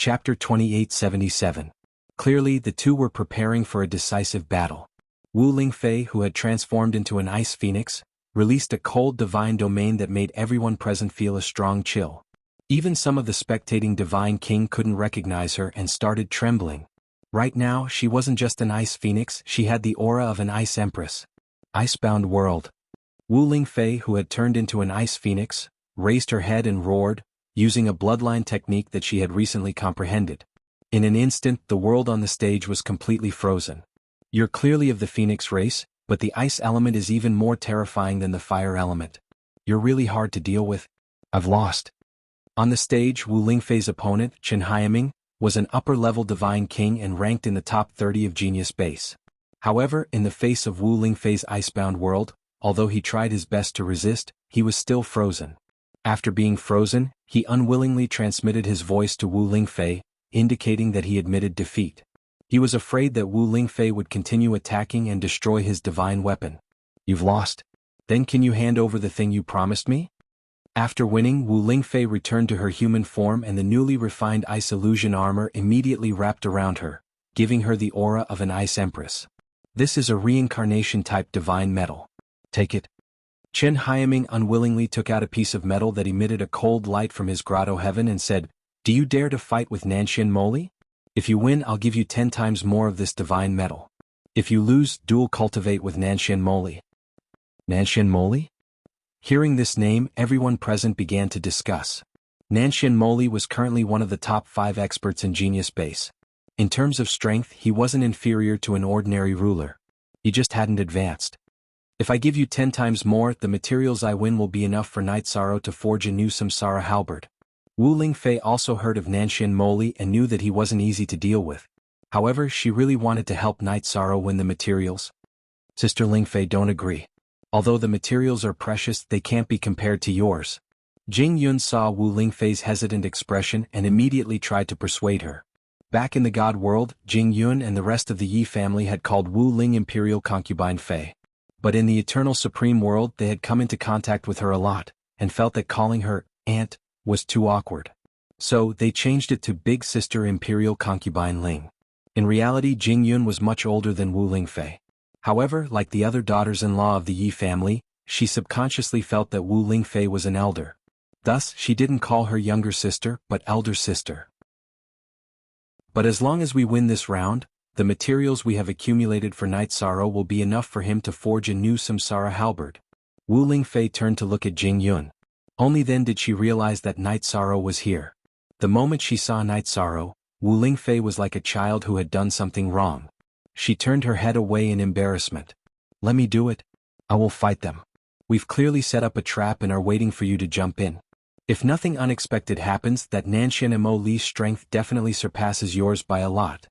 Chapter 2877. Clearly, the two were preparing for a decisive battle. Wu Lingfei, who had transformed into an ice phoenix, released a cold divine domain that made everyone present feel a strong chill. Even some of the spectating divine king couldn't recognize her and started trembling. Right now, she wasn't just an ice phoenix, she had the aura of an ice empress. Icebound world. Wu Lingfei, who had turned into an ice phoenix, raised her head and roared, using a bloodline technique that she had recently comprehended. In an instant, the world on the stage was completely frozen. You're clearly of the phoenix race, but the ice element is even more terrifying than the fire element. You're really hard to deal with. I've lost. On the stage, Wu Lingfei's opponent, Chen Haiming, was an upper-level divine king and ranked in the top 30 of Genius Base. However, in the face of Wu Lingfei's icebound world, although he tried his best to resist, he was still frozen. After being frozen, he unwillingly transmitted his voice to Wu Lingfei, indicating that he admitted defeat. He was afraid that Wu Lingfei would continue attacking and destroy his divine weapon. You've lost. Then can you hand over the thing you promised me? After winning, Wu Lingfei returned to her human form and the newly refined ice illusion armor immediately wrapped around her, giving her the aura of an ice empress. This is a reincarnation-type divine metal. Take it. Chen Haiming unwillingly took out a piece of metal that emitted a cold light from his grotto heaven and said, "Do you dare to fight with Nanshan Moli? If you win, I'll give you 10 times more of this divine metal. If you lose, dual cultivate with Nanshan Moli." Nanshan Moli? Hearing this name, everyone present began to discuss. Nanshan Moli was currently one of the top 5 experts in Genius Base. In terms of strength, he wasn't inferior to an ordinary ruler. He just hadn't advanced. If I give you 10 times more, the materials I win will be enough for Night Sorrow to forge a new Samsara halberd. Wu Lingfei also heard of Nanshan Moli and knew that he wasn't easy to deal with. However, she really wanted to help Night Sorrow win the materials. Sister Lingfei don't agree. Although the materials are precious, they can't be compared to yours. Jing Yun saw Wu Lingfei's hesitant expression and immediately tried to persuade her. Back in the God world, Jing Yun and the rest of the Yi family had called Wu Ling Imperial Concubine Fei. But in the Eternal Supreme world they had come into contact with her a lot, and felt that calling her Aunt was too awkward. So they changed it to Big Sister Imperial Concubine Ling. In reality, Jing Yun was much older than Wu Lingfei. However, like the other daughters-in-law of the Yi family, she subconsciously felt that Wu Lingfei was an elder. Thus, she didn't call her younger sister, but elder sister. But as long as we win this round, the materials we have accumulated for Night Sorrow will be enough for him to forge a new Samsara halberd. Wu Lingfei turned to look at Jing Yun. Only then did she realize that Night Sorrow was here. The moment she saw Night Sorrow, Wu Lingfei was like a child who had done something wrong. She turned her head away in embarrassment. Let me do it. I will fight them. We've clearly set up a trap and are waiting for you to jump in. If nothing unexpected happens, that Nanshan Mo Li's strength definitely surpasses yours by a lot.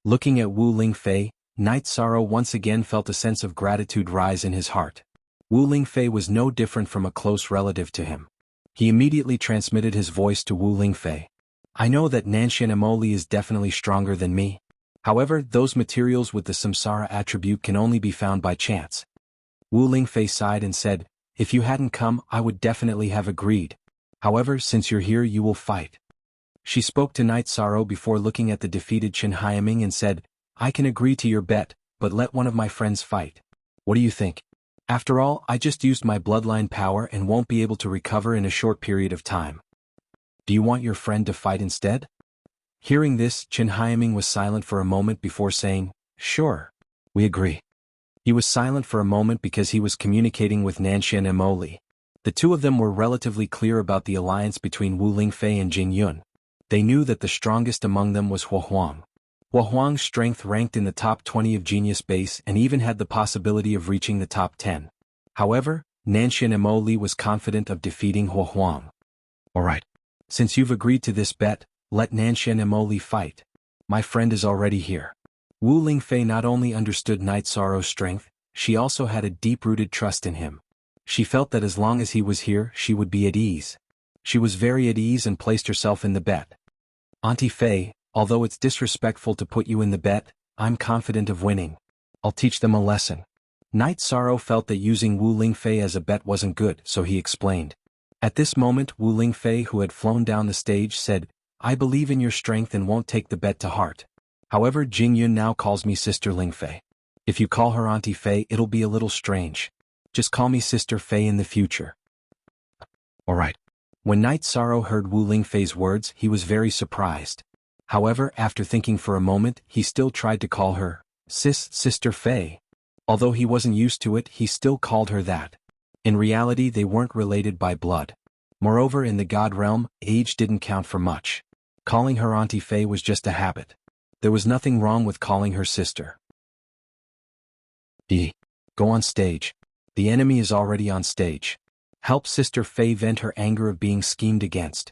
Looking at Wu Lingfei, Night Sorrow once again felt a sense of gratitude rise in his heart. Wu Lingfei was no different from a close relative to him. He immediately transmitted his voice to Wu Lingfei. I know that Nanshan Mo Li is definitely stronger than me. However, those materials with the Samsara attribute can only be found by chance. Wu Lingfei sighed and said, if you hadn't come, I would definitely have agreed. However, since you're here, you will fight. She spoke to Night Sorrow before looking at the defeated Chen Haiming and said, I can agree to your bet, but let one of my friends fight. What do you think? After all, I just used my bloodline power and won't be able to recover in a short period of time. Do you want your friend to fight instead? Hearing this, Chen Haiming was silent for a moment before saying, sure. We agree. He was silent for a moment because he was communicating with Nanshan and Mo Li. The two of them were relatively clear about the alliance between Wu Lingfei and Jing Yun. They knew that the strongest among them was Hua Huang. Hua Huang's strength ranked in the top 20 of Genius Base and even had the possibility of reaching the top 10. However, Nanshan and Mo Li was confident of defeating Hua Huang. Alright. Since you've agreed to this bet, let Nanshan and Mo Li fight. My friend is already here. Wu Lingfei not only understood Night Sorrow's strength, she also had a deep-rooted trust in him. She felt that as long as he was here, she would be at ease. She was very at ease and placed herself in the bet. Auntie Fei, although it's disrespectful to put you in the bet, I'm confident of winning. I'll teach them a lesson. Night Sorrow felt that using Wu Lingfei as a bet wasn't good, so he explained. At this moment, Wu Lingfei, who had flown down the stage, said, I believe in your strength and won't take the bet to heart. However, Jing Yun now calls me Sister Ling Fei. If you call her Auntie Fei, it'll be a little strange. Just call me Sister Fei in the future. Alright. When Knight Sorrow heard Wu Lingfei's words, he was very surprised. However, after thinking for a moment, he still tried to call her Sister Fei. Although he wasn't used to it, he still called her that. In reality, they weren't related by blood. Moreover, in the God realm, age didn't count for much. Calling her Auntie Fei was just a habit. There was nothing wrong with calling her sister. Go on stage. The enemy is already on stage. Help Sister Fei vent her anger of being schemed against.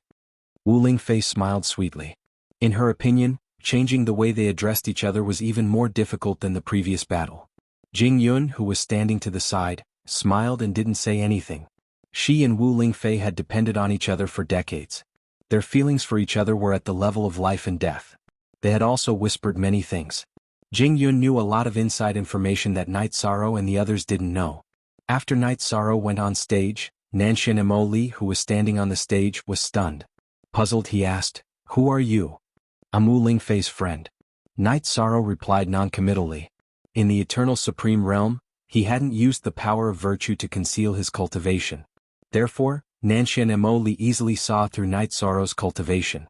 Wu Lingfei smiled sweetly. In her opinion, changing the way they addressed each other was even more difficult than the previous battle. Jing Yun, who was standing to the side, smiled and didn't say anything. She and Wu Lingfei had depended on each other for decades. Their feelings for each other were at the level of life and death. They had also whispered many things. Jing Yun knew a lot of inside information that Knight Sorrow and the others didn't know. After Knight Sorrow went on stage, Nanshan Mo Li, who was standing on the stage, was stunned. Puzzled, he asked, "Who are you?" "I'm Wu Lingfei's friend." Knight Sorrow replied noncommittally. In the Eternal Supreme Realm, he hadn't used the power of virtue to conceal his cultivation. Therefore, Nanshan Mo Li easily saw through Knight Sorrow's cultivation.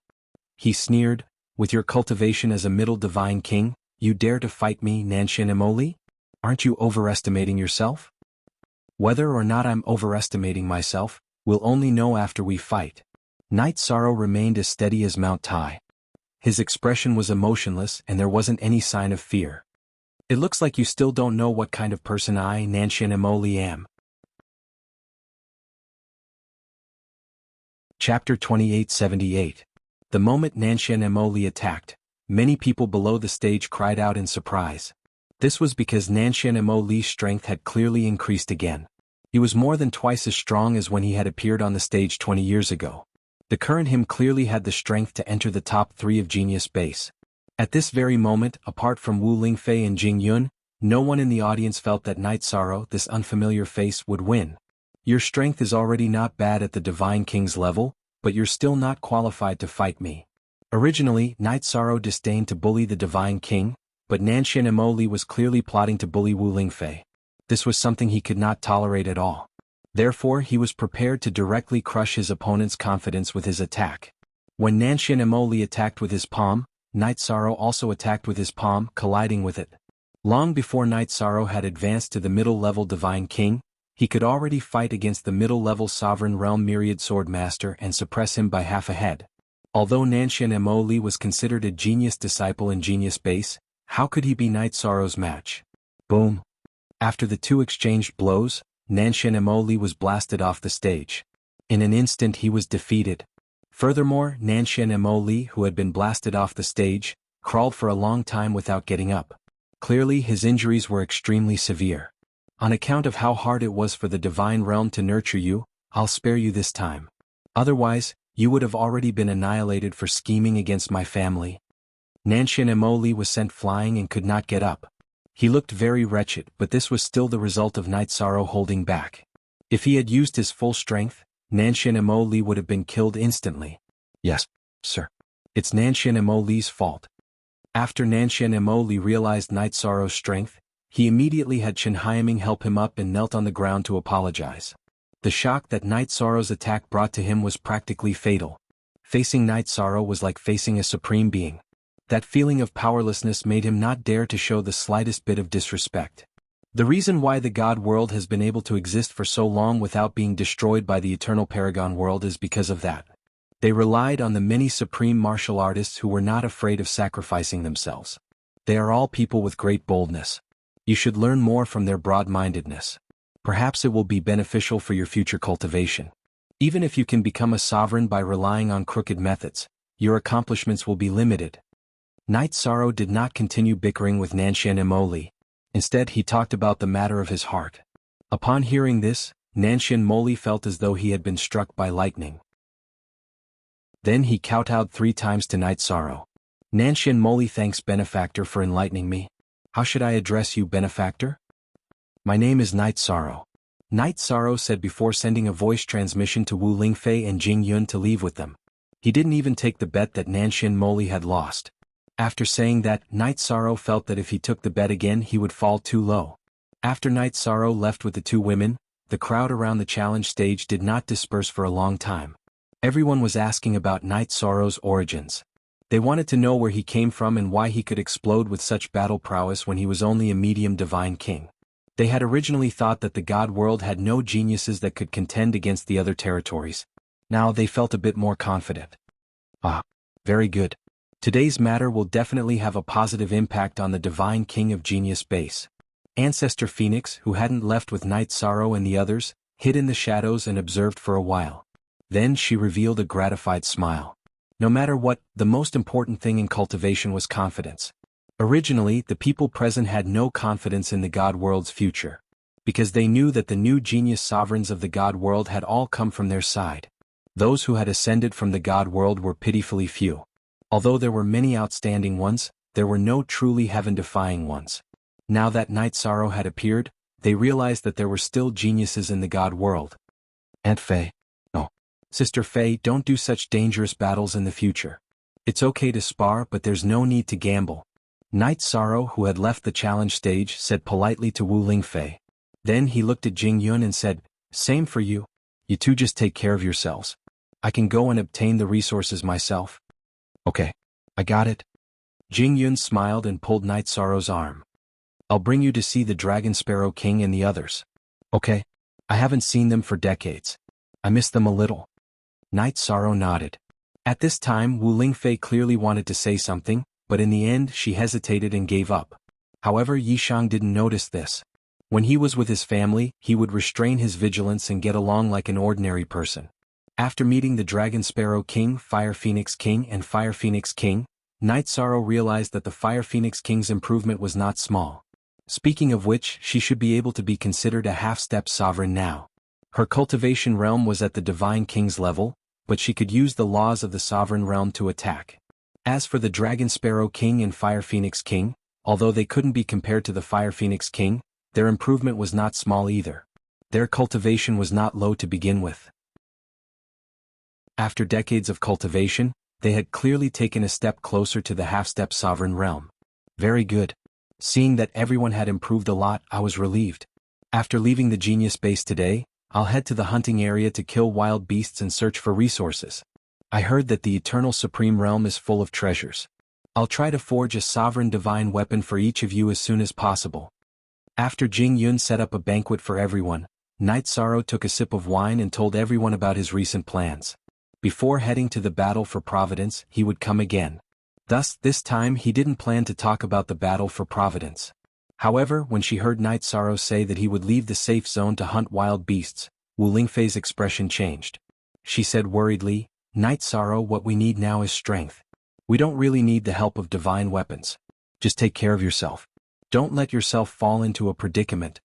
He sneered, "With your cultivation as a middle divine king, you dare to fight me, Nanshan Mo Li? Aren't you overestimating yourself?" "Whether or not I'm overestimating myself, we'll only know after we fight." Knight Sorrow remained as steady as Mount Tai. His expression was emotionless and there wasn't any sign of fear. "It looks like you still don't know what kind of person I, Nanshan Mo Li, am." Chapter 2878. The moment Nanshan Mo Li attacked, many people below the stage cried out in surprise. This was because Nanshan Mo Li's strength had clearly increased again. He was more than twice as strong as when he had appeared on the stage 20 years ago. The current him clearly had the strength to enter the top 3 of Genius Base. At this very moment, apart from Wu Lingfei and Jing Yun, no one in the audience felt that Knight Sorrow, this unfamiliar face, would win. "Your strength is already not bad at the Divine King's level, but you're still not qualified to fight me." Originally, Knight Sorrow disdained to bully the Divine King, but Nanshan Mo Li was clearly plotting to bully Wu Lingfei. This was something he could not tolerate at all. Therefore, he was prepared to directly crush his opponent's confidence with his attack. When Nanshan Mo Li attacked with his palm, Knight Sorrow also attacked with his palm, colliding with it. Long before Knight Sorrow had advanced to the middle-level Divine King, he could already fight against the middle-level Sovereign Realm Myriad Sword Master and suppress him by half a head. Although Nanshan Mo Li was considered a genius disciple in Genius Base, how could he be Knight Sorrow's match? Boom. After the two exchanged blows, Nanshan Mo Li was blasted off the stage. In an instant he was defeated. Furthermore, Nanshan Mo Li, who had been blasted off the stage, crawled for a long time without getting up. Clearly his injuries were extremely severe. "On account of how hard it was for the Divine Realm to nurture you, I'll spare you this time. Otherwise, you would have already been annihilated for scheming against my family." Nanshan Mo Li was sent flying and could not get up. He looked very wretched, but this was still the result of Knight Sorrow holding back. If he had used his full strength, Nanshan Mo Li would have been killed instantly. "Yes, sir. It's Nanshan Mo Li's fault." After Nanshan Mo Li realized Knight Sorrow's strength, he immediately had Chen Hyaming help him up and knelt on the ground to apologize. The shock that Knight Sorrow's attack brought to him was practically fatal. Facing Knight Sorrow was like facing a supreme being. That feeling of powerlessness made him not dare to show the slightest bit of disrespect. The reason why the God world has been able to exist for so long without being destroyed by the Eternal Paragon world is because of that. They relied on the many supreme martial artists who were not afraid of sacrificing themselves. They are all people with great boldness. You should learn more from their broad-mindedness. Perhaps it will be beneficial for your future cultivation. Even if you can become a sovereign by relying on crooked methods, your accomplishments will be limited. Knight Sorrow did not continue bickering with Nanshan Mo Li. Instead, he talked about the matter of his heart. Upon hearing this, Nanshan Mo Li felt as though he had been struck by lightning. Then he kowtowed 3 times to Knight Sorrow. "Nanshan Mo Li, thanks benefactor for enlightening me. How should I address you, benefactor?" "My name is Knight Sorrow." Knight Sorrow said before sending a voice transmission to Wu Lingfei and Jing Yun to leave with them. He didn't even take the bet that Nanshin Moli had lost. After saying that, Night Sorrow felt that if he took the bet again he would fall too low. After Night Sorrow left with the two women, the crowd around the challenge stage did not disperse for a long time. Everyone was asking about Night Sorrow's origins. They wanted to know where he came from and why he could explode with such battle prowess when he was only a medium divine king. They had originally thought that the god world had no geniuses that could contend against the other territories. Now they felt a bit more confident. Ah, very good. Today's matter will definitely have a positive impact on the divine king of genius base. Ancestor Phoenix, who hadn't left with Night Sorrow and the others, hid in the shadows and observed for a while. Then she revealed a gratified smile. No matter what, the most important thing in cultivation was confidence. Originally, the people present had no confidence in the god world's future, because they knew that the new genius sovereigns of the god world had all come from their side. Those who had ascended from the god world were pitifully few. Although there were many outstanding ones, there were no truly heaven-defying ones. Now that Night Sorrow had appeared, they realized that there were still geniuses in the god world. Aunt Faye. No. Sister Faye, don't do such dangerous battles in the future. It's okay to spar, but there's no need to gamble. Night Sorrow, who had left the challenge stage, said politely to Wu Lingfei. Then he looked at Jing Yun and said, "Same for you. You two just take care of yourselves. I can go and obtain the resources myself." "Okay. I got it." Jing Yun smiled and pulled Night Sorrow's arm. "I'll bring you to see the Dragon Sparrow King and the others." "Okay. I haven't seen them for decades. I miss them a little." Night Sorrow nodded. At this time Wu Lingfei clearly wanted to say something, but in the end she hesitated and gave up. However, Yishang didn't notice this. When he was with his family, he would restrain his vigilance and get along like an ordinary person. After meeting the Dragon Sparrow King, Fire Phoenix King and Fire Phoenix King, Night Sorrow realized that the Fire Phoenix King's improvement was not small. Speaking of which, she should be able to be considered a half-step sovereign now. Her cultivation realm was at the Divine King's level, but she could use the laws of the sovereign realm to attack. As for the Dragon Sparrow King and Fire Phoenix King, although they couldn't be compared to the Fire Phoenix King, their improvement was not small either. Their cultivation was not low to begin with. After decades of cultivation, they had clearly taken a step closer to the half-step sovereign realm. Very good. Seeing that everyone had improved a lot, I was relieved. After leaving the genius base today, I'll head to the hunting area to kill wild beasts and search for resources. I heard that the Eternal Supreme Realm is full of treasures. I'll try to forge a sovereign divine weapon for each of you as soon as possible. After Jing Yun set up a banquet for everyone, Night Sorrow took a sip of wine and told everyone about his recent plans. Before heading to the battle for Providence, he would come again. Thus, this time he didn't plan to talk about the battle for Providence. However, when she heard Night Sorrow say that he would leave the safe zone to hunt wild beasts, Wu Lingfei's expression changed. She said worriedly, "Night Sorrow, what we need now is strength. We don't really need the help of divine weapons. Just take care of yourself. Don't let yourself fall into a predicament."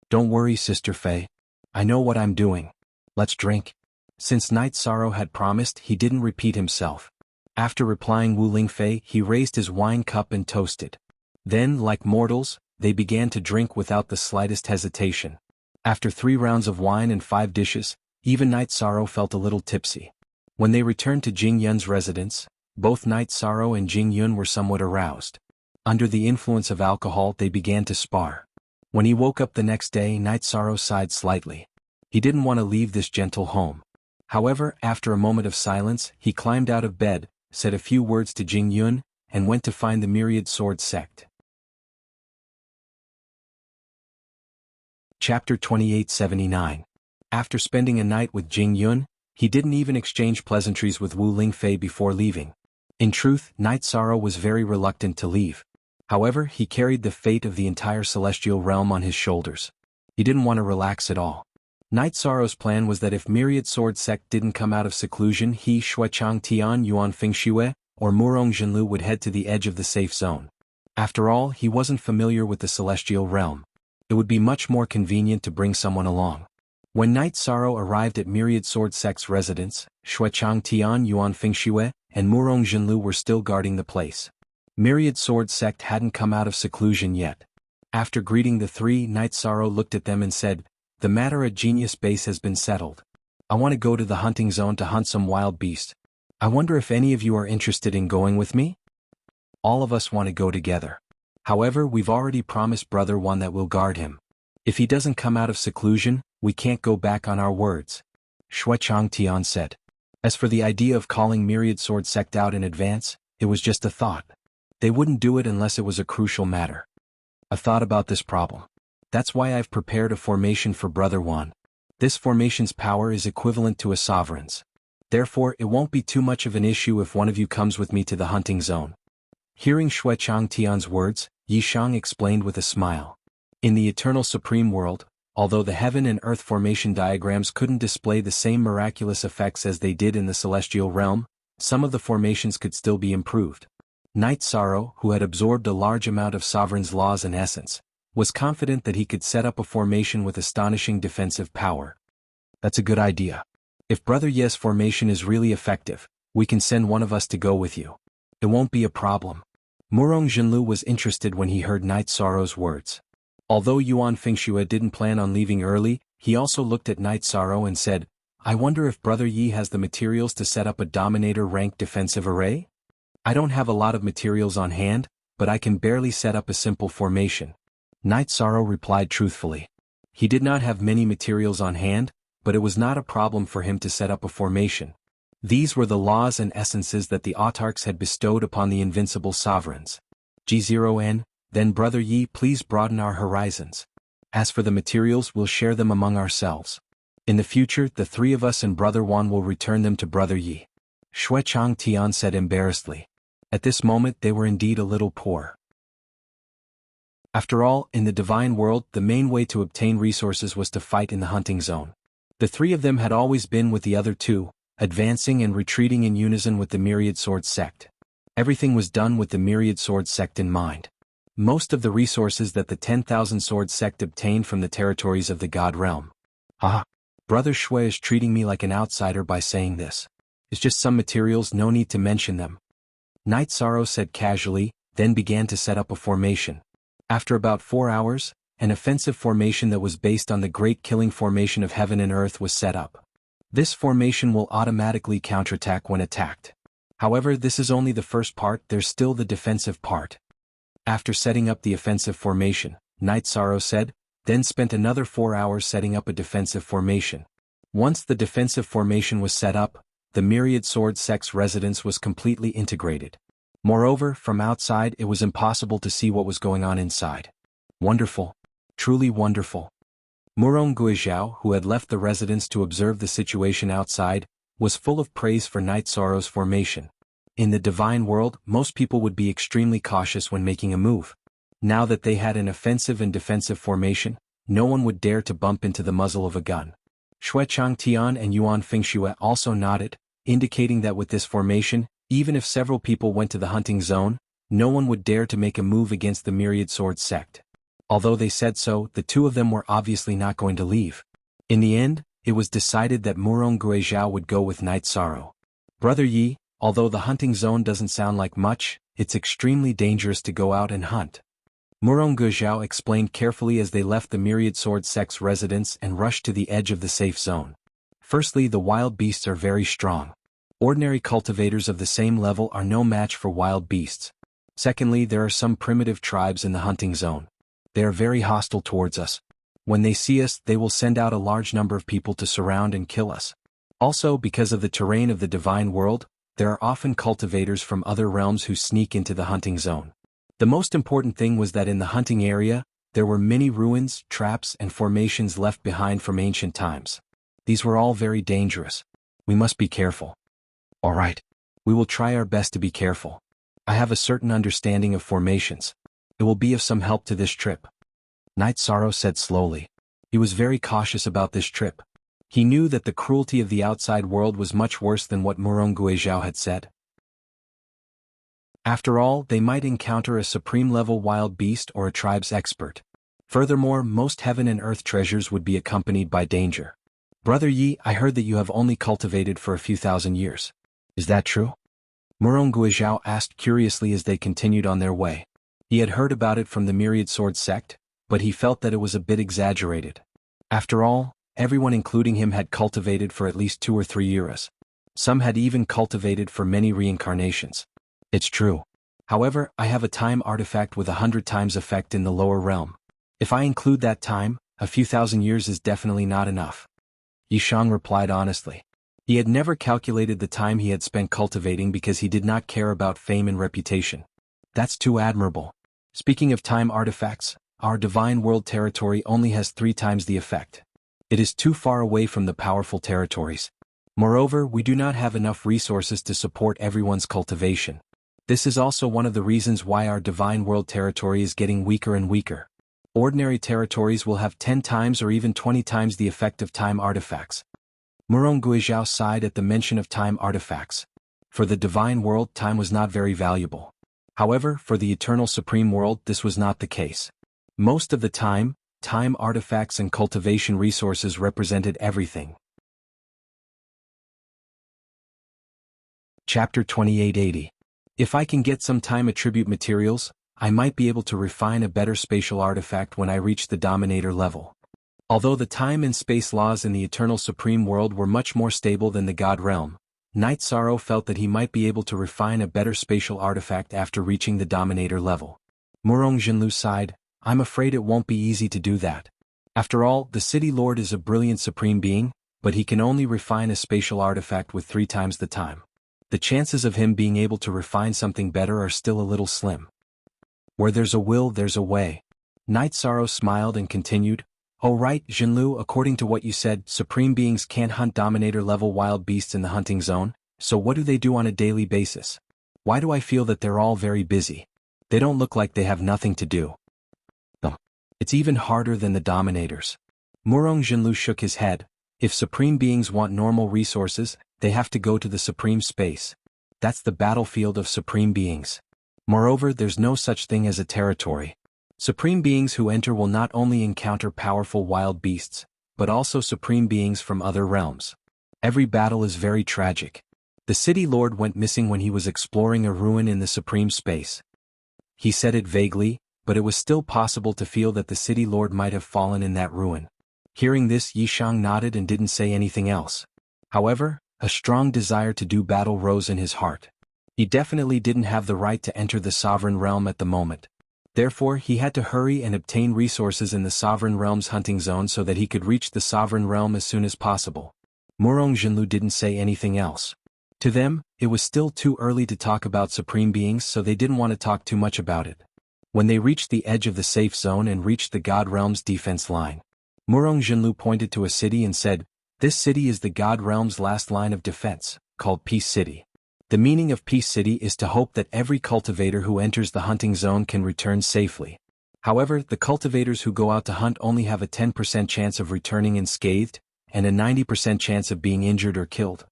"Don't worry, Sister Faye. I know what I'm doing. Let's drink." Since Night Sorrow had promised, he didn't repeat himself. After replying Wu Lingfei, he raised his wine cup and toasted. Then, like mortals, they began to drink without the slightest hesitation. After 3 rounds of wine and 5 dishes, even Night Sorrow felt a little tipsy. When they returned to Jing Yun's residence, both Night Sorrow and Jing Yun were somewhat aroused. Under the influence of alcohol, they began to spar. When he woke up the next day, Night Sorrow sighed slightly. He didn't want to leave this gentle home. However, after a moment of silence, he climbed out of bed, said a few words to Jing Yun, and went to find the Myriad Sword sect. Chapter 2879. After spending a night with Jing Yun, he didn't even exchange pleasantries with Wu Lingfei before leaving. In truth, Night Sorrow was very reluctant to leave. However, he carried the fate of the entire celestial realm on his shoulders. He didn't want to relax at all. Night Sorrow's plan was that if Myriad Sword sect didn't come out of seclusion, he, Shuechang Tian Yuan Fingxue, or Murong Zhenlu would head to the edge of the safe zone. After all, he wasn't familiar with the celestial realm. It would be much more convenient to bring someone along. When Night Sorrow arrived at Myriad Sword sect's residence, Shuechang Tian Yuan Fingxue and Murong Zhenlu were still guarding the place. Myriad Sword sect hadn't come out of seclusion yet. After greeting the 3, Night Sorrow looked at them and said, "The matter at Genius Base has been settled. I want to go to the hunting zone to hunt some wild beasts. I wonder if any of you are interested in going with me? All of us want to go together. However, we've already promised Brother Juan that we'll guard him. If he doesn't come out of seclusion, we can't go back on our words. Shui Changtian said. As for the idea of calling Myriad Sword Sect out in advance, it was just a thought. They wouldn't do it unless it was a crucial matter. I've thought about this problem. That's why I've prepared a formation for Brother Juan. This formation's power is equivalent to a sovereign's. Therefore, it won't be too much of an issue if one of you comes with me to the hunting zone. Hearing Shui Changtian's words, Yishang explained with a smile. In the eternal supreme world, although the heaven and earth formation diagrams couldn't display the same miraculous effects as they did in the celestial realm, some of the formations could still be improved. Knight Sorrow, who had absorbed a large amount of Sovereign's laws and essence, was confident that he could set up a formation with astonishing defensive power. That's a good idea. If Brother Ye's formation is really effective, we can send one of us to go with you. It won't be a problem. Murong Jinlu was interested when he heard Knight Sorrow's words. Although Yuan Fengxue didn't plan on leaving early, he also looked at Knight Sorrow and said, I wonder if Brother Yi has the materials to set up a Dominator-ranked defensive array? I don't have a lot of materials on hand, but I can barely set up a simple formation. Knight Sorrow replied truthfully. He did not have many materials on hand, but it was not a problem for him to set up a formation. These were the laws and essences that the autarchs had bestowed upon the invincible sovereigns. G0N, then Brother Yi, please broaden our horizons. As for the materials, we'll share them among ourselves. In the future, the three of us and Brother Juan will return them to Brother Yi. Shui Changtian said embarrassedly. At this moment they were indeed a little poor. After all, in the divine world, the main way to obtain resources was to fight in the hunting zone. The three of them had always been with the other two, advancing and retreating in unison with the Myriad Sword Sect. Everything was done with the Myriad Sword Sect in mind. Most of the resources that the 10,000 Sword Sect obtained from the territories of the God Realm. Brother Shui is treating me like an outsider by saying this. It's just some materials, no need to mention them. Knight Sorrow said casually, then began to set up a formation. After about 4 hours, an offensive formation that was based on the great killing formation of heaven and earth was set up. This formation will automatically counterattack when attacked. However, this is only the first part, there's still the defensive part. After setting up the offensive formation, Knight Sorrow said, then spent another 4 hours setting up a defensive formation. Once the defensive formation was set up, the Myriad Sword Sect's residence was completely integrated. Moreover, from outside it was impossible to see what was going on inside. Wonderful. Truly wonderful. Murong Guizhao, who had left the residence to observe the situation outside, was full of praise for Knight Sorrow's formation. In the divine world, most people would be extremely cautious when making a move. Now that they had an offensive and defensive formation, no one would dare to bump into the muzzle of a gun. Shui Changtian and Yuan Fengxue also nodded, indicating that with this formation, even if several people went to the hunting zone, no one would dare to make a move against the Myriad Sword Sect. Although they said so, the two of them were obviously not going to leave. In the end, it was decided that Murong Guizhao would go with Knight Sorrow. Brother Yi, although the hunting zone doesn't sound like much, it's extremely dangerous to go out and hunt. Murong Guizhao explained carefully as they left the Myriad Sword Sect's residence and rushed to the edge of the safe zone. Firstly, the wild beasts are very strong. Ordinary cultivators of the same level are no match for wild beasts. Secondly, there are some primitive tribes in the hunting zone. They are very hostile towards us. When they see us, they will send out a large number of people to surround and kill us. Also, because of the terrain of the divine world, there are often cultivators from other realms who sneak into the hunting zone. The most important thing was that in the hunting area, there were many ruins, traps, and formations left behind from ancient times. These were all very dangerous. We must be careful. All right. We will try our best to be careful. I have a certain understanding of formations. It will be of some help to this trip. Knight Sorrow said slowly. He was very cautious about this trip. He knew that the cruelty of the outside world was much worse than what Murong Guizhao had said. After all, they might encounter a supreme-level wild beast or a tribe's expert. Furthermore, most heaven and earth treasures would be accompanied by danger. Brother Yi, I heard that you have only cultivated for a few thousand years. Is that true? Murong Guizhao asked curiously as they continued on their way. He had heard about it from the Myriad Sword Sect, but he felt that it was a bit exaggerated. After all, everyone including him had cultivated for at least 2 or 3 years. Some had even cultivated for many reincarnations. It's true. However, I have a time artifact with 100 times effect in the lower realm. If I include that time, a few thousand years is definitely not enough. Yishang replied honestly. He had never calculated the time he had spent cultivating because he did not care about fame and reputation. That's too admirable. Speaking of time artifacts, our divine world territory only has 3 times the effect. It is too far away from the powerful territories. Moreover, we do not have enough resources to support everyone's cultivation. This is also one of the reasons why our divine world territory is getting weaker and weaker. Ordinary territories will have 10 times or even 20 times the effect of time artifacts. Murong Guizhao sighed at the mention of time artifacts. For the divine world, time was not very valuable. However, for the eternal supreme world, this was not the case. Most of the time, time artifacts and cultivation resources represented everything. Chapter 2880. If I can get some time attribute materials, I might be able to refine a better spatial artifact when I reach the dominator level. Although the time and space laws in the eternal supreme world were much more stable than the God realm, Night Sorrow felt that he might be able to refine a better spatial artifact after reaching the dominator level. Murong Jinlu sighed, I'm afraid it won't be easy to do that. After all, the City Lord is a brilliant supreme being, but he can only refine a spatial artifact with 3 times the time. The chances of him being able to refine something better are still a little slim. Where there's a will, there's a way. Night Sorrow smiled and continued, Oh right, Jinlu, according to what you said, supreme beings can't hunt dominator-level wild beasts in the hunting zone, so what do they do on a daily basis? Why do I feel that they're all very busy? They don't look like they have nothing to do. It's even harder than the dominators. Murong Jinlu shook his head. If supreme beings want normal resources, they have to go to the supreme space. That's the battlefield of supreme beings. Moreover, there's no such thing as a territory. Supreme beings who enter will not only encounter powerful wild beasts, but also supreme beings from other realms. Every battle is very tragic. The City Lord went missing when he was exploring a ruin in the supreme space. He said it vaguely, but it was still possible to feel that the City Lord might have fallen in that ruin. Hearing this, Yishang nodded and didn't say anything else. However, a strong desire to do battle rose in his heart. He definitely didn't have the right to enter the sovereign realm at the moment. Therefore, he had to hurry and obtain resources in the sovereign realm's hunting zone so that he could reach the sovereign realm as soon as possible. Murong Jinlu didn't say anything else. To them, it was still too early to talk about supreme beings, so they didn't want to talk too much about it. When they reached the edge of the safe zone and reached the God realm's defense line, Murong Jinlu pointed to a city and said, This city is the God realm's last line of defense, called Peace City. The meaning of Peace City is to hope that every cultivator who enters the hunting zone can return safely. However, the cultivators who go out to hunt only have a 10% chance of returning unscathed, and a 90% chance of being injured or killed.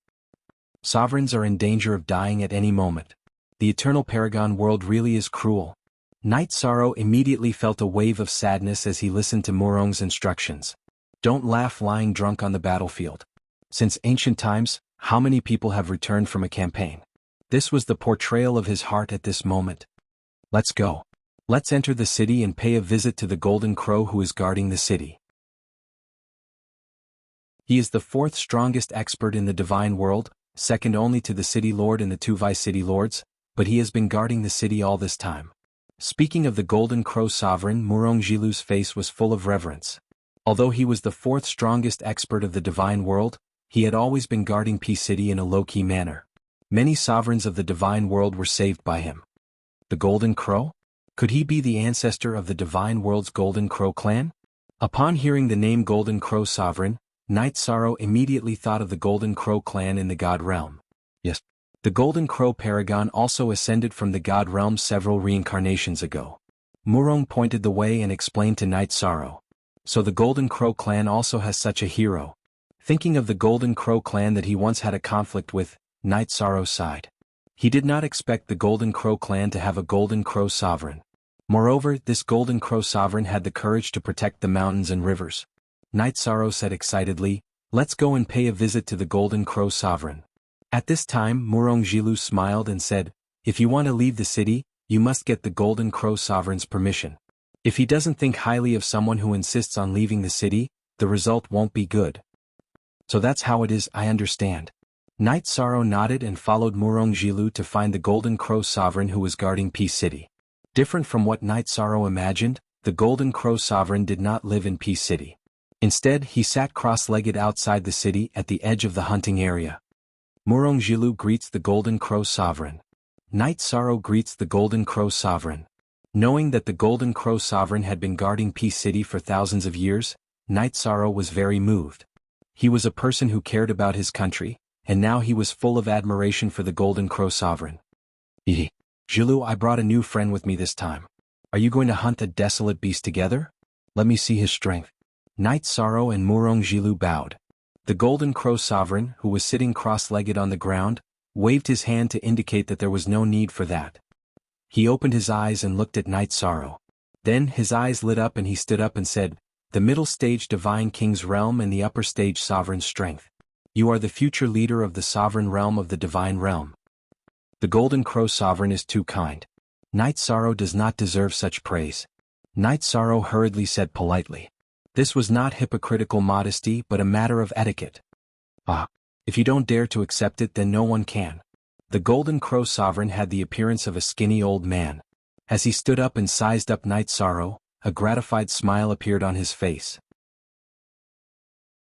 Sovereigns are in danger of dying at any moment. The eternal Paragon world really is cruel. Night Sorrow immediately felt a wave of sadness as he listened to Murong's instructions. Don't laugh lying drunk on the battlefield. Since ancient times, how many people have returned from a campaign? This was the portrayal of his heart at this moment. Let's go. Let's enter the city and pay a visit to the Golden Crow who is guarding the city. He is the 4th strongest expert in the divine world, second only to the City Lord and the 2 Vice City Lords, but he has been guarding the city all this time. Speaking of the Golden Crow Sovereign, Murong Jilu's face was full of reverence. Although he was the 4th strongest expert of the divine world, he had always been guarding Peace City in a low-key manner. Many sovereigns of the divine world were saved by him. The Golden Crow? Could he be the ancestor of the divine world's Golden Crow clan? Upon hearing the name Golden Crow Sovereign, Night Sorrow immediately thought of the Golden Crow clan in the God realm. Yes. The Golden Crow Paragon also ascended from the God realm several reincarnations ago. Murong pointed the way and explained to Night Sorrow. So the Golden Crow clan also has such a hero. Thinking of the Golden Crow clan that he once had a conflict with, Night Sorrow sighed. He did not expect the Golden Crow clan to have a Golden Crow sovereign. Moreover, this Golden Crow sovereign had the courage to protect the mountains and rivers. Night Sorrow said excitedly, Let's go and pay a visit to the Golden Crow sovereign. At this time, Murong Jilu smiled and said, If you want to leave the city, you must get the Golden Crow Sovereign's permission. If he doesn't think highly of someone who insists on leaving the city, the result won't be good. So that's how it is, I understand. Night Sorrow nodded and followed Murong Jilu to find the Golden Crow sovereign who was guarding Peace City. Different from what Night Sorrow imagined, the Golden Crow sovereign did not live in Peace City. Instead, he sat cross-legged outside the city at the edge of the hunting area. Murong Jilu greets the Golden Crow sovereign. Night Sorrow greets the Golden Crow sovereign. Knowing that the Golden Crow sovereign had been guarding Peace City for thousands of years, Night Sorrow was very moved. He was a person who cared about his country, and now he was full of admiration for the Golden Crow sovereign. Jilu, I brought a new friend with me this time. Are you going to hunt a desolate beast together? Let me see his strength. Night Sorrow and Murong Jilu bowed. The Golden Crow sovereign, who was sitting cross-legged on the ground, waved his hand to indicate that there was no need for that. He opened his eyes and looked at Night Sorrow. Then his eyes lit up and he stood up and said, "The middle stage Divine King's realm and the upper stage Sovereign strength. You are the future leader of the sovereign realm of the Divine Realm." The Golden Crow sovereign is too kind. Night Sorrow does not deserve such praise. Night Sorrow hurriedly said politely. This was not hypocritical modesty but a matter of etiquette. If you don't dare to accept it, then no one can. The Golden Crow sovereign had the appearance of a skinny old man. As he stood up and sized up Night Sorrow, a gratified smile appeared on his face.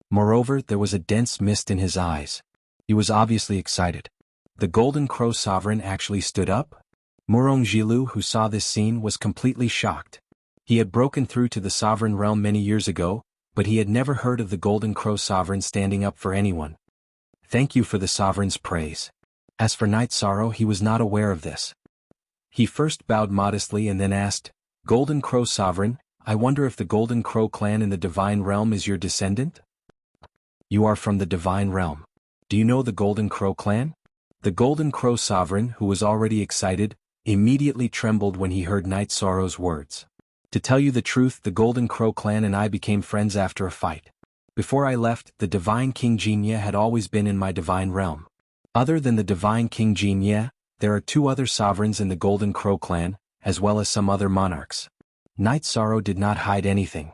Moreover, there was a dense mist in his eyes. He was obviously excited. The Golden Crow sovereign actually stood up? Murong Jilu, who saw this scene, was completely shocked. He had broken through to the sovereign realm many years ago, but he had never heard of the Golden Crow sovereign standing up for anyone. Thank you for the sovereign's praise. As for Night Sorrow, he was not aware of this. He first bowed modestly and then asked, Golden Crow sovereign, I wonder if the Golden Crow clan in the Divine Realm is your descendant? You are from the Divine Realm. Do you know the Golden Crow clan? The Golden Crow sovereign, who was already excited, immediately trembled when he heard Night Sorrow's words. To tell you the truth, the Golden Crow clan and I became friends after a fight. Before I left, the Divine King Jinya had always been in my Divine Realm. Other than the Divine King Jinya, there are 2 other sovereigns in the Golden Crow clan, as well as some other monarchs. Night Sorrow did not hide anything.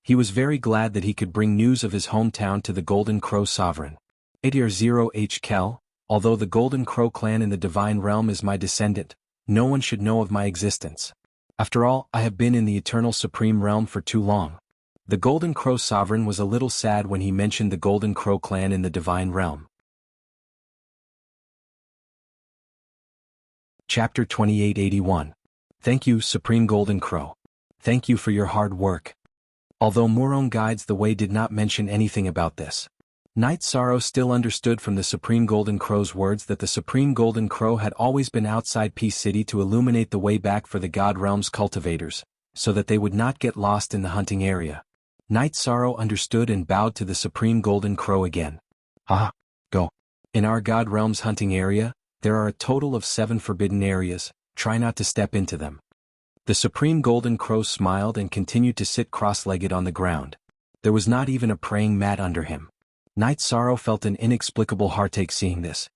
He was very glad that he could bring news of his hometown to the Golden Crow sovereign. 0 Kel, although the Golden Crow clan in the Divine Realm is my descendant, no one should know of my existence. After all, I have been in the Eternal Supreme Realm for too long. The Golden Crow sovereign was a little sad when he mentioned the Golden Crow clan in the Divine Realm. Chapter 2881. Thank you, Supreme Golden Crow. Thank you for your hard work. Although Murong Guides the Way did not mention anything about this, Night Sorrow still understood from the Supreme Golden Crow's words that the Supreme Golden Crow had always been outside Peace City to illuminate the way back for the God Realm's cultivators, so that they would not get lost in the hunting area. Night Sorrow understood and bowed to the Supreme Golden Crow again. Go. In our God Realm's hunting area, there are a total of 7 forbidden areas. Try not to step into them. The Supreme Golden Crow smiled and continued to sit cross-legged on the ground. There was not even a praying mat under him. Night Sorrow felt an inexplicable heartache seeing this.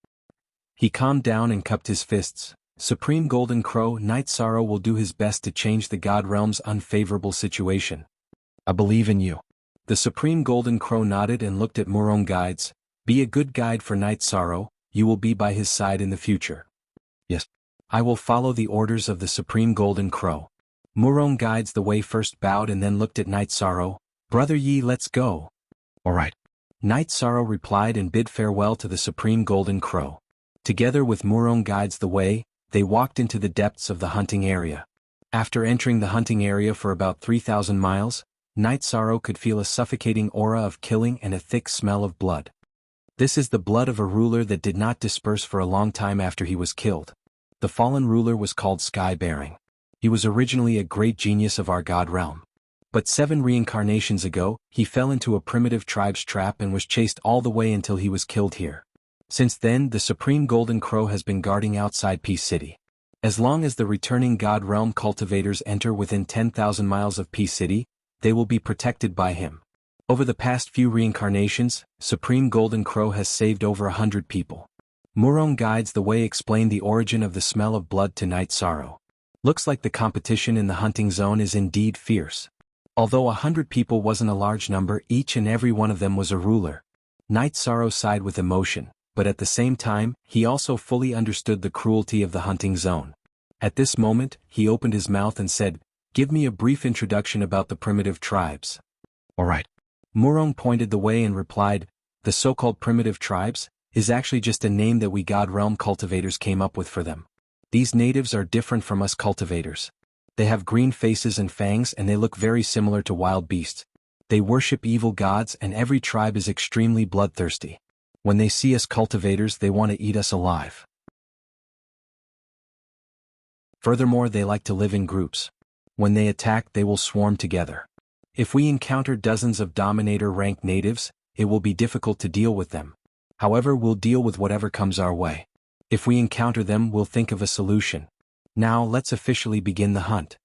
He calmed down and cupped his fists. Supreme Golden Crow, Night Sorrow will do his best to change the God Realm's unfavorable situation. I believe in you. The Supreme Golden Crow nodded and looked at Murong Guides. Be a good guide for Night Sorrow, you will be by his side in the future. Yes. I will follow the orders of the Supreme Golden Crow. Murong Guides the Way first bowed and then looked at Night Sorrow. Brother Yi, let's go. All right. Night Sorrow replied and bid farewell to the Supreme Golden Crow. Together with Murong Guides the Way, they walked into the depths of the hunting area. After entering the hunting area for about 3,000 miles, Night Sorrow could feel a suffocating aura of killing and a thick smell of blood. This is the blood of a ruler that did not disperse for a long time after he was killed. The fallen ruler was called Sky-Bearing. He was originally a great genius of our God Realm. But 7 reincarnations ago, he fell into a primitive tribe's trap and was chased all the way until he was killed here. Since then, the Supreme Golden Crow has been guarding outside Peace City. As long as the returning God Realm cultivators enter within 10,000 miles of Peace City, they will be protected by him. Over the past few reincarnations, Supreme Golden Crow has saved over 100 people. Murong Guides the Way explained the origin of the smell of blood to Night Sorrow. Looks like the competition in the hunting zone is indeed fierce. Although 100 people wasn't a large number, each and every one of them was a ruler. Night Sorrow sighed with emotion. but at the same time, he also fully understood the cruelty of the hunting zone. At this moment, he opened his mouth and said, "Give me a brief introduction about the primitive tribes." "All right." Murong pointed the way and replied, "The so-called primitive tribes is actually just a name that we God realm cultivators came up with for them. These natives are different from us cultivators. They have green faces and fangs and they look very similar to wild beasts. They worship evil gods and every tribe is extremely bloodthirsty. When they see us cultivators they want to eat us alive. Furthermore, they like to live in groups. When they attack they will swarm together. If we encounter dozens of dominator-ranked natives, it will be difficult to deal with them. However, we'll deal with whatever comes our way. If we encounter them, we'll think of a solution. Now let's officially begin the hunt."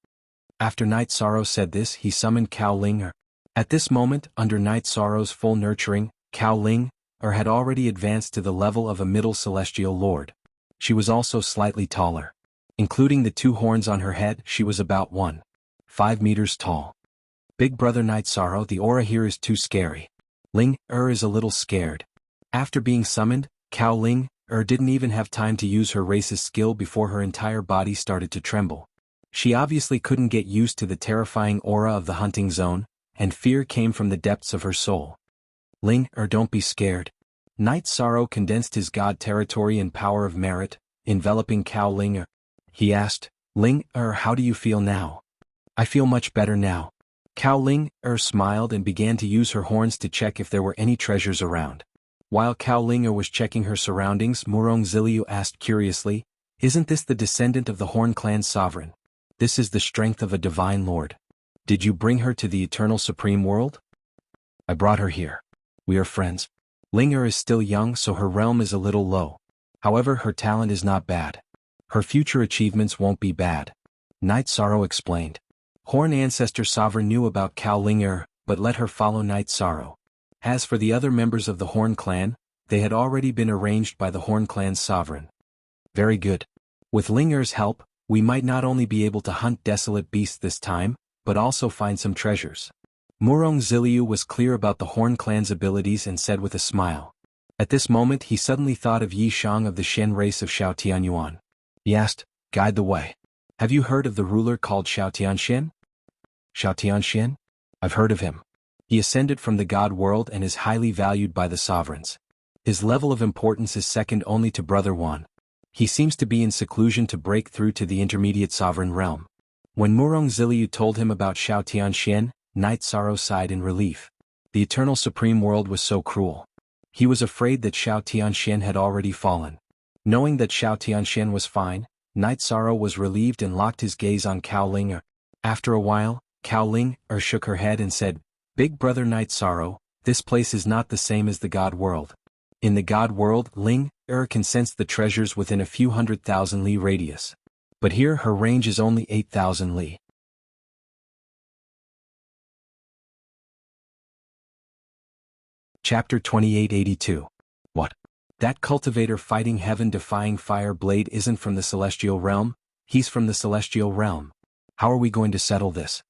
After Night Sorrow said this, he summoned Cao Ling. At this moment, under Night Sorrow's full nurturing, Cao Ling had already advanced to the level of a middle celestial lord. She was also slightly taller. Including the 2 horns on her head, she was about 1.5 meters tall. Big brother Night Sorrow, the aura here is too scary. Ling is a little scared. After being summoned, Cao Ling didn't even have time to use her race's skill before her entire body started to tremble. She obviously couldn't get used to the terrifying aura of the hunting zone, and fear came from the depths of her soul. "Ling, don't be scared." Night Sorrow condensed his god territory and power of merit, enveloping Cao Ling. He asked, "Ling, how do you feel now?" "I feel much better now." Cao Ling smiled and began to use her horns to check if there were any treasures around. While Cao Ling was checking her surroundings, Murong Ziliu asked curiously, "Isn't this the descendant of the Horn Clan's sovereign? This is the strength of a divine lord. Did you bring her to the eternal supreme world?" "I brought her here. We are friends." Ling is still young, so her realm is a little low. However, her talent is not bad. Her future achievements won't be bad. Night Sorrow explained. Horn Ancestor Sovereign knew about Cao Ling but let her follow Night Sorrow. As for the other members of the Horn Clan, they had already been arranged by the Horn Clan's sovereign. "Very good. With Linger's help, we might not only be able to hunt desolate beasts this time, but also find some treasures." Murong Ziliu was clear about the Horn Clan's abilities and said with a smile. At this moment he suddenly thought of Yi Shang of the Shen race of Xiao Tianyuan. He asked, "Guide the way. Have you heard of the ruler called Xiao Tianxian?" "Xiao Tianxian? I've heard of him. He ascended from the god world and is highly valued by the sovereigns. His level of importance is second only to Brother Wan. He seems to be in seclusion to break through to the intermediate sovereign realm." When Murong Ziliu told him about Xiao Tianxian, Night Sorrow sighed in relief. The eternal supreme world was so cruel. He was afraid that Xiao Tianxian had already fallen. Knowing that Xiao Tianxian was fine, Night Sorrow was relieved and locked his gaze on Cao Ling. After a while, Cao Ling shook her head and said, "Big brother Night Sorrow, this place is not the same as the god world. In the god world, Ling can sense the treasures within a few 100,000 li radius. But here her range is only 8,000 li. Chapter 2882. What? That cultivator fighting heaven-defying fire blade isn't from the celestial realm? He's from the celestial realm. How are we going to settle this?"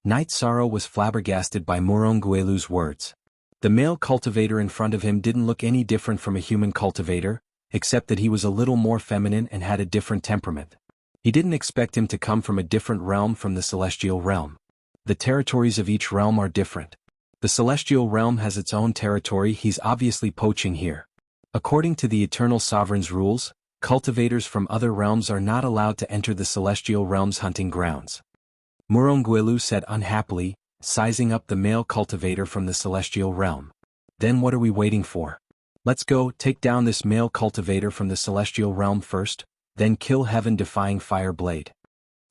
Night Sorrow was flabbergasted by Murong Guelu's words. The male cultivator in front of him didn't look any different from a human cultivator, except that he was a little more feminine and had a different temperament. He didn't expect him to come from a different realm from the celestial realm. The territories of each realm are different. The celestial realm has its own territory. He's obviously poaching here. According to the Eternal Sovereign's rules, cultivators from other realms are not allowed to enter the celestial realm's hunting grounds. Murong Guelu said unhappily, sizing up the male cultivator from the celestial realm. "Then what are we waiting for? Let's go take down this male cultivator from the celestial realm first, then kill heaven-defying fire blade."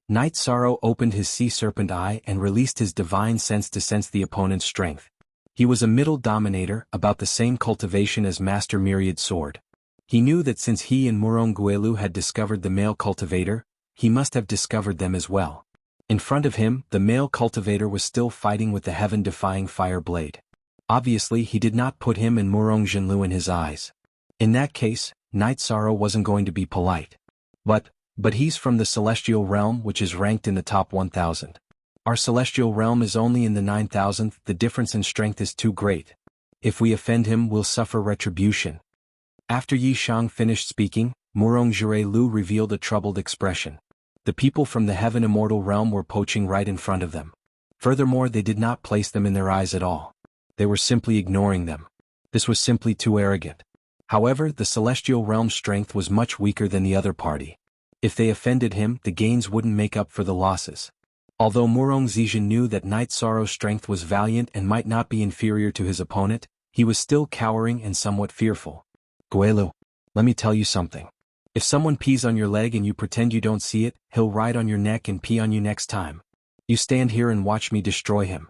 Night Sorrow opened his sea serpent eye and released his divine sense to sense the opponent's strength. He was a middle dominator, about the same cultivation as Master Myriad Sword. He knew that since he and Murong Guelu had discovered the male cultivator, he must have discovered them as well. In front of him, the male cultivator was still fighting with the heaven-defying fire blade. Obviously he did not put him and Murong Zhenlu in his eyes. In that case, Night Sorrow wasn't going to be polite. But he's from the celestial realm, which is ranked in the top 1,000. Our celestial realm is only in the 9,000th. The difference in strength is too great. If we offend him, we'll suffer retribution. After Yi Shang finished speaking, Murong Jure Lu revealed a troubled expression. The people from the Heaven Immortal realm were poaching right in front of them. Furthermore, they did not place them in their eyes at all. They were simply ignoring them. This was simply too arrogant. However, the celestial realm's strength was much weaker than the other party. If they offended him, the gains wouldn't make up for the losses. Although Murong Zijin knew that Night Sorrow's strength was valiant and might not be inferior to his opponent, he was still cowering and somewhat fearful. Guelu, let me tell you something. If someone pees on your leg and you pretend you don't see it, he'll ride on your neck and pee on you next time. You stand here and watch me destroy him.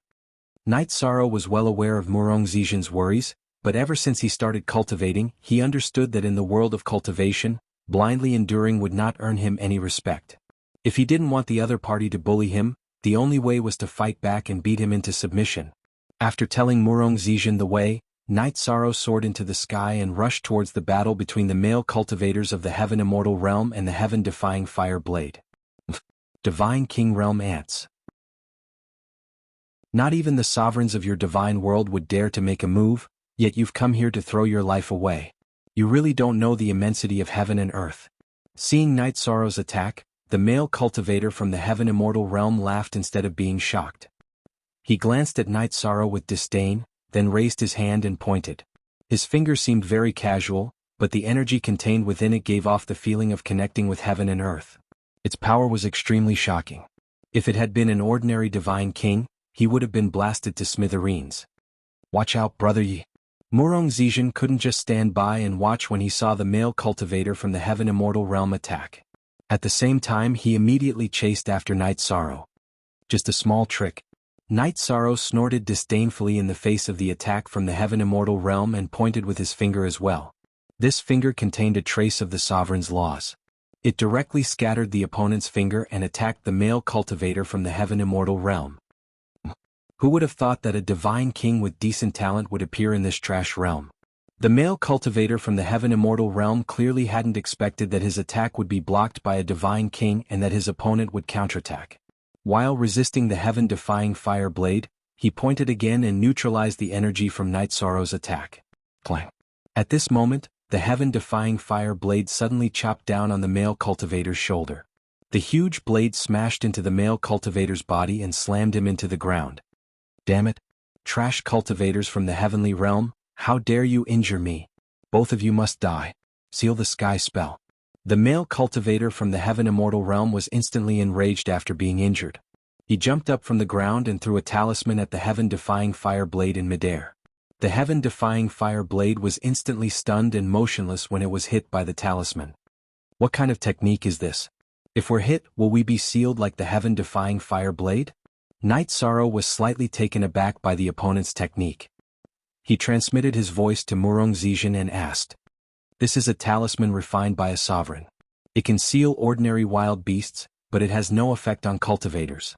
Night Sorrow was well aware of Murong Zijin's worries, but ever since he started cultivating, he understood that in the world of cultivation, blindly enduring would not earn him any respect. If he didn't want the other party to bully him, the only way was to fight back and beat him into submission. After telling Murong Zijin the way, Night Sorrow soared into the sky and rushed towards the battle between the male cultivators of the Heaven Immortal Realm and the Heaven-defying Fire Blade. Divine King Realm Ants. Not even the sovereigns of your divine world would dare to make a move, yet you've come here to throw your life away. You really don't know the immensity of heaven and earth. Seeing Night Sorrow's attack, the male cultivator from the Heaven Immortal Realm laughed instead of being shocked. He glanced at Night Sorrow with disdain, then raised his hand and pointed. His finger seemed very casual, but the energy contained within it gave off the feeling of connecting with heaven and earth. Its power was extremely shocking. If it had been an ordinary divine king, he would have been blasted to smithereens. Watch out, brother Yi. Murong Zijin couldn't just stand by and watch when he saw the male cultivator from the Heaven Immortal Realm attack. At the same time, he immediately chased after Night Sorrow. Just a small trick. Night Sorrow snorted disdainfully in the face of the attack from the Heaven Immortal Realm and pointed with his finger as well. This finger contained a trace of the sovereign's laws. It directly scattered the opponent's finger and attacked the male cultivator from the Heaven Immortal Realm. Who would have thought that a divine king with decent talent would appear in this trash realm? The male cultivator from the Heaven Immortal Realm clearly hadn't expected that his attack would be blocked by a divine king and that his opponent would counterattack. While resisting the heaven-defying fire blade, he pointed again and neutralized the energy from Night Sorrow's attack. Clang. At this moment, the heaven-defying fire blade suddenly chopped down on the male cultivator's shoulder. The huge blade smashed into the male cultivator's body and slammed him into the ground. Damn it! Trash cultivators from the heavenly realm, how dare you injure me? Both of you must die. Seal the sky spell. The male cultivator from the Heaven Immortal Realm was instantly enraged after being injured. He jumped up from the ground and threw a talisman at the heaven-defying fire blade in midair. The heaven-defying fire blade was instantly stunned and motionless when it was hit by the talisman. What kind of technique is this? If we're hit, will we be sealed like the heaven-defying fire blade? Night Sorrow was slightly taken aback by the opponent's technique. He transmitted his voice to Murong Zijin and asked. This is a talisman refined by a sovereign. It can seal ordinary wild beasts, but it has no effect on cultivators.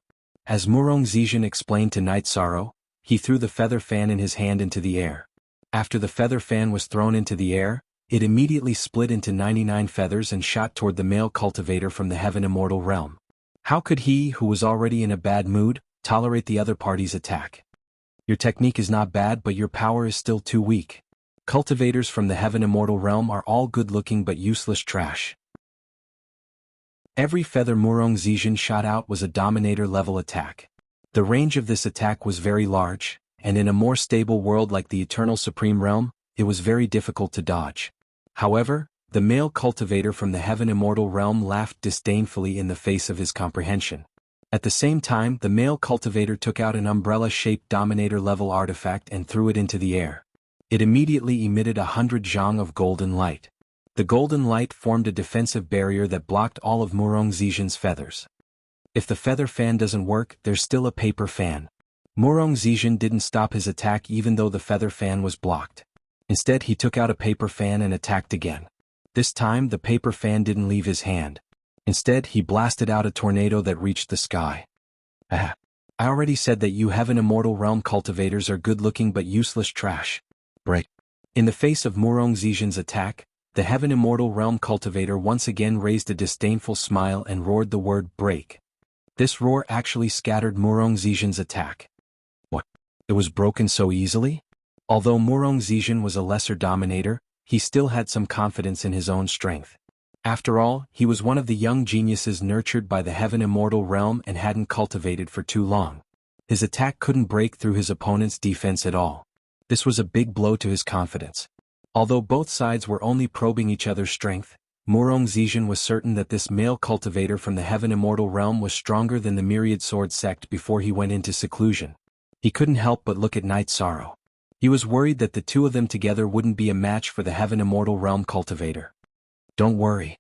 As Murong Zijin explained to Night Sorrow, he threw the feather fan in his hand into the air. After the feather fan was thrown into the air, it immediately split into 99 feathers and shot toward the male cultivator from the Heaven Immortal Realm. How could he, who was already in a bad mood, tolerate the other party's attack? Your technique is not bad, but your power is still too weak. Cultivators from the Heaven Immortal Realm are all good-looking but useless trash. Every feather Murong Zijin shot out was a Dominator-level attack. The range of this attack was very large, and in a more stable world like the Eternal Supreme Realm, it was very difficult to dodge. However, the male cultivator from the Heaven Immortal Realm laughed disdainfully in the face of his comprehension. At the same time, the male cultivator took out an umbrella-shaped Dominator-level artifact and threw it into the air. It immediately emitted 100 zhang of golden light. The golden light formed a defensive barrier that blocked all of Murong Zijin's feathers. If the feather fan doesn't work, there's still a paper fan. Murong Zijin didn't stop his attack even though the feather fan was blocked. Instead, he took out a paper fan and attacked again. This time, the paper fan didn't leave his hand. Instead, he blasted out a tornado that reached the sky. I already said that you Heaven Immortal Realm cultivators are good-looking but useless trash. Break. In the face of Murong Zijin's attack, the Heaven Immortal Realm cultivator once again raised a disdainful smile and roared the word break. This roar actually scattered Murong Zijin's attack. What? It was broken so easily? Although Murong Zijin was a lesser dominator, he still had some confidence in his own strength. After all, he was one of the young geniuses nurtured by the heaven immortal realm and hadn't cultivated for too long. His attack couldn't break through his opponent's defense at all. This was a big blow to his confidence. Although both sides were only probing each other's strength, Murong Zizhen was certain that this male cultivator from the heaven immortal realm was stronger than the myriad sword sect before he went into seclusion. He couldn't help but look at Night Sorrow. He was worried that the two of them together wouldn't be a match for the heaven immortal realm cultivator. Don't worry.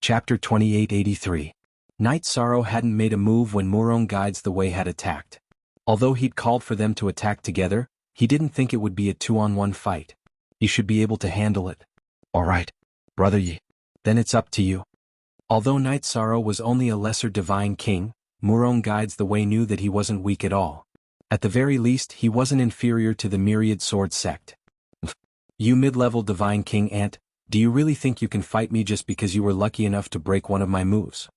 Chapter 2883. Night Sorrow hadn't made a move when Murong Guides the Way had attacked. Although he'd called for them to attack together, he didn't think it would be a 2-on-1 fight. He should be able to handle it. Alright, Brother Yi. Then it's up to you. Although Night Sorrow was only a lesser divine king, Murong Guides the Way knew that he wasn't weak at all. At the very least, he wasn't inferior to the myriad sword sect. You mid-level divine king ant, do you really think you can fight me just because you were lucky enough to break one of my moves?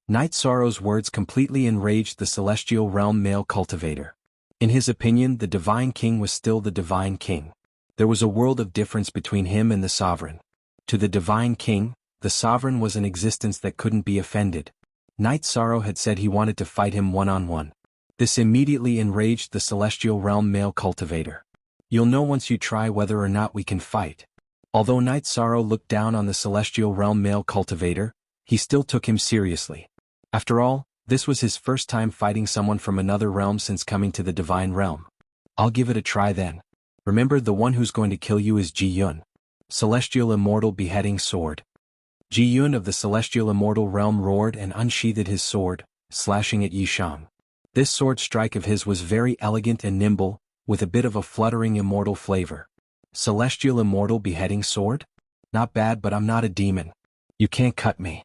Night Sorrow's words completely enraged the celestial realm male cultivator. In his opinion, the divine king was still the divine king. There was a world of difference between him and the sovereign. To the divine king, the sovereign was an existence that couldn't be offended. Night Sorrow had said he wanted to fight him one-on-one. This immediately enraged the celestial realm male cultivator. You'll know once you try whether or not we can fight. Although Night Sorrow looked down on the celestial realm male cultivator, he still took him seriously. After all, this was his first time fighting someone from another realm since coming to the divine realm. I'll give it a try then. Remember, the one who's going to kill you is Ji Yun. Celestial Immortal Beheading Sword. Ji Yun of the Celestial Immortal Realm roared and unsheathed his sword, slashing at Yi Shang. This sword strike of his was very elegant and nimble, with a bit of a fluttering immortal flavor. Celestial Immortal Beheading Sword? Not bad, but I'm not a demon. You can't cut me.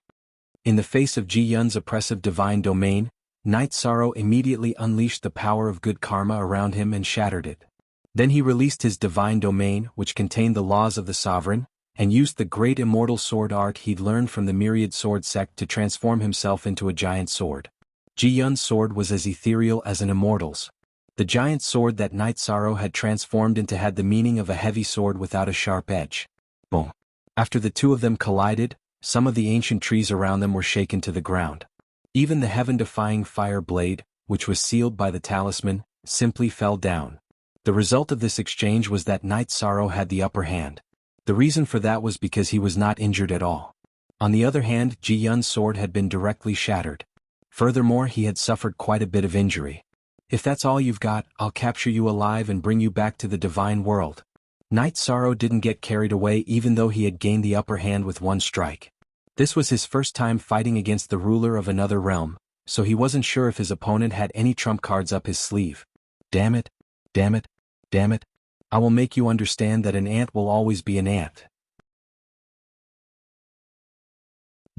In the face of Ji Yun's oppressive divine domain, Night Sorrow immediately unleashed the power of good karma around him and shattered it. Then he released his divine domain, which contained the laws of the sovereign, and used the great immortal sword art he'd learned from the myriad sword sect to transform himself into a giant sword. Ji Yun's sword was as ethereal as an immortal's. The giant sword that Night Sorrow had transformed into had the meaning of a heavy sword without a sharp edge. Boom. After the two of them collided, some of the ancient trees around them were shaken to the ground. Even the heaven-defying fire blade, which was sealed by the talisman, simply fell down. The result of this exchange was that Night Sorrow had the upper hand. The reason for that was because he was not injured at all. On the other hand, Ji Yun's sword had been directly shattered. Furthermore, he had suffered quite a bit of injury. If that's all you've got, I'll capture you alive and bring you back to the divine world. Night Sorrow didn't get carried away even though he had gained the upper hand with one strike. This was his first time fighting against the ruler of another realm, so he wasn't sure if his opponent had any trump cards up his sleeve. Damn it, damn it, damn it. I will make you understand that an ant will always be an ant.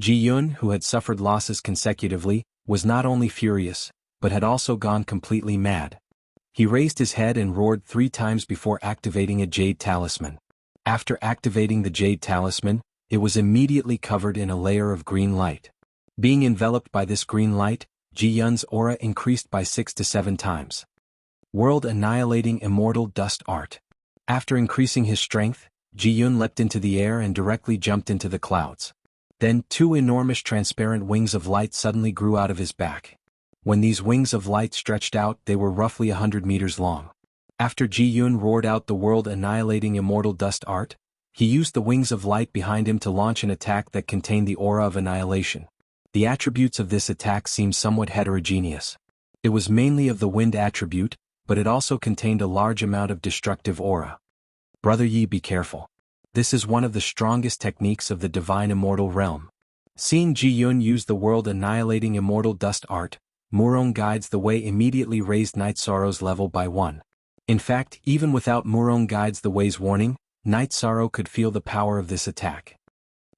Ji Yun, who had suffered losses consecutively, was not only furious, but had also gone completely mad. He raised his head and roared 3 times before activating a jade talisman. After activating the jade talisman, it was immediately covered in a layer of green light. Being enveloped by this green light, Ji Yun's aura increased by 6 to 7 times. World Annihilating Immortal Dust Art. After increasing his strength, Ji Yun leapt into the air and directly jumped into the clouds. Then 2 enormous transparent wings of light suddenly grew out of his back. When these wings of light stretched out, they were roughly 100 meters long. After Ji Yun roared out the World Annihilating Immortal Dust Art, he used the wings of light behind him to launch an attack that contained the aura of annihilation. The attributes of this attack seemed somewhat heterogeneous. It was mainly of the wind attribute, but it also contained a large amount of destructive aura. Brother Yi, be careful. This is one of the strongest techniques of the divine immortal realm. Seeing Ji Yun use the World Annihilating Immortal Dust Art, Murong Guides the Way immediately raised Night Sorrow's level by 1. In fact, even without Murong Guides the Way's warning, Night Sorrow could feel the power of this attack.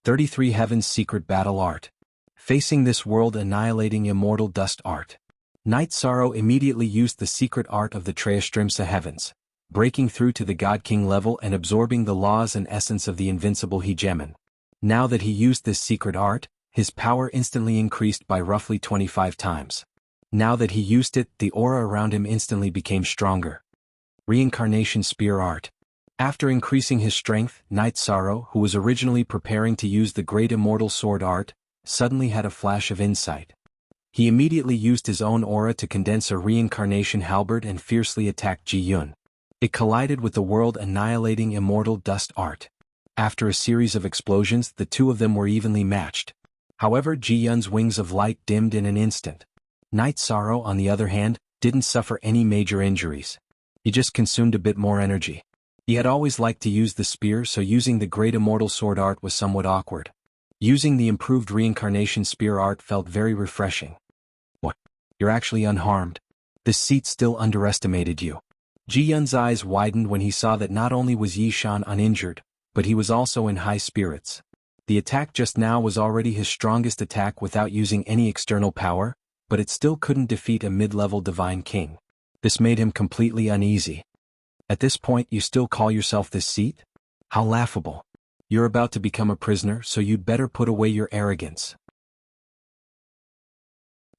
33 Heaven's Secret Battle Art. Facing this World Annihilating Immortal Dust Art, Night Sorrow immediately used the secret art of the Treastrimsa Heavens, breaking through to the God King level and absorbing the laws and essence of the invincible hegemon. Now that he used this secret art, his power instantly increased by roughly 25 times. Now that he used it, the aura around him instantly became stronger. Reincarnation Spear Art. After increasing his strength, Knight Sorrow, who was originally preparing to use the Great Immortal Sword Art, suddenly had a flash of insight. He immediately used his own aura to condense a reincarnation halberd and fiercely attacked Ji Yun. It collided with the world-annihilating immortal dust art. After a series of explosions, the two of them were evenly matched. However, Ji Yun's wings of light dimmed in an instant. Knight Sorrow, on the other hand, didn't suffer any major injuries. He just consumed a bit more energy. He had always liked to use the spear, so using the Great Immortal Sword Art was somewhat awkward. Using the improved Reincarnation Spear Art felt very refreshing. What? You're actually unharmed? This seat still underestimated you. Ji Yun's eyes widened when he saw that not only was Yi Shan uninjured, but he was also in high spirits. The attack just now was already his strongest attack without using any external power, but it still couldn't defeat a mid-level divine king. This made him completely uneasy. At this point you still call yourself this seat? How laughable. You're about to become a prisoner, so you'd better put away your arrogance.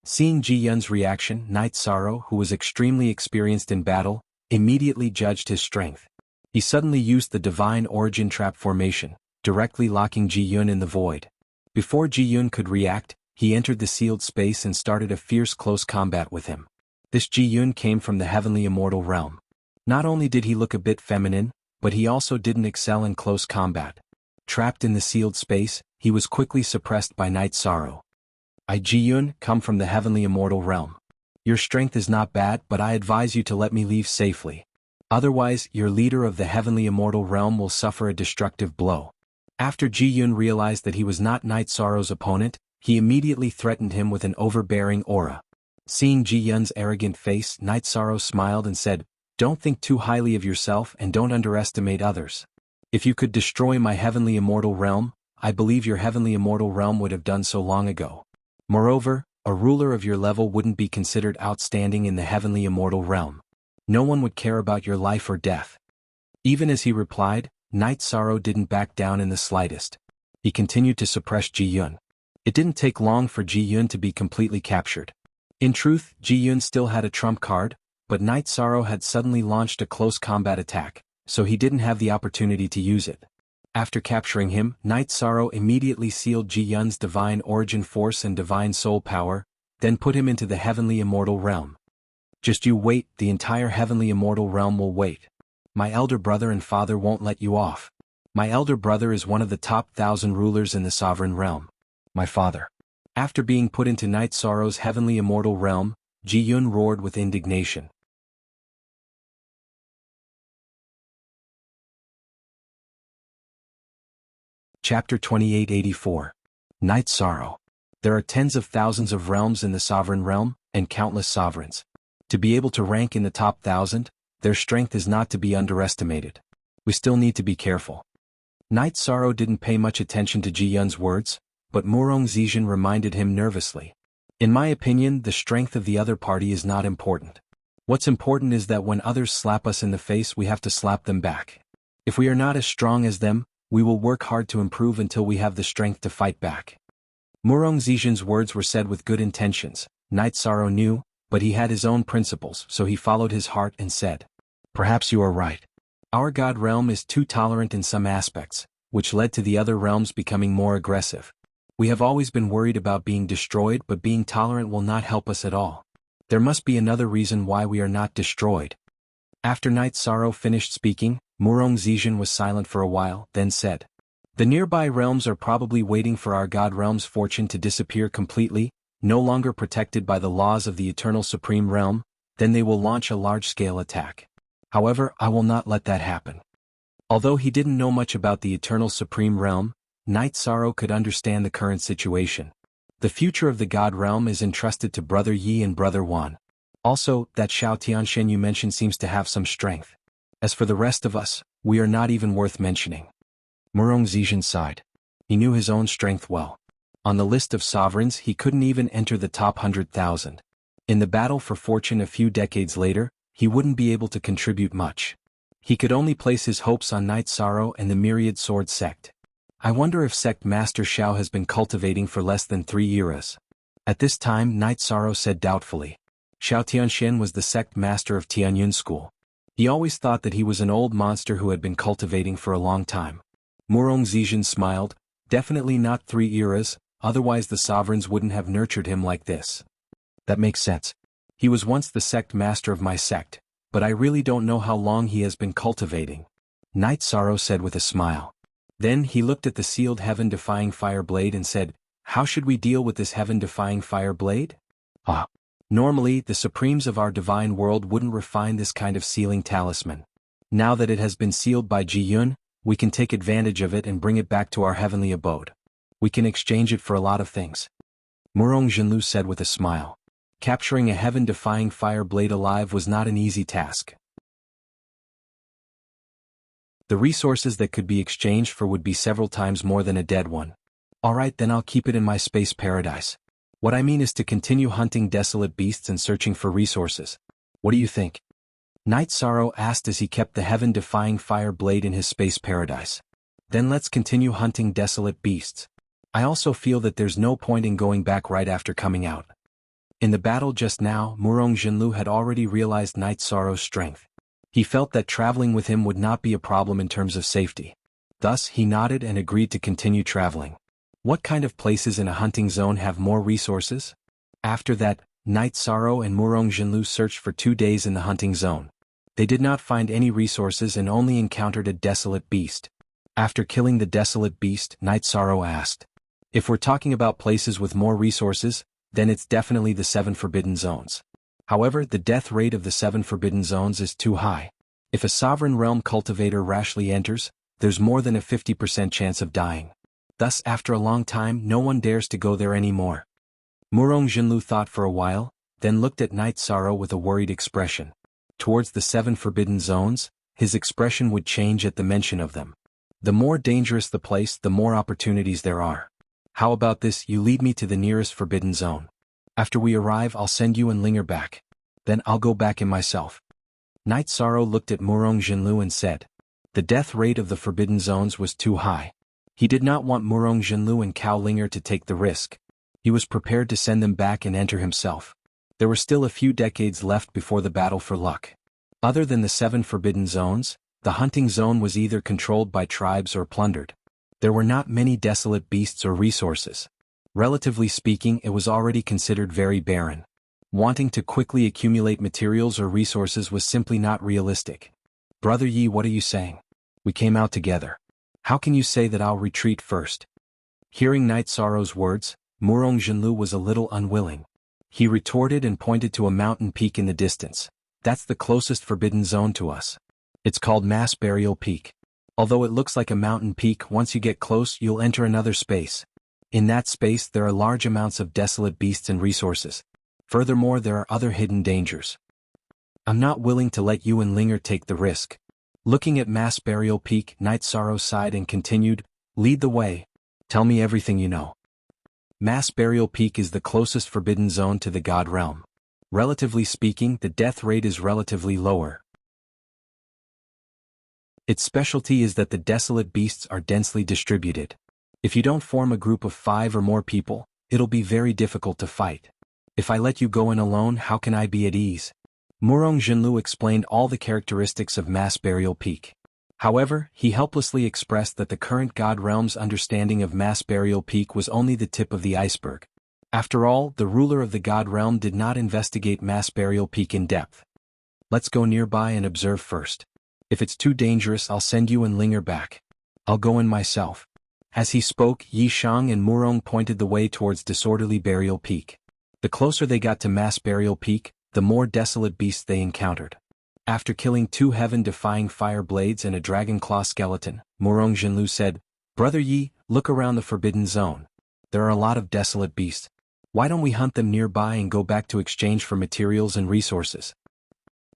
Seeing Ji Yun's reaction, Knight Sorrow, who was extremely experienced in battle, immediately judged his strength. He suddenly used the Divine Origin Trap formation, directly locking Ji Yun in the void. Before Ji Yun could react, he entered the sealed space and started a fierce close combat with him. This Ji Yun came from the heavenly immortal realm. Not only did he look a bit feminine, but he also didn't excel in close combat. Trapped in the sealed space, he was quickly suppressed by Knight Sorrow. I, Ji Yun, come from the heavenly immortal realm. Your strength is not bad, but I advise you to let me leave safely. Otherwise, your leader of the heavenly immortal realm will suffer a destructive blow. After Ji Yun realized that he was not Knight Sorrow's opponent, he immediately threatened him with an overbearing aura. Seeing Ji Yun's arrogant face, Knight Sorrow smiled and said, "Don't think too highly of yourself and don't underestimate others. If you could destroy my heavenly immortal realm, I believe your heavenly immortal realm would have done so long ago. Moreover, a ruler of your level wouldn't be considered outstanding in the heavenly immortal realm. No one would care about your life or death." Even as he replied, Knight Sorrow didn't back down in the slightest. He continued to suppress Ji Yun. It didn't take long for Ji Yun to be completely captured. In truth, Ji Yun still had a trump card, but Knight Sorrow had suddenly launched a close combat attack, so he didn't have the opportunity to use it. After capturing him, Knight Sorrow immediately sealed Ji Yun's divine origin force and divine soul power, then put him into the heavenly immortal realm. Just you wait, the entire heavenly immortal realm will wait. My elder brother and father won't let you off. My elder brother is one of the top 1,000 rulers in the sovereign realm. My father. After being put into Knight Sorrow's heavenly immortal realm, Ji Yun roared with indignation. Chapter 2884. Knight Sorrow. There are tens of thousands of realms in the sovereign realm, and countless sovereigns. To be able to rank in the top 1,000, their strength is not to be underestimated. We still need to be careful. Knight Sorrow didn't pay much attention to Ji Yun's words, but Murong Zijin reminded him nervously. In my opinion, the strength of the other party is not important. What's important is that when others slap us in the face, we have to slap them back. If we are not as strong as them, we will work hard to improve until we have the strength to fight back. Murong Zijin's words were said with good intentions. Knight Sorrow knew, but he had his own principles, so he followed his heart and said, "Perhaps you are right. Our god realm is too tolerant in some aspects, which led to the other realms becoming more aggressive. We have always been worried about being destroyed, but being tolerant will not help us at all. There must be another reason why we are not destroyed." After Knight Sorrow finished speaking, Murong Zijin was silent for a while, then said, "The nearby realms are probably waiting for our god realm's fortune to disappear completely, no longer protected by the laws of the Eternal Supreme Realm, then they will launch a large-scale attack. However, I will not let that happen." Although he didn't know much about the Eternal Supreme Realm, Knight Sorrow could understand the current situation. The future of the God Realm is entrusted to Brother Yi and Brother Wan. Also, that Xiao Tianshen you mentioned seems to have some strength. As for the rest of us, we are not even worth mentioning. Murong Zijin sighed. He knew his own strength well. On the list of sovereigns, he couldn't even enter the top 100,000. In the battle for fortune a few decades later, he wouldn't be able to contribute much. He could only place his hopes on Knight Sorrow and the Myriad Sword sect. I wonder if Sect Master Xiao has been cultivating for less than 3 eras. At this time, Knight Sorrow said doubtfully. Xiao Tianshen was the sect master of Tianyun School. He always thought that he was an old monster who had been cultivating for a long time. Murong Zizhen smiled, definitely not 3 eras, otherwise the sovereigns wouldn't have nurtured him like this. That makes sense. He was once the sect master of my sect, but I really don't know how long he has been cultivating. Night Sorrow said with a smile. Then he looked at the sealed heaven-defying fire blade and said, how should we deal with this heaven-defying fire blade? Normally, the supremes of our divine world wouldn't refine this kind of sealing talisman. Now that it has been sealed by Ji Yun, we can take advantage of it and bring it back to our heavenly abode. We can exchange it for a lot of things. Murong Zhenlu said with a smile. Capturing a heaven-defying fire blade alive was not an easy task. The resources that could be exchanged for would be several times more than a dead one. Alright, then I'll keep it in my space paradise. What I mean is to continue hunting desolate beasts and searching for resources. What do you think? Night Sorrow asked as he kept the heaven-defying fire blade in his space paradise. Then let's continue hunting desolate beasts. I also feel that there's no point in going back right after coming out. In the battle just now, Murong Zhenlu had already realized Night Sorrow's strength. He felt that traveling with him would not be a problem in terms of safety. Thus, he nodded and agreed to continue traveling. What kind of places in a hunting zone have more resources? After that, Night Sorrow and Murong Zhenlu searched for 2 days in the hunting zone. They did not find any resources and only encountered a desolate beast. After killing the desolate beast, Night Sorrow asked, if we're talking about places with more resources, then it's definitely the 7 forbidden zones. However, the death rate of the 7 forbidden zones is too high. If a sovereign realm cultivator rashly enters, there's more than a 50% chance of dying. Thus, after a long time, no one dares to go there anymore. Murong Zhenlu thought for a while, then looked at Night Sorrow with a worried expression. Towards the 7 forbidden zones, his expression would change at the mention of them. The more dangerous the place, the more opportunities there are. How about this, you lead me to the nearest forbidden zone. After we arrive, I'll send you and Linger back. Then I'll go back in myself. Night Sorrow looked at Murong Zhenlu and said. The death rate of the forbidden zones was too high. He did not want Murong Zhenlu and Cao Linger to take the risk. He was prepared to send them back and enter himself. There were still a few decades left before the battle for luck. Other than the 7 forbidden zones, the hunting zone was either controlled by tribes or plundered. There were not many desolate beasts or resources. Relatively speaking, it was already considered very barren. Wanting to quickly accumulate materials or resources was simply not realistic. Brother Yi, what are you saying? We came out together. How can you say that I'll retreat first? Hearing Night Sorrow's words, Murong Zhenlu was a little unwilling. He retorted and pointed to a mountain peak in the distance. That's the closest forbidden zone to us. It's called Mass Burial Peak. Although it looks like a mountain peak, once you get close, you'll enter another space. In that space, there are large amounts of desolate beasts and resources. Furthermore, there are other hidden dangers. I'm not willing to let you and Linger take the risk. Looking at Mass Burial Peak, Night Sorrow sighed and continued, lead the way. Tell me everything you know. Mass Burial Peak is the closest forbidden zone to the God Realm. Relatively speaking, the death rate is relatively lower. Its specialty is that the desolate beasts are densely distributed. If you don't form a group of 5 or more people, it'll be very difficult to fight. If I let you go in alone, how can I be at ease? Murong Zhenlu explained all the characteristics of Mass Burial Peak. However, he helplessly expressed that the current God Realm's understanding of Mass Burial Peak was only the tip of the iceberg. After all, the ruler of the God Realm did not investigate Mass Burial Peak in depth. Let's go nearby and observe first. If it's too dangerous, I'll send you and Linger back. I'll go in myself. As he spoke, Yi Shang and Murong pointed the way towards Disorderly Burial Peak. The closer they got to Mass Burial Peak, the more desolate beasts they encountered. After killing 2 heaven-defying fire blades and a dragon claw skeleton, Murong Zhenlu said, Brother Yi, look around the forbidden zone. There are a lot of desolate beasts. Why don't we hunt them nearby and go back to exchange for materials and resources?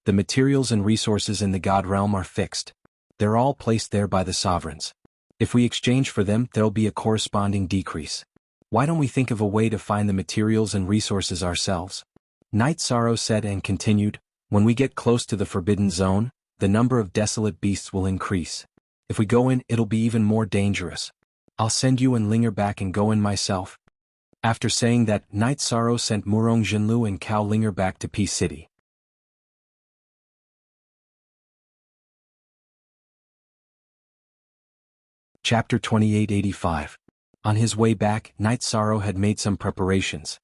The materials and resources in the God Realm are fixed. They're all placed there by the sovereigns. If we exchange for them, there'll be a corresponding decrease. Why don't we think of a way to find the materials and resources ourselves? Night Sorrow said and continued, when we get close to the forbidden zone, the number of desolate beasts will increase. If we go in, it'll be even more dangerous. I'll send you and Linger back and go in myself. After saying that, Night Sorrow sent Murong Zhenlu and Cao Linger back to Peace City. Chapter 2885. On his way back, Night Sorrow had made some preparations.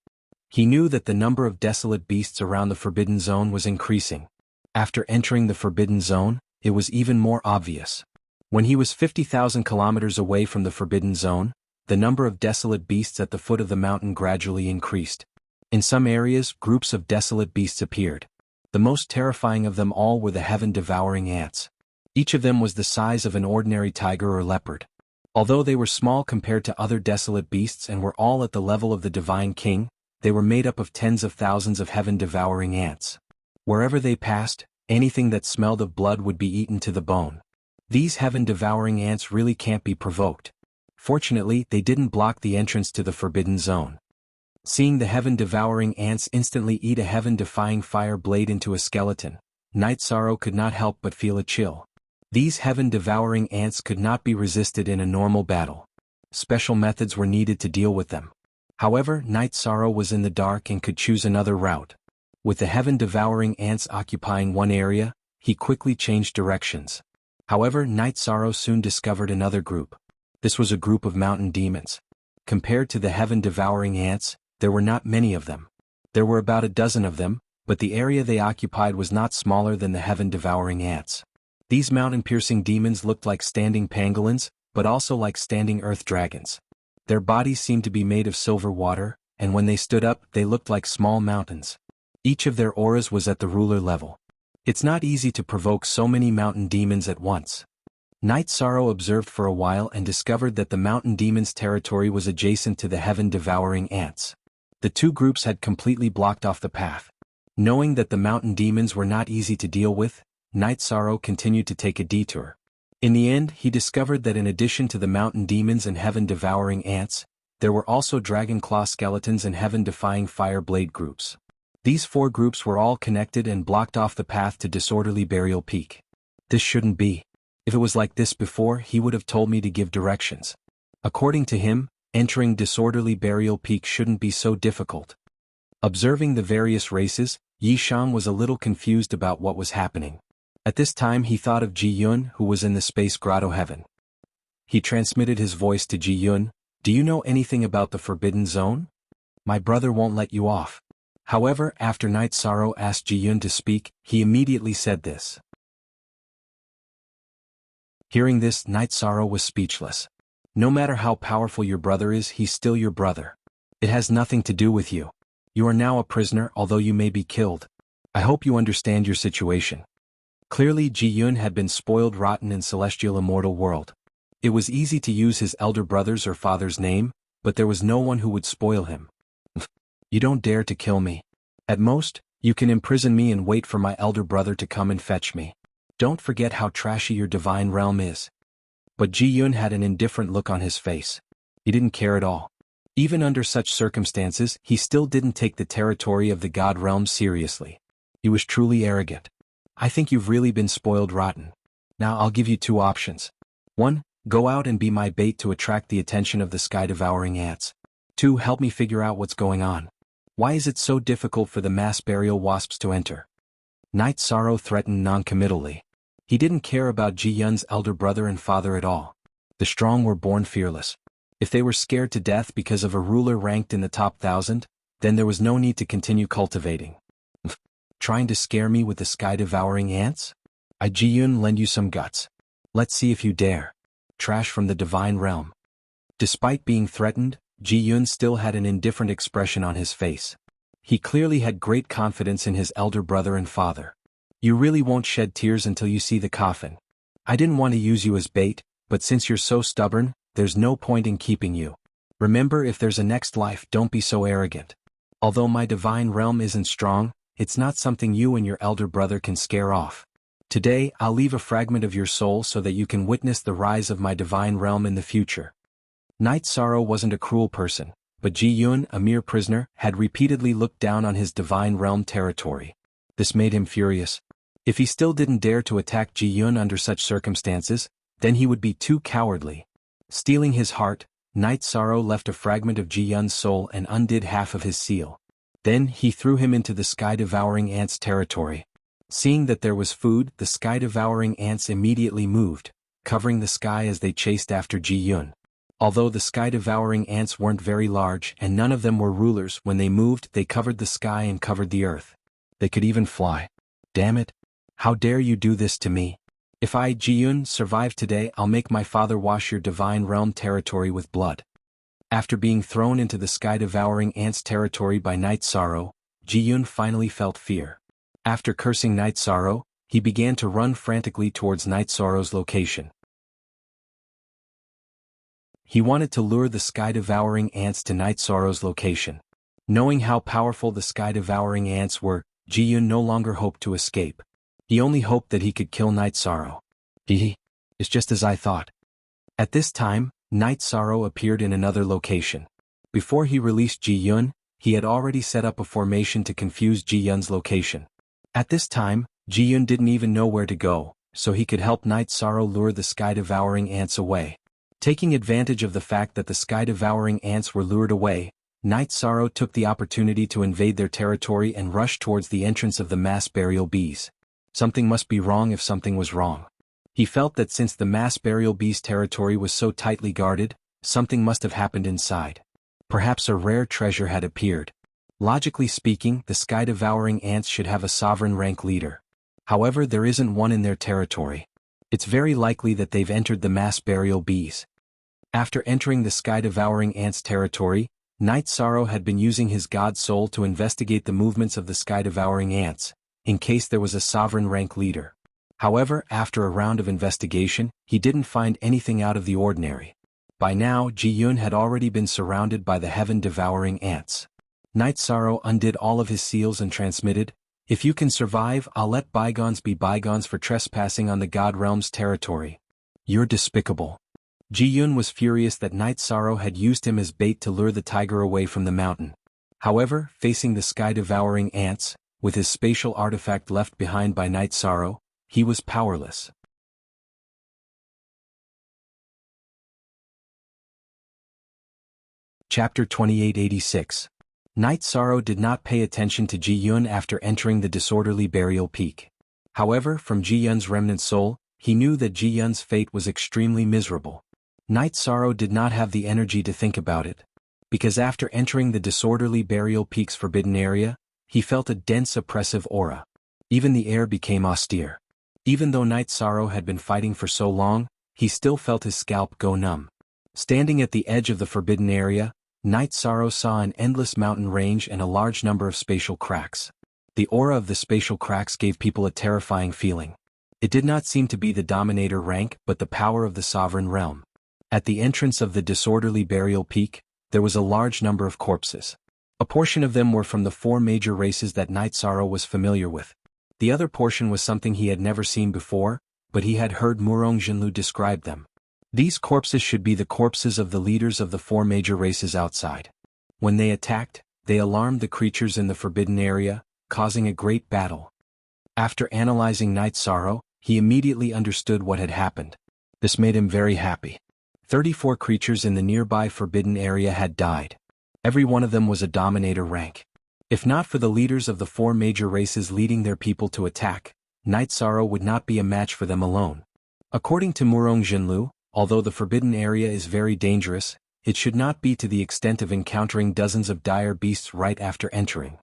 He knew that the number of desolate beasts around the Forbidden Zone was increasing. After entering the Forbidden Zone, it was even more obvious. When he was 50,000 kilometers away from the Forbidden Zone, the number of desolate beasts at the foot of the mountain gradually increased. In some areas, groups of desolate beasts appeared. The most terrifying of them all were the heaven-devouring ants. Each of them was the size of an ordinary tiger or leopard. Although they were small compared to other desolate beasts and were all at the level of the Divine King, they were made up of tens of thousands of heaven-devouring ants. Wherever they passed, anything that smelled of blood would be eaten to the bone. These heaven-devouring ants really can't be provoked. Fortunately, they didn't block the entrance to the Forbidden Zone. Seeing the heaven-devouring ants instantly eat a heaven-defying fire blade into a skeleton, Night Sorrow could not help but feel a chill. These heaven-devouring ants could not be resisted in a normal battle. Special methods were needed to deal with them. However, Night Sorrow was in the dark and could choose another route. With the heaven-devouring ants occupying one area, he quickly changed directions. However, Night Sorrow soon discovered another group. This was a group of mountain demons. Compared to the heaven-devouring ants, there were not many of them. There were about a dozen of them, but the area they occupied was not smaller than the heaven-devouring ants. These mountain-piercing demons looked like standing pangolins, but also like standing earth dragons. Their bodies seemed to be made of silver water, and when they stood up, they looked like small mountains. Each of their auras was at the ruler level. It's not easy to provoke so many mountain demons at once. Night Sorrow observed for a while and discovered that the mountain demons' territory was adjacent to the heaven-devouring ants. The two groups had completely blocked off the path. Knowing that the mountain demons were not easy to deal with, Night Sorrow continued to take a detour. In the end, he discovered that in addition to the mountain demons and heaven-devouring ants, there were also dragon claw skeletons and heaven-defying fire blade groups. These four groups were all connected and blocked off the path to Disorderly Burial Peak. This shouldn't be. If it was like this before, he would have told me to give directions. According to him, entering Disorderly Burial Peak shouldn't be so difficult. Observing the various races, Yi Shang was a little confused about what was happening. At this time he thought of Ji Yun, who was in the space grotto heaven. He transmitted his voice to Ji Yun. Do you know anything about the Forbidden Zone? My brother won't let you off. However, after Night Sorrow asked Ji Yun to speak, he immediately said this. Hearing this, Night Sorrow was speechless. No matter how powerful your brother is, he's still your brother. It has nothing to do with you. You are now a prisoner, although you may be killed. I hope you understand your situation. Clearly Ji Yun had been spoiled rotten in Celestial Immortal World. It was easy to use his elder brother's or father's name, but there was no one who would spoil him. You don't dare to kill me. At most, you can imprison me and wait for my elder brother to come and fetch me. Don't forget how trashy your divine realm is. But Ji Yun had an indifferent look on his face. He didn't care at all. Even under such circumstances, he still didn't take the territory of the God realm seriously. He was truly arrogant. I think you've really been spoiled rotten. Now I'll give you two options. 1. Go out and be my bait to attract the attention of the sky-devouring ants. 2. Help me figure out what's going on. Why is it so difficult for the mass burial wasps to enter? Night Sorrow threatened non-committally. He didn't care about Ji Yun's elder brother and father at all. The strong were born fearless. If they were scared to death because of a ruler ranked in the top 1,000, then there was no need to continue cultivating. Trying to scare me with the sky-devouring ants? I Ji Yun lend you some guts. Let's see if you dare. Trash from the divine realm. Despite being threatened, Ji Yun still had an indifferent expression on his face. He clearly had great confidence in his elder brother and father. You really won't shed tears until you see the coffin. I didn't want to use you as bait, but since you're so stubborn, there's no point in keeping you. Remember, if there's a next life, don't be so arrogant. Although my divine realm isn't strong, it's not something you and your elder brother can scare off. Today, I'll leave a fragment of your soul so that you can witness the rise of my divine realm in the future. Night Sorrow wasn't a cruel person, but Ji Yun, a mere prisoner, had repeatedly looked down on his divine realm territory. This made him furious. If he still didn't dare to attack Ji Yun under such circumstances, then he would be too cowardly. Stealing his heart, Night Sorrow left a fragment of Ji Yun's soul and undid half of his seal. Then he threw him into the sky-devouring ants' territory. Seeing that there was food, the sky-devouring ants immediately moved. covering the sky as they chased after Ji Yun. Although the sky-devouring ants weren't very large and none of them were rulers, when they moved, they covered the sky and covered the earth. They could even fly. Damn it! How dare you do this to me? If I, Ji Yun, survive today, I'll make my father wash your divine realm territory with blood. After being thrown into the sky-devouring ants' territory by Night Sorrow, Ji Yun finally felt fear. After cursing Night Sorrow, he began to run frantically towards Night Sorrow's location. He wanted to lure the sky-devouring ants to Night Sorrow's location. Knowing how powerful the sky-devouring ants were, Ji Yun no longer hoped to escape. He only hoped that he could kill Night Sorrow. It's just as I thought. At this time, Night Sorrow appeared in another location. Before he released Ji Yun, he had already set up a formation to confuse Ji Yun's location. At this time, Ji Yun didn't even know where to go, so he could help Night Sorrow lure the sky-devouring ants away. Taking advantage of the fact that the sky-devouring ants were lured away, Night Sorrow took the opportunity to invade their territory and rush towards the entrance of the mass burial bees. Something must be wrong if something was wrong. He felt that since the mass burial bees' territory was so tightly guarded, something must have happened inside. Perhaps a rare treasure had appeared. Logically speaking, the sky-devouring ants should have a sovereign rank leader. However, there isn't one in their territory. It's very likely that they've entered the mass burial bees. After entering the sky-devouring ants' territory, Night Sorrow had been using his god soul to investigate the movements of the sky-devouring ants, in case there was a sovereign rank leader. However, after a round of investigation, he didn't find anything out of the ordinary. By now, Ji Yun had already been surrounded by the heaven-devouring ants. Night Sorrow undid all of his seals and transmitted, "If you can survive, I'll let bygones be bygones for trespassing on the God Realm's territory. You're despicable." Ji Yun was furious that Night Sorrow had used him as bait to lure the tiger away from the mountain. However, facing the sky-devouring ants, with his spatial artifact left behind by Night Sorrow, he was powerless. Chapter 2886. Night Sorrow did not pay attention to Ji Yun after entering the disorderly burial peak. However, from Ji Yun's remnant soul, he knew that Ji Yun's fate was extremely miserable. Night Sorrow did not have the energy to think about it. Because after entering the disorderly burial peak's forbidden area, he felt a dense oppressive aura. Even the air became austere. Even though Night Sorrow had been fighting for so long, he still felt his scalp go numb. Standing at the edge of the forbidden area, Night Sorrow saw an endless mountain range and a large number of spatial cracks. The aura of the spatial cracks gave people a terrifying feeling. It did not seem to be the dominator rank but the power of the sovereign realm. At the entrance of the disorderly burial peak, there was a large number of corpses. A portion of them were from the 4 major races that Night Sorrow was familiar with. The other portion was something he had never seen before, but he had heard Murong Jinlu describe them. These corpses should be the corpses of the leaders of the 4 major races outside. When they attacked, they alarmed the creatures in the forbidden area, causing a great battle. After analyzing Night Sorrow, he immediately understood what had happened. This made him very happy. 34 creatures in the nearby forbidden area had died. Every one of them was a dominator rank. If not for the leaders of the 4 major races leading their people to attack, Night Sorrow would not be a match for them alone. According to Murong Jinlu, although the forbidden area is very dangerous, it should not be to the extent of encountering dozens of dire beasts right after entering.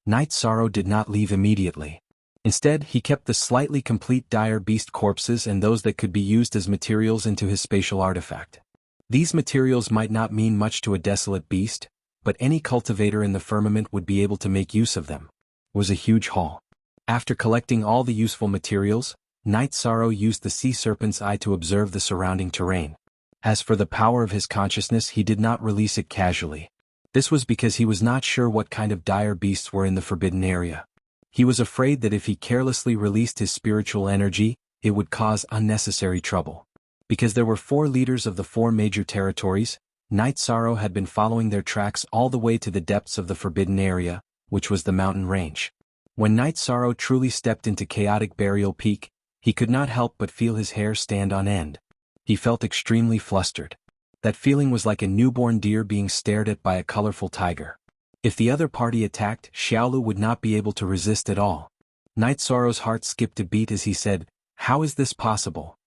Night Sorrow did not leave immediately. Instead, he kept the slightly complete dire beast corpses and those that could be used as materials into his spatial artifact. These materials might not mean much to a desolate beast, but any cultivator in the firmament would be able to make use of them. It was a huge haul. After collecting all the useful materials, Night Sorrow used the sea serpent's eye to observe the surrounding terrain. As for the power of his consciousness, he did not release it casually. This was because he was not sure what kind of dire beasts were in the forbidden area. He was afraid that if he carelessly released his spiritual energy, it would cause unnecessary trouble. Because there were 4 leaders of the 4 major territories, Night Sorrow had been following their tracks all the way to the depths of the forbidden area, which was the mountain range. When Night Sorrow truly stepped into chaotic burial peak, he could not help but feel his hair stand on end. He felt extremely flustered. That feeling was like a newborn deer being stared at by a colorful tiger. If the other party attacked, Xiaolu would not be able to resist at all. Night Sorrow's heart skipped a beat as he said, "How is this possible?"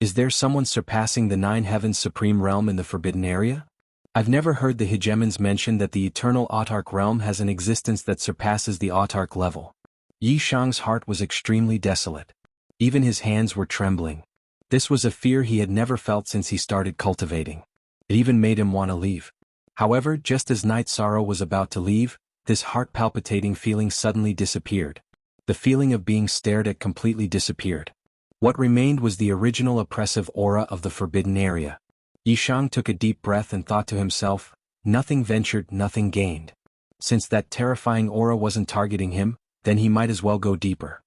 Is there someone surpassing the 9 heavens supreme realm in the forbidden area? I've never heard the hegemons mention that the eternal autarch realm has an existence that surpasses the autarch level. Yi Shang's heart was extremely desolate. Even his hands were trembling. This was a fear he had never felt since he started cultivating. It even made him want to leave. However, just as Night Sorrow was about to leave, this heart-palpitating feeling suddenly disappeared. The feeling of being stared at completely disappeared. What remained was the original oppressive aura of the forbidden area. Yi Shang took a deep breath and thought to himself, nothing ventured, nothing gained. Since that terrifying aura wasn't targeting him, then he might as well go deeper.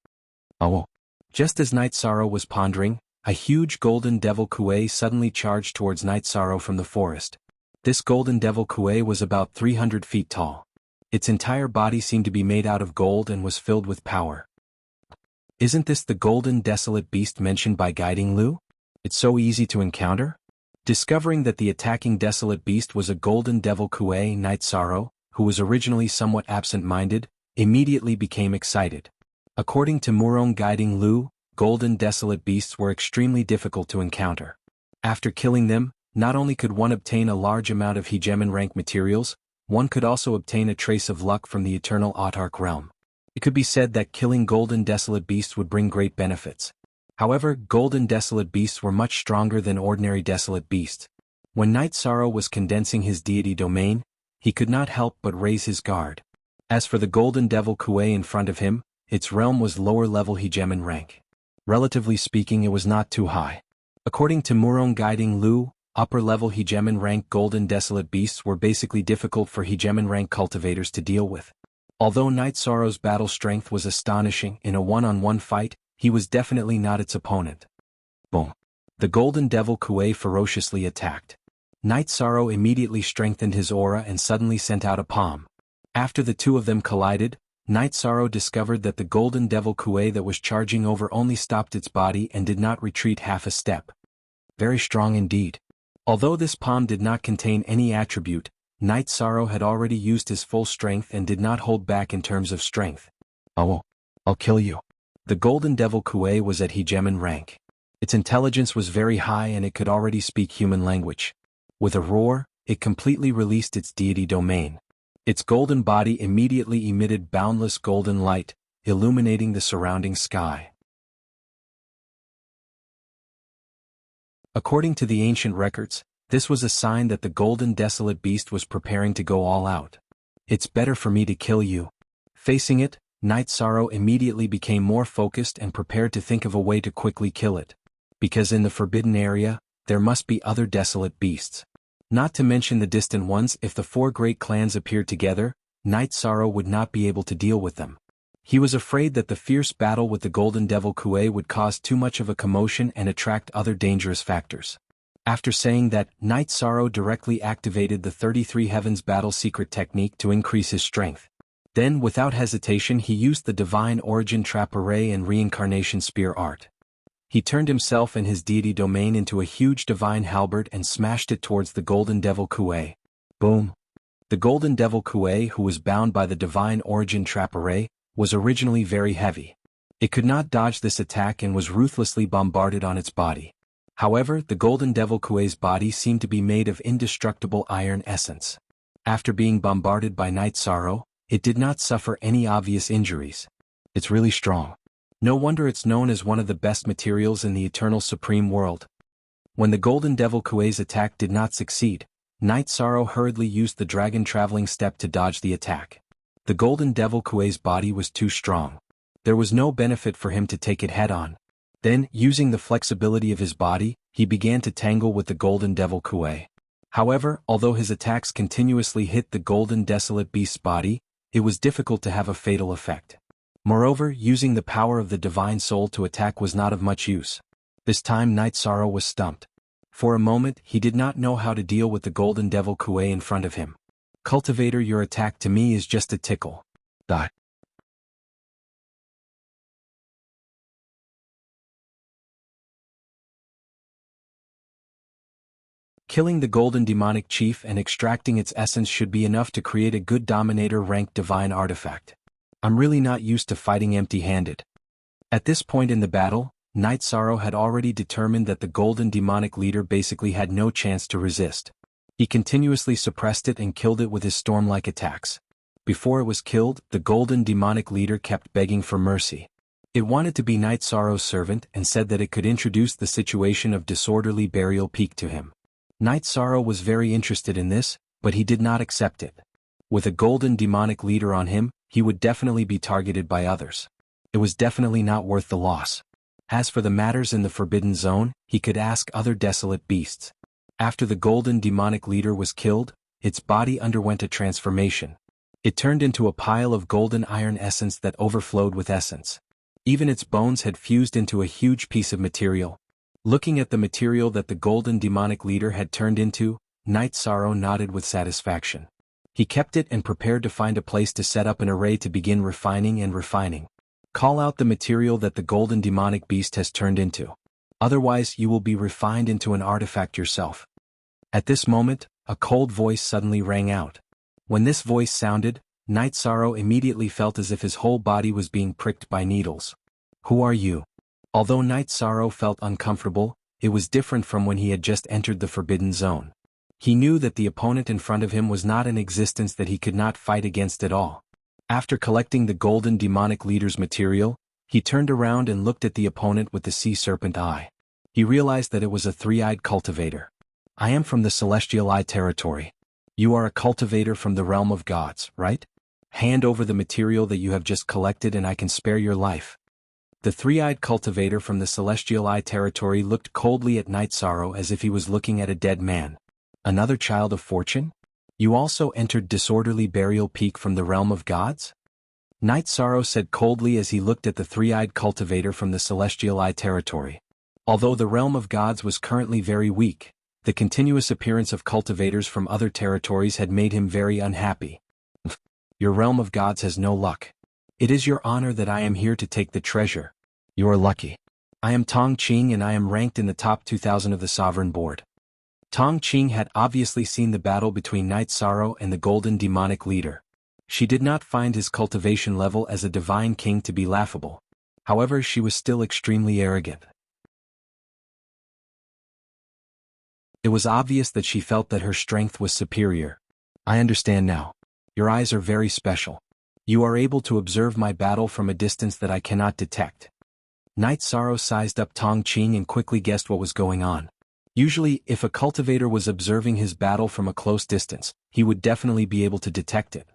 Oh. Just as Night Sorrow was pondering, a huge golden devil kuei suddenly charged towards Night Sorrow from the forest. This golden devil kuei was about 300 feet tall. Its entire body seemed to be made out of gold and was filled with power. Isn't this the golden desolate beast mentioned by Guiding Lu? It's so easy to encounter? Discovering that the attacking desolate beast was a golden devil kuei, Night Sorrow, who was originally somewhat absent-minded, immediately became excited. According to Murong Guiding Lu, golden desolate beasts were extremely difficult to encounter. After killing them, not only could one obtain a large amount of hegemon rank materials, one could also obtain a trace of luck from the eternal autarch realm. It could be said that killing golden desolate beasts would bring great benefits. However, golden desolate beasts were much stronger than ordinary desolate beasts. When Night Sorrow was condensing his deity domain, he could not help but raise his guard. As for the golden devil kuei in front of him, its realm was lower-level hegemon rank. Relatively speaking, it was not too high. According to Murong Guiding Lu, upper-level hegemon rank golden desolate beasts were basically difficult for hegemon rank cultivators to deal with. Although Night Sorrow's battle strength was astonishing in a one-on-one fight, he was definitely not its opponent. Boom. The golden devil kuei ferociously attacked. Night Sorrow immediately strengthened his aura and suddenly sent out a palm. After the two of them collided, Night Sorrow discovered that the golden devil kuei that was charging over only stopped its body and did not retreat half a step. Very strong indeed. Although this palm did not contain any attribute, Night Sorrow had already used his full strength and did not hold back in terms of strength. Oh, I'll kill you. The golden devil kuei was at hegemon rank. Its intelligence was very high and it could already speak human language. With a roar, it completely released its deity domain. Its golden body immediately emitted boundless golden light, illuminating the surrounding sky. According to the ancient records, this was a sign that the golden desolate beast was preparing to go all out. It's better for me to kill you. Facing it, Night Sorrow immediately became more focused and prepared to think of a way to quickly kill it. Because in the forbidden area, there must be other desolate beasts. Not to mention the distant ones. If the 4 great clans appeared together, Night Sorrow would not be able to deal with them. He was afraid that the fierce battle with the golden devil kuei would cause too much of a commotion and attract other dangerous factors. After saying that, Night Sorrow directly activated the 33 Heavens battle secret technique to increase his strength. Then, without hesitation, he used the Divine Origin Trap Array and Reincarnation Spear art. He turned himself and his deity domain into a huge divine halberd and smashed it towards the golden devil kuei. Boom! The golden devil kuei, who was bound by the Divine Origin Trap Array, was originally very heavy. It could not dodge this attack and was ruthlessly bombarded on its body. However, the golden devil kuei's body seemed to be made of indestructible iron essence. After being bombarded by Night Sorrow, it did not suffer any obvious injuries. It's really strong. No wonder it's known as one of the best materials in the eternal supreme world. When the golden devil kuei's attack did not succeed, Night Sorrow hurriedly used the dragon traveling step to dodge the attack. The golden devil kuei's body was too strong. There was no benefit for him to take it head-on. Then, using the flexibility of his body, he began to tangle with the golden devil kuei. However, although his attacks continuously hit the golden desolate beast's body, it was difficult to have a fatal effect. Moreover, using the power of the divine soul to attack was not of much use. This time Night Sorrow was stumped. For a moment, he did not know how to deal with the golden devil kuei in front of him. Cultivator, your attack to me is just a tickle. Die. Killing the golden demonic chief and extracting its essence should be enough to create a good dominator-ranked divine artifact. I'm really not used to fighting empty-handed. At this point in the battle, Night Sorrow had already determined that the golden demonic leader basically had no chance to resist. He continuously suppressed it and killed it with his storm-like attacks. Before it was killed, the golden demonic leader kept begging for mercy. It wanted to be Night Sorrow's servant and said that it could introduce the situation of disorderly burial peak to him. Night Sorrow was very interested in this, but he did not accept it. With a golden demonic leader on him, he would definitely be targeted by others. It was definitely not worth the loss. As for the matters in the Forbidden Zone, he could ask other desolate beasts. After the golden demonic leader was killed, its body underwent a transformation. It turned into a pile of golden iron essence that overflowed with essence. Even its bones had fused into a huge piece of material. Looking at the material that the golden demonic leader had turned into, Night Sorrow nodded with satisfaction. He kept it and prepared to find a place to set up an array to begin refining and refining. Call out the material that the golden demonic beast has turned into. Otherwise you will be refined into an artifact yourself. At this moment, a cold voice suddenly rang out. When this voice sounded, Night Sorrow immediately felt as if his whole body was being pricked by needles. Who are you? Although Night Sorrow felt uncomfortable, it was different from when he had just entered the Forbidden Zone. He knew that the opponent in front of him was not an existence that he could not fight against at all. After collecting the golden demonic leader's material, he turned around and looked at the opponent with the sea serpent eye. He realized that it was a three-eyed cultivator. I am from the Celestial Eye territory. You are a cultivator from the realm of gods, right? Hand over the material that you have just collected and I can spare your life. The three-eyed cultivator from the Celestial Eye territory looked coldly at Night Sorrow as if he was looking at a dead man. Another child of fortune? You also entered disorderly burial peak from the realm of gods? Night Sorrow said coldly as he looked at the three-eyed cultivator from the Celestial Eye territory. Although the realm of gods was currently very weak, the continuous appearance of cultivators from other territories had made him very unhappy. Your realm of gods has no luck. It is your honor that I am here to take the treasure. You are lucky. I am Tong Qing and I am ranked in the top 2,000 of the Sovereign Board. Tong Qing had obviously seen the battle between Night Sorrow and the golden demonic leader. She did not find his cultivation level as a divine king to be laughable. However, she was still extremely arrogant. It was obvious that she felt that her strength was superior. I understand now. Your eyes are very special. You are able to observe my battle from a distance that I cannot detect. Night Sorrow sized up Tong Qing and quickly guessed what was going on. Usually, if a cultivator was observing his battle from a close distance, he would definitely be able to detect it.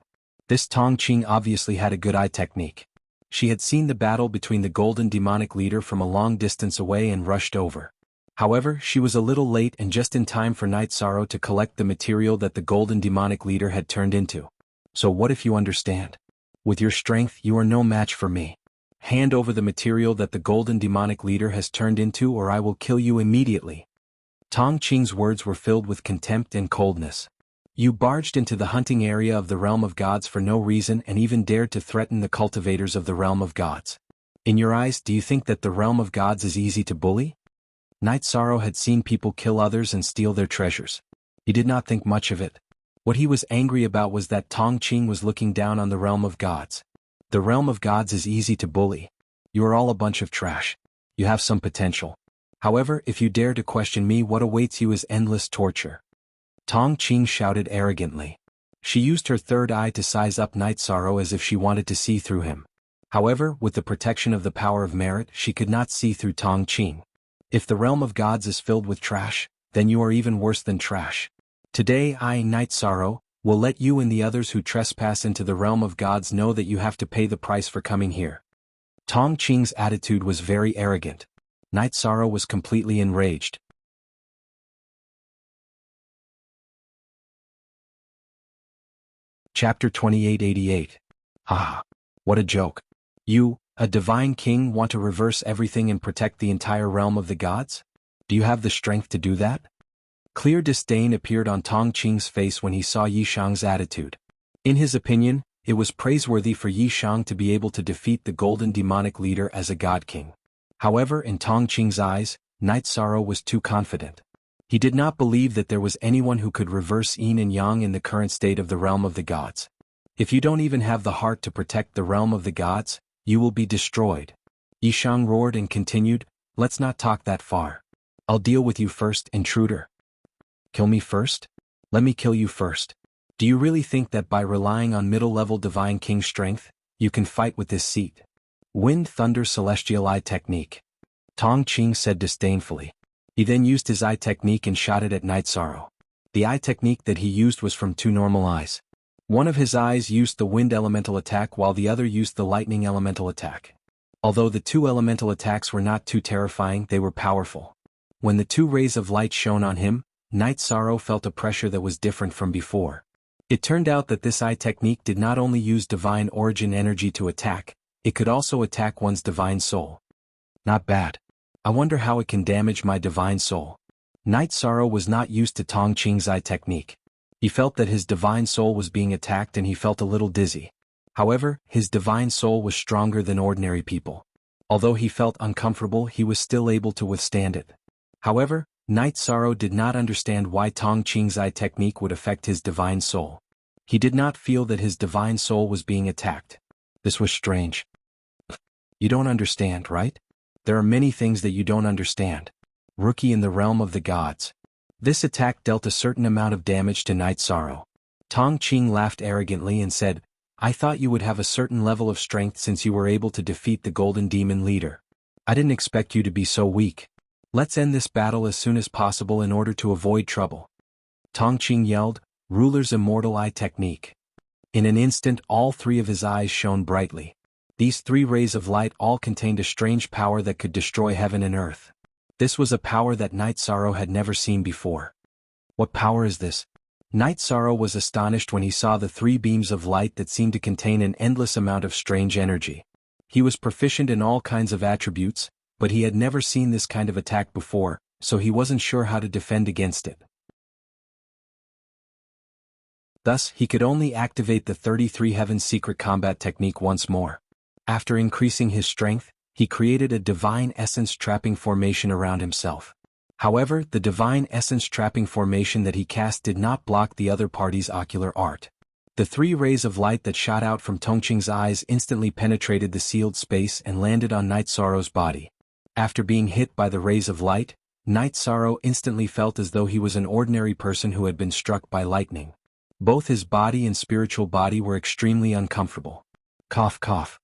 This Tong Qing obviously had a good eye technique. She had seen the battle between the golden demonic leader from a long distance away and rushed over. However, she was a little late and just in time for Night Sorrow to collect the material that the golden demonic leader had turned into. So what if you understand? With your strength, you are no match for me. Hand over the material that the golden demonic leader has turned into or I will kill you immediately. Tong Qing's words were filled with contempt and coldness. You barged into the hunting area of the realm of gods for no reason and even dared to threaten the cultivators of the realm of gods. In your eyes, do you think that the realm of gods is easy to bully? Night Sorrow had seen people kill others and steal their treasures. He did not think much of it. What he was angry about was that Tong Qing was looking down on the realm of gods. The realm of gods is easy to bully. You are all a bunch of trash. You have some potential. However, if you dare to question me, what awaits you is endless torture. Tong Qing shouted arrogantly. She used her third eye to size up Night Sorrow as if she wanted to see through him. However, with the protection of the power of merit, she could not see through Tong Qing. If the realm of gods is filled with trash, then you are even worse than trash. Today I, Night Sorrow, will let you and the others who trespass into the realm of gods know that you have to pay the price for coming here. Tong Qing's attitude was very arrogant. Night Sorrow was completely enraged. Chapter 2888. Ah, what a joke. You, a divine king, want to reverse everything and protect the entire realm of the gods? Do you have the strength to do that? Clear disdain appeared on Tong Qing's face when he saw Yishang's attitude. In his opinion, it was praiseworthy for Yishang to be able to defeat the golden demonic leader as a god king. However, in Tong Qing's eyes, Night Sorrow was too confident. He did not believe that there was anyone who could reverse yin and yang in the current state of the realm of the gods. If you don't even have the heart to protect the realm of the gods, you will be destroyed. Yishang roared and continued, Let's not talk that far. I'll deal with you first, intruder. Kill me first? Let me kill you first. Do you really think that by relying on middle-level Divine King strength, you can fight with this seat? Wind Thunder Celestial Eye Technique. Tong Ching said disdainfully. He then used his eye technique and shot it at Night Sorrow. The eye technique that he used was from two normal eyes. One of his eyes used the wind elemental attack while the other used the lightning elemental attack. Although the two elemental attacks were not too terrifying, they were powerful. When the two rays of light shone on him, Night Sorrow felt a pressure that was different from before. It turned out that this eye technique did not only use divine origin energy to attack, it could also attack one's divine soul. Not bad. I wonder how it can damage my divine soul. Night Sorrow was not used to Tong Ching's eye technique. He felt that his divine soul was being attacked and he felt a little dizzy. However, his divine soul was stronger than ordinary people. Although he felt uncomfortable, he was still able to withstand it. However, Night Sorrow did not understand why Tong Ching's eye technique would affect his divine soul. He did not feel that his divine soul was being attacked. This was strange. You don't understand, right? There are many things that you don't understand. Rookie in the realm of the gods. This attack dealt a certain amount of damage to Night Sorrow. Tong Ching laughed arrogantly and said, I thought you would have a certain level of strength since you were able to defeat the Golden Demon leader. I didn't expect you to be so weak. Let's end this battle as soon as possible in order to avoid trouble. Tong Ching yelled, Ruler's Immortal Eye Technique. In an instant all three of his eyes shone brightly. These three rays of light all contained a strange power that could destroy heaven and earth. This was a power that Night Sorrow had never seen before. What power is this? Night Sorrow was astonished when he saw the three beams of light that seemed to contain an endless amount of strange energy. He was proficient in all kinds of attributes, but he had never seen this kind of attack before, so he wasn't sure how to defend against it. Thus, he could only activate the 33 Heaven's Secret Combat Technique once more. After increasing his strength, he created a Divine Essence Trapping Formation around himself. However, the Divine Essence Trapping Formation that he cast did not block the other party's ocular art. The three rays of light that shot out from Tong Ching's eyes instantly penetrated the sealed space and landed on Night Sorrow's body. After being hit by the rays of light, Night Sorrow instantly felt as though he was an ordinary person who had been struck by lightning. Both his body and spiritual body were extremely uncomfortable. Cough cough.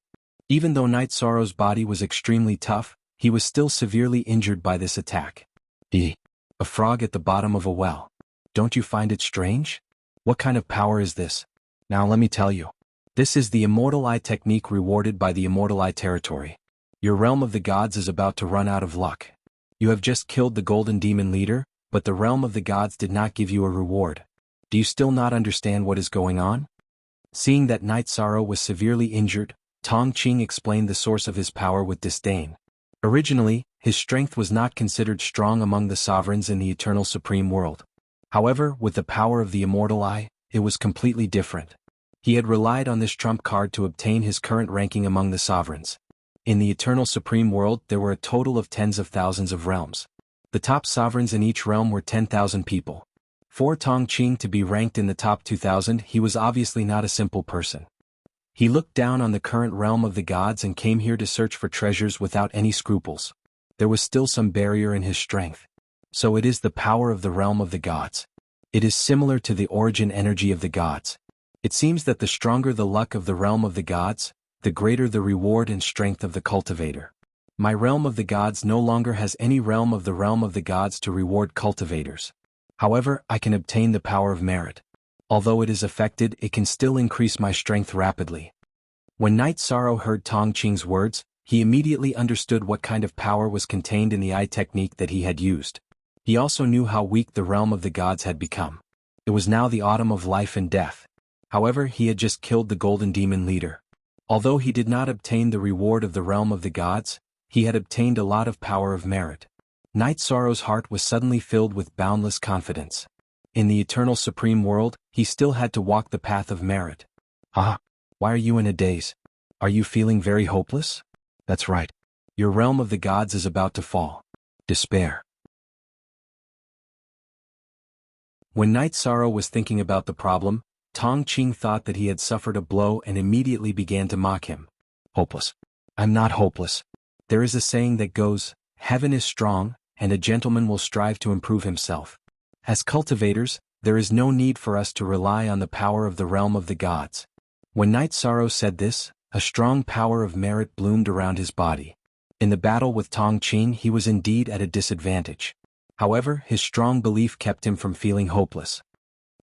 Even though Night Sorrow's body was extremely tough, he was still severely injured by this attack. A frog at the bottom of a well. Don't you find it strange? What kind of power is this? Now let me tell you. This is the Immortal Eye Technique rewarded by the Immortal Eye Territory. Your realm of the gods is about to run out of luck. You have just killed the Golden Demon leader, but the realm of the gods did not give you a reward. Do you still not understand what is going on? Seeing that Night Sorrow was severely injured, Tong Ching explained the source of his power with disdain. Originally, his strength was not considered strong among the sovereigns in the Eternal Supreme World. However, with the power of the Immortal Eye, it was completely different. He had relied on this trump card to obtain his current ranking among the sovereigns. In the Eternal Supreme World there were a total of tens of thousands of realms. The top sovereigns in each realm were 10,000 people. For Tong Ching to be ranked in the top 2,000, he was obviously not a simple person. He looked down on the current realm of the gods and came here to search for treasures without any scruples. There was still some barrier in his strength. So it is the power of the realm of the gods. It is similar to the origin energy of the gods. It seems that the stronger the luck of the realm of the gods, the greater the reward and strength of the cultivator. My realm of the gods no longer has any realm of the gods to reward cultivators. However, I can obtain the power of merit. Although it is affected, it can still increase my strength rapidly. When Night Sorrow heard Tong Ching's words, he immediately understood what kind of power was contained in the eye technique that he had used. He also knew how weak the realm of the gods had become. It was now the autumn of life and death. However, he had just killed the Golden Demon leader. Although he did not obtain the reward of the realm of the gods, he had obtained a lot of power of merit. Night Sorrow's heart was suddenly filled with boundless confidence. In the Eternal Supreme World, he still had to walk the path of merit. Ah, why are you in a daze? Are you feeling very hopeless? That's right. Your realm of the gods is about to fall. Despair. When Night Sorrow was thinking about the problem, Tong Ching thought that he had suffered a blow and immediately began to mock him. Hopeless. I'm not hopeless. There is a saying that goes, Heaven is strong, and a gentleman will strive to improve himself. As cultivators, there is no need for us to rely on the power of the realm of the gods. When Knight Sorrow said this, a strong power of merit bloomed around his body. In the battle with Tong Qing he was indeed at a disadvantage. However, his strong belief kept him from feeling hopeless.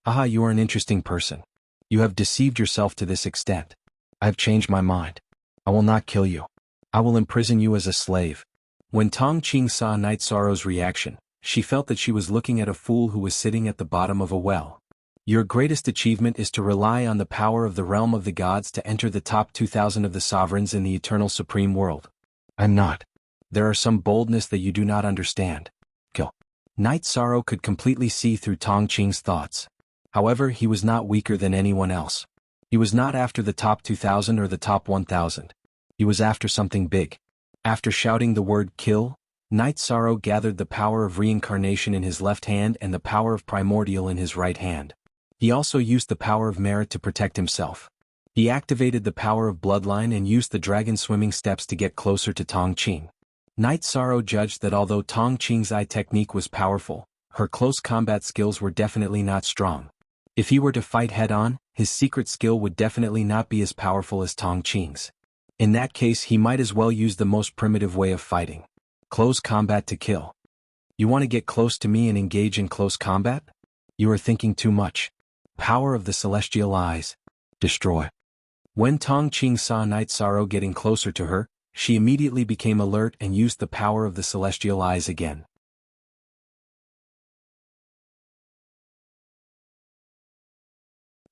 "Ah, you are an interesting person. You have deceived yourself to this extent. I have changed my mind. I will not kill you. I will imprison you as a slave." When Tong Qing saw Knight Sorrow's reaction, she felt that she was looking at a fool who was sitting at the bottom of a well. Your greatest achievement is to rely on the power of the realm of the gods to enter the top 2,000 of the sovereigns in the eternal supreme world. I'm not. There are some boldness that you do not understand. Kill. Knight Sorrow could completely see through Tong Qing's thoughts. However, he was not weaker than anyone else. He was not after the top 2,000 or the top 1,000. He was after something big. After shouting the word kill, Knight Sorrow gathered the power of reincarnation in his left hand and the power of primordial in his right hand. He also used the power of merit to protect himself. He activated the power of bloodline and used the dragon swimming steps to get closer to Tong Qing. Knight Sorrow judged that although Tong Qing's eye technique was powerful, her close combat skills were definitely not strong. If he were to fight head-on, his secret skill would definitely not be as powerful as Tong Qing's. In that case, he might as well use the most primitive way of fighting. Close combat to kill. You want to get close to me and engage in close combat? You are thinking too much. Power of the celestial eyes. Destroy. When Tong Qing saw Knight Sorrow getting closer to her, she immediately became alert and used the power of the celestial eyes again.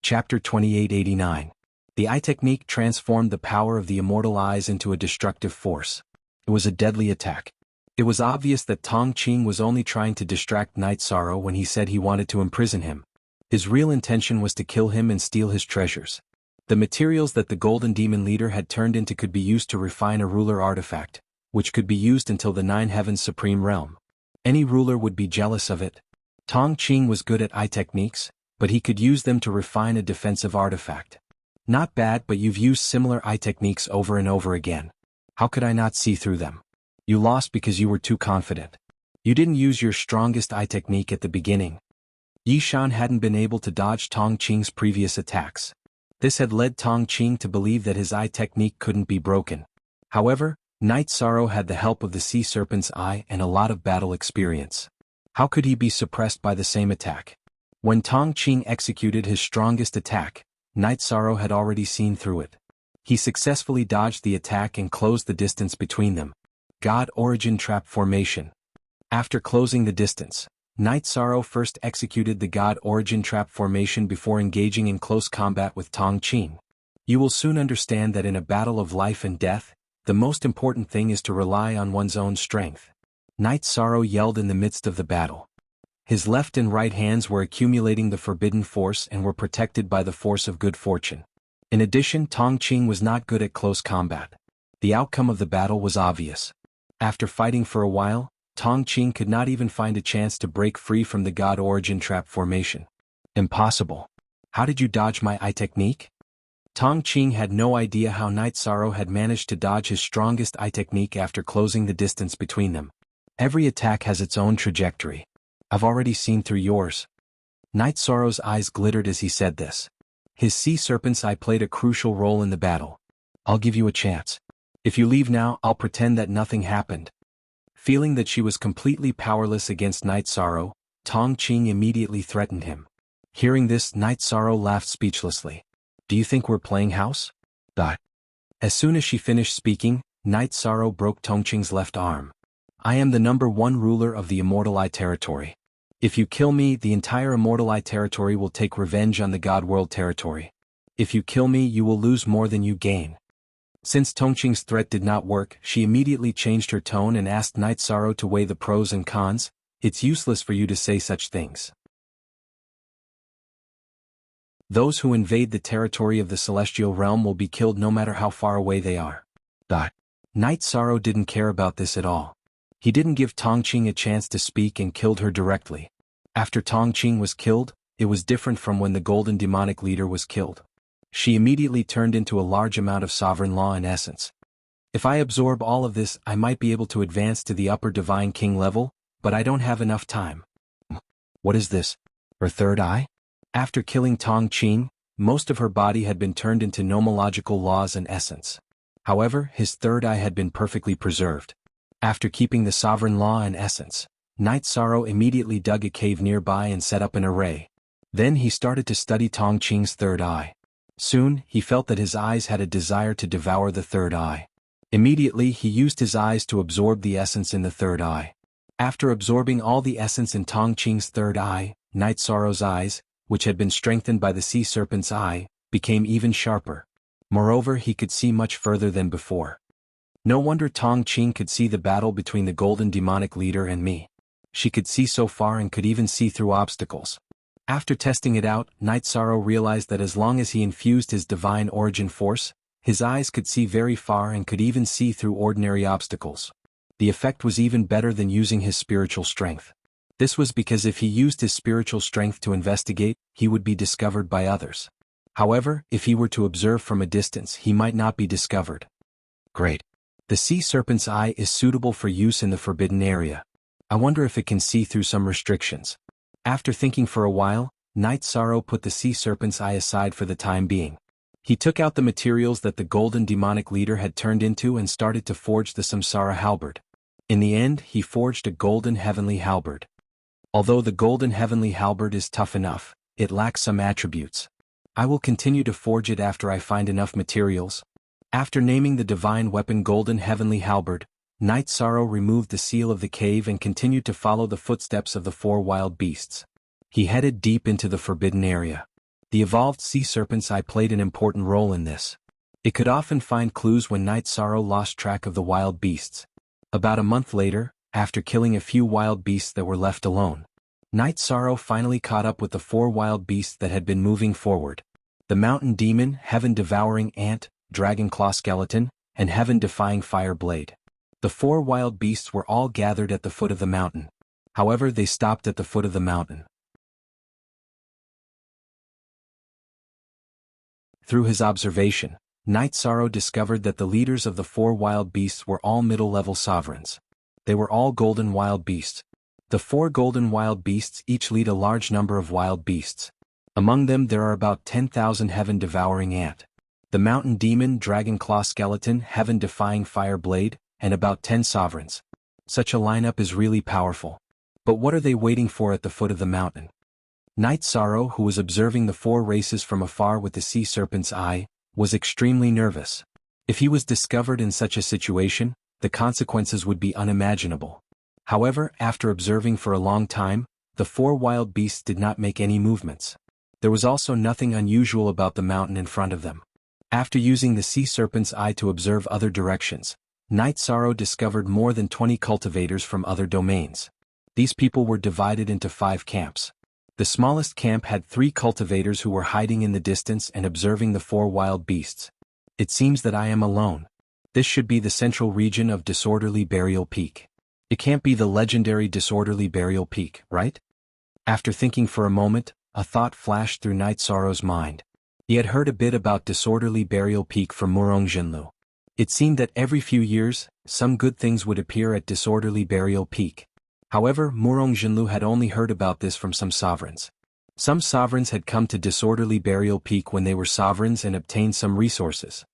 Chapter 2889. The eye technique transformed the power of the immortal eyes into a destructive force. It was a deadly attack. It was obvious that Tong Qing was only trying to distract Knight Sorrow when he said he wanted to imprison him. His real intention was to kill him and steal his treasures. The materials that the Golden Demon Leader had turned into could be used to refine a ruler artifact, which could be used until the Nine Heavens Supreme Realm. Any ruler would be jealous of it. Tong Qing was good at eye techniques, but he could use them to refine a defensive artifact. Not bad, but you've used similar eye techniques over and over again. How could I not see through them? You lost because you were too confident. You didn't use your strongest eye technique at the beginning. Yi Shan hadn't been able to dodge Tong Qing's previous attacks. This had led Tong Qing to believe that his eye technique couldn't be broken. However, Knight Sorrow had the help of the Sea Serpent's eye and a lot of battle experience. How could he be suppressed by the same attack? When Tong Qing executed his strongest attack, Knight Sorrow had already seen through it. He successfully dodged the attack and closed the distance between them. God Origin Trap Formation. After closing the distance, Knight Sorrow first executed the God Origin Trap Formation before engaging in close combat with Tong Qing. You will soon understand that in a battle of life and death, the most important thing is to rely on one's own strength. Knight Sorrow yelled in the midst of the battle. His left and right hands were accumulating the forbidden force and were protected by the force of good fortune. In addition, Tong Qing was not good at close combat. The outcome of the battle was obvious. After fighting for a while, Tong Qing could not even find a chance to break free from the God Origin Trap Formation. Impossible. How did you dodge my eye technique? Tong Qing had no idea how Knight Sorrow had managed to dodge his strongest eye technique after closing the distance between them. Every attack has its own trajectory. I've already seen through yours. Knight Sorrow's eyes glittered as he said this. His Sea Serpent's eye played a crucial role in the battle. I'll give you a chance. If you leave now, I'll pretend that nothing happened. Feeling that she was completely powerless against Knight Sorrow, Tong Qing immediately threatened him. Hearing this, Knight Sorrow laughed speechlessly. Do you think we're playing house? As soon as she finished speaking, Knight Sorrow broke Tong Qing's left arm. I am the #1 ruler of the Immortal Eye territory. If you kill me, the entire Immortal Eye territory will take revenge on the God World territory. If you kill me, you will lose more than you gain. Since Tong Qing's threat did not work, she immediately changed her tone and asked Knight Sorrow to weigh the pros and cons. It's useless for you to say such things. Those who invade the territory of the celestial realm will be killed no matter how far away they are. Knight Sorrow didn't care about this at all. He didn't give Tong Qing a chance to speak and killed her directly. After Tong Qing was killed, it was different from when the Golden Demonic Leader was killed. She immediately turned into a large amount of sovereign law in essence. If I absorb all of this, I might be able to advance to the upper Divine King level, but I don't have enough time. What is this? Her third eye? After killing Tong Qing, most of her body had been turned into nomological laws and essence. However, his third eye had been perfectly preserved. After keeping the sovereign law and essence, Night Sorrow immediately dug a cave nearby and set up an array. Then he started to study Tong Qing's third eye. Soon, he felt that his eyes had a desire to devour the third eye. Immediately, he used his eyes to absorb the essence in the third eye. After absorbing all the essence in Tong Qing's third eye, Night Sorrow's eyes, which had been strengthened by the sea serpent's eye, became even sharper. Moreover, he could see much further than before. No wonder Tong Qing could see the battle between the golden demonic leader and me. She could see so far and could even see through obstacles. After testing it out, Night Sorrow realized that as long as he infused his divine origin force, his eyes could see very far and could even see through ordinary obstacles. The effect was even better than using his spiritual strength. This was because if he used his spiritual strength to investigate, he would be discovered by others. However, if he were to observe from a distance, he might not be discovered. Great. The sea serpent's eye is suitable for use in the forbidden area. I wonder if it can see through some restrictions. After thinking for a while, Night Sorrow put the sea serpent's eye aside for the time being. He took out the materials that the golden demonic leader had turned into and started to forge the Samsara halberd. In the end, he forged a golden heavenly halberd. Although the golden heavenly halberd is tough enough, it lacks some attributes. I will continue to forge it after I find enough materials. After naming the divine weapon golden heavenly halberd, Night Sorrow removed the seal of the cave and continued to follow the footsteps of the four wild beasts. He headed deep into the forbidden area. The evolved sea serpent's eye played an important role in this. It could often find clues when Night Sorrow lost track of the wild beasts. About a month later, after killing a few wild beasts that were left alone, Night Sorrow finally caught up with the four wild beasts that had been moving forward. The mountain demon, heaven-devouring ant, dragon claw skeleton, and heaven-defying fire blade. The four wild beasts were all gathered at the foot of the mountain. However, they stopped at the foot of the mountain. Through his observation, Night Sorrow discovered that the leaders of the four wild beasts were all middle-level sovereigns. They were all golden wild beasts. The four golden wild beasts each lead a large number of wild beasts. Among them there are about 10,000 heaven-devouring ant, the mountain demon dragon claw skeleton heaven-defying fire blade, and about 10 sovereigns. Such a lineup is really powerful. But what are they waiting for at the foot of the mountain? Night Sorrow, who was observing the four races from afar with the sea serpent's eye, was extremely nervous. If he was discovered in such a situation, the consequences would be unimaginable. However, after observing for a long time, the four wild beasts did not make any movements. There was also nothing unusual about the mountain in front of them. After using the sea serpent's eye to observe other directions, Night Sorrow discovered more than 20 cultivators from other domains. These people were divided into 5 camps. The smallest camp had 3 cultivators who were hiding in the distance and observing the 4 wild beasts. It seems that I am alone. This should be the central region of Disorderly Burial Peak. It can't be the legendary Disorderly Burial Peak, right? After thinking for a moment, a thought flashed through Night Sorrow's mind. He had heard a bit about Disorderly Burial Peak from Murong Jinlu. It seemed that every few years, some good things would appear at Disorderly Burial Peak. However, Murong Jinlu had only heard about this from some sovereigns. Some sovereigns had come to Disorderly Burial Peak when they were sovereigns and obtained some resources.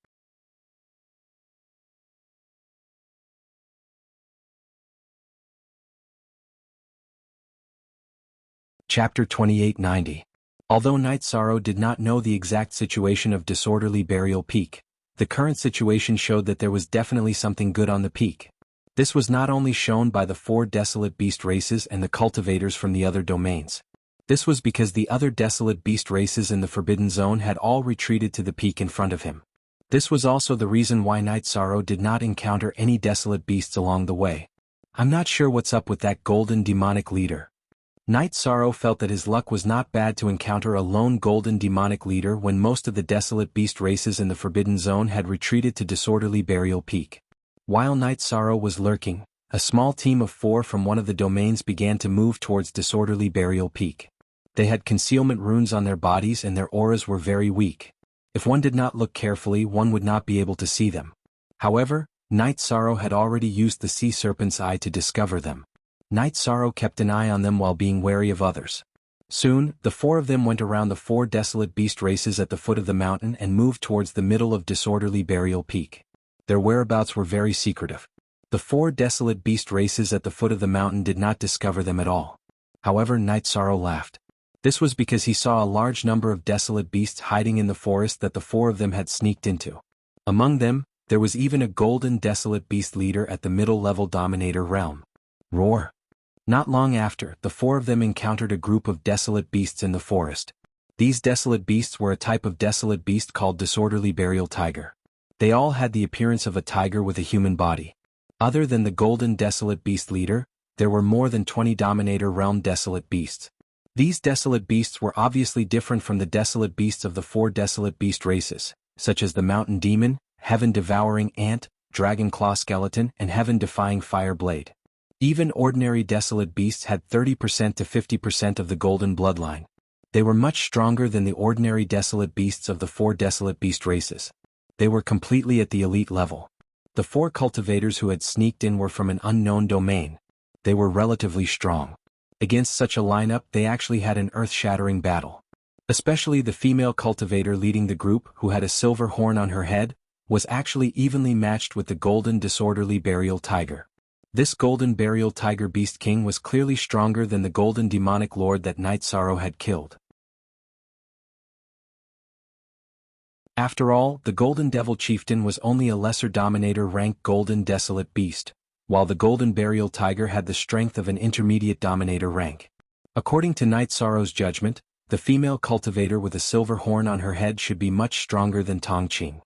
Chapter 2890. Although Night Sorrow did not know the exact situation of Disorderly Burial Peak, the current situation showed that there was definitely something good on the peak. This was not only shown by the 4 desolate beast races and the cultivators from the other domains. This was because the other desolate beast races in the Forbidden Zone had all retreated to the peak in front of him. This was also the reason why Night Sorrow did not encounter any desolate beasts along the way. I'm not sure what's up with that golden demonic leader. Night Sorrow felt that his luck was not bad to encounter a lone golden demonic leader when most of the desolate beast races in the Forbidden Zone had retreated to Disorderly Burial Peak. While Night Sorrow was lurking, a small team of 4 from one of the domains began to move towards Disorderly Burial Peak. They had concealment runes on their bodies and their auras were very weak. If one did not look carefully, one would not be able to see them. However, Night Sorrow had already used the sea serpent's eye to discover them. Night Sorrow kept an eye on them while being wary of others. Soon, the four of them went around the four desolate beast races at the foot of the mountain and moved towards the middle of Disorderly Burial Peak. Their whereabouts were very secretive. The four desolate beast races at the foot of the mountain did not discover them at all. However, Night Sorrow laughed. This was because he saw a large number of desolate beasts hiding in the forest that the four of them had sneaked into. Among them, there was even a golden desolate beast leader at the middle-level dominator realm. Roar! Not long after, the four of them encountered a group of desolate beasts in the forest. These desolate beasts were a type of desolate beast called Disorderly Burial Tiger. They all had the appearance of a tiger with a human body. Other than the golden desolate beast leader, there were more than 20 dominator realm desolate beasts. These desolate beasts were obviously different from the desolate beasts of the four desolate beast races, such as the mountain demon, heaven-devouring ant, dragon claw skeleton, and heaven-defying fire blade. Even ordinary desolate beasts had 30% to 50% of the golden bloodline. They were much stronger than the ordinary desolate beasts of the four desolate beast races. They were completely at the elite level. The four cultivators who had sneaked in were from an unknown domain. They were relatively strong. Against such a lineup, they actually had an earth-shattering battle. Especially the female cultivator leading the group, who had a silver horn on her head, was actually evenly matched with the golden Disorderly Burial Tiger. This golden burial tiger beast king was clearly stronger than the golden demonic lord that Night Sorrow had killed. After all, the golden devil chieftain was only a lesser dominator ranked golden desolate beast, while the golden burial tiger had the strength of an intermediate dominator rank. According to Night Sorrow's judgment, the female cultivator with a silver horn on her head should be much stronger than Tongqing.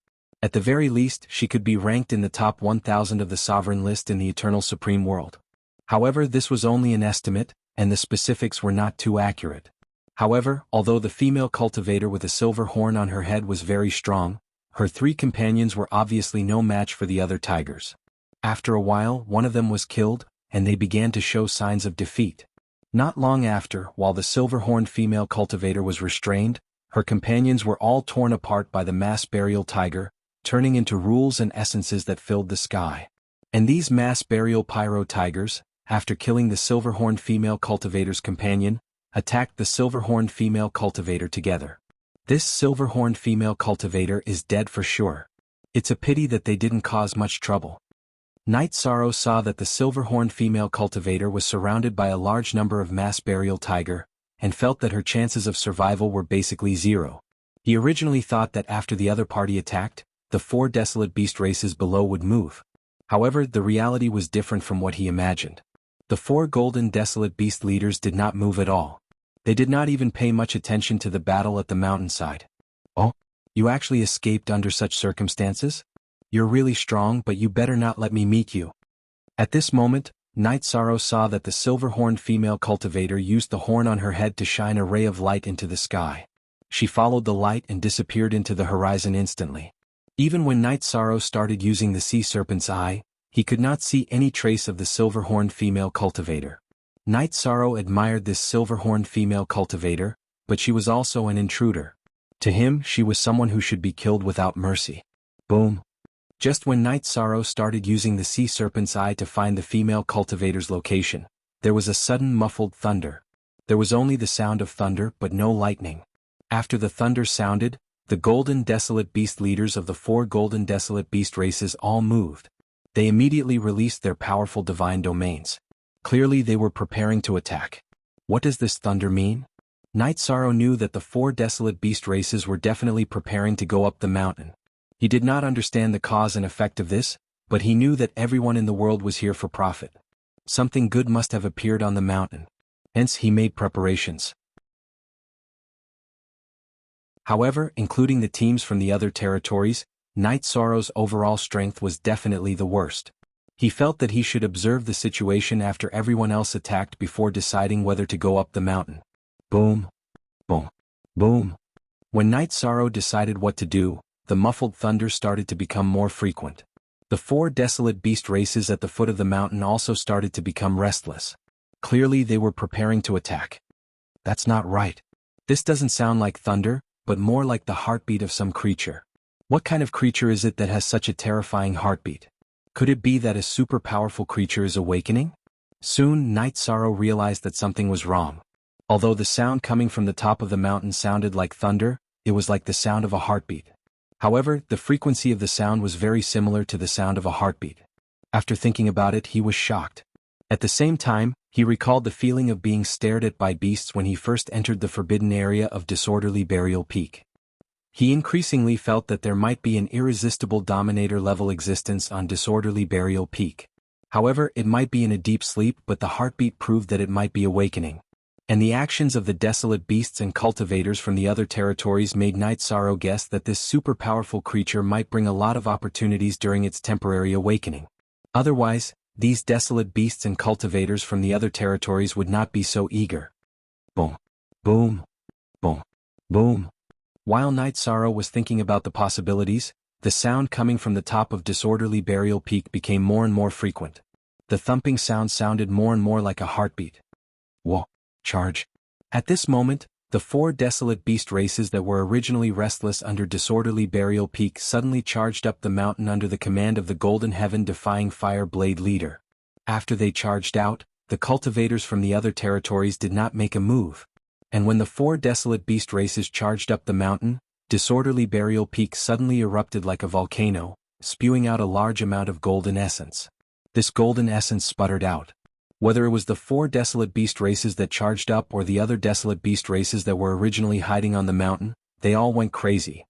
At the very least, she could be ranked in the top 1,000 of the sovereign list in the Eternal Supreme World. However, this was only an estimate, and the specifics were not too accurate. However, although the female cultivator with a silver horn on her head was very strong, her three companions were obviously no match for the other tigers. After a while, one of them was killed, and they began to show signs of defeat. Not long after, while the silver-horned female cultivator was restrained, her companions were all torn apart by the mass burial tiger, turning into rules and essences that filled the sky. And these mass burial pyro tigers, after killing the silver-horned female cultivator's companion, attacked the silver-horned female cultivator together. This silver-horned female cultivator is dead for sure. It's a pity that they didn't cause much trouble. Night Sorrow saw that the silver-horned female cultivator was surrounded by a large number of mass burial tiger, and felt that her chances of survival were basically zero. He originally thought that after the other party attacked, the four desolate beast races below would move. However, the reality was different from what he imagined. The four golden desolate beast leaders did not move at all. They did not even pay much attention to the battle at the mountainside. Oh, you actually escaped under such circumstances? You're really strong, but you better not let me meet you. At this moment, Night Sorrow saw that the silver-horned female cultivator used the horn on her head to shine a ray of light into the sky. She followed the light and disappeared into the horizon instantly. Even when Night Sorrow started using the sea serpent's eye, he could not see any trace of the silver-horned female cultivator. Night Sorrow admired this silver-horned female cultivator, but she was also an intruder. To him, she was someone who should be killed without mercy. Boom. Just when Night Sorrow started using the sea serpent's eye to find the female cultivator's location, there was a sudden muffled thunder. There was only the sound of thunder but no lightning. After the thunder sounded, the golden desolate beast leaders of the four golden desolate beast races all moved. They immediately released their powerful divine domains. Clearly they were preparing to attack. What does this thunder mean? Night Sorrow knew that the four desolate beast races were definitely preparing to go up the mountain. He did not understand the cause and effect of this, but he knew that everyone in the world was here for profit. Something good must have appeared on the mountain. Hence he made preparations. However, including the teams from the other territories, Night Sorrow's overall strength was definitely the worst. He felt that he should observe the situation after everyone else attacked before deciding whether to go up the mountain. Boom. Boom. Boom. When Night Sorrow decided what to do, the muffled thunder started to become more frequent. The four desolate beast races at the foot of the mountain also started to become restless. Clearly they were preparing to attack. That's not right. This doesn't sound like thunder, but more like the heartbeat of some creature. What kind of creature is it that has such a terrifying heartbeat? Could it be that a super powerful creature is awakening? Soon, Night Sorrow realized that something was wrong. Although the sound coming from the top of the mountain sounded like thunder, it was like the sound of a heartbeat. However, the frequency of the sound was very similar to the sound of a heartbeat. After thinking about it, he was shocked. At the same time, he recalled the feeling of being stared at by beasts when he first entered the forbidden area of Disorderly Burial Peak. He increasingly felt that there might be an irresistible Dominator-level existence on Disorderly Burial Peak. However, it might be in a deep sleep, but the heartbeat proved that it might be awakening. And the actions of the desolate beasts and cultivators from the other territories made Night Sorrow guess that this super-powerful creature might bring a lot of opportunities during its temporary awakening. Otherwise, these desolate beasts and cultivators from the other territories would not be so eager. Boom. Boom. Boom. Boom. While Night Sorrow was thinking about the possibilities, the sound coming from the top of Disorderly Burial Peak became more and more frequent. The thumping sound sounded more and more like a heartbeat. Whoa. Charge. At this moment, the 4 desolate beast races that were originally restless under Disorderly Burial Peak suddenly charged up the mountain under the command of the Golden Heaven-defying Fire Blade leader. After they charged out, the cultivators from the other territories did not make a move. And when the 4 desolate beast races charged up the mountain, Disorderly Burial Peak suddenly erupted like a volcano, spewing out a large amount of golden essence. This golden essence sputtered out. Whether it was the 4 desolate beast races that charged up or the other desolate beast races that were originally hiding on the mountain, they all went crazy.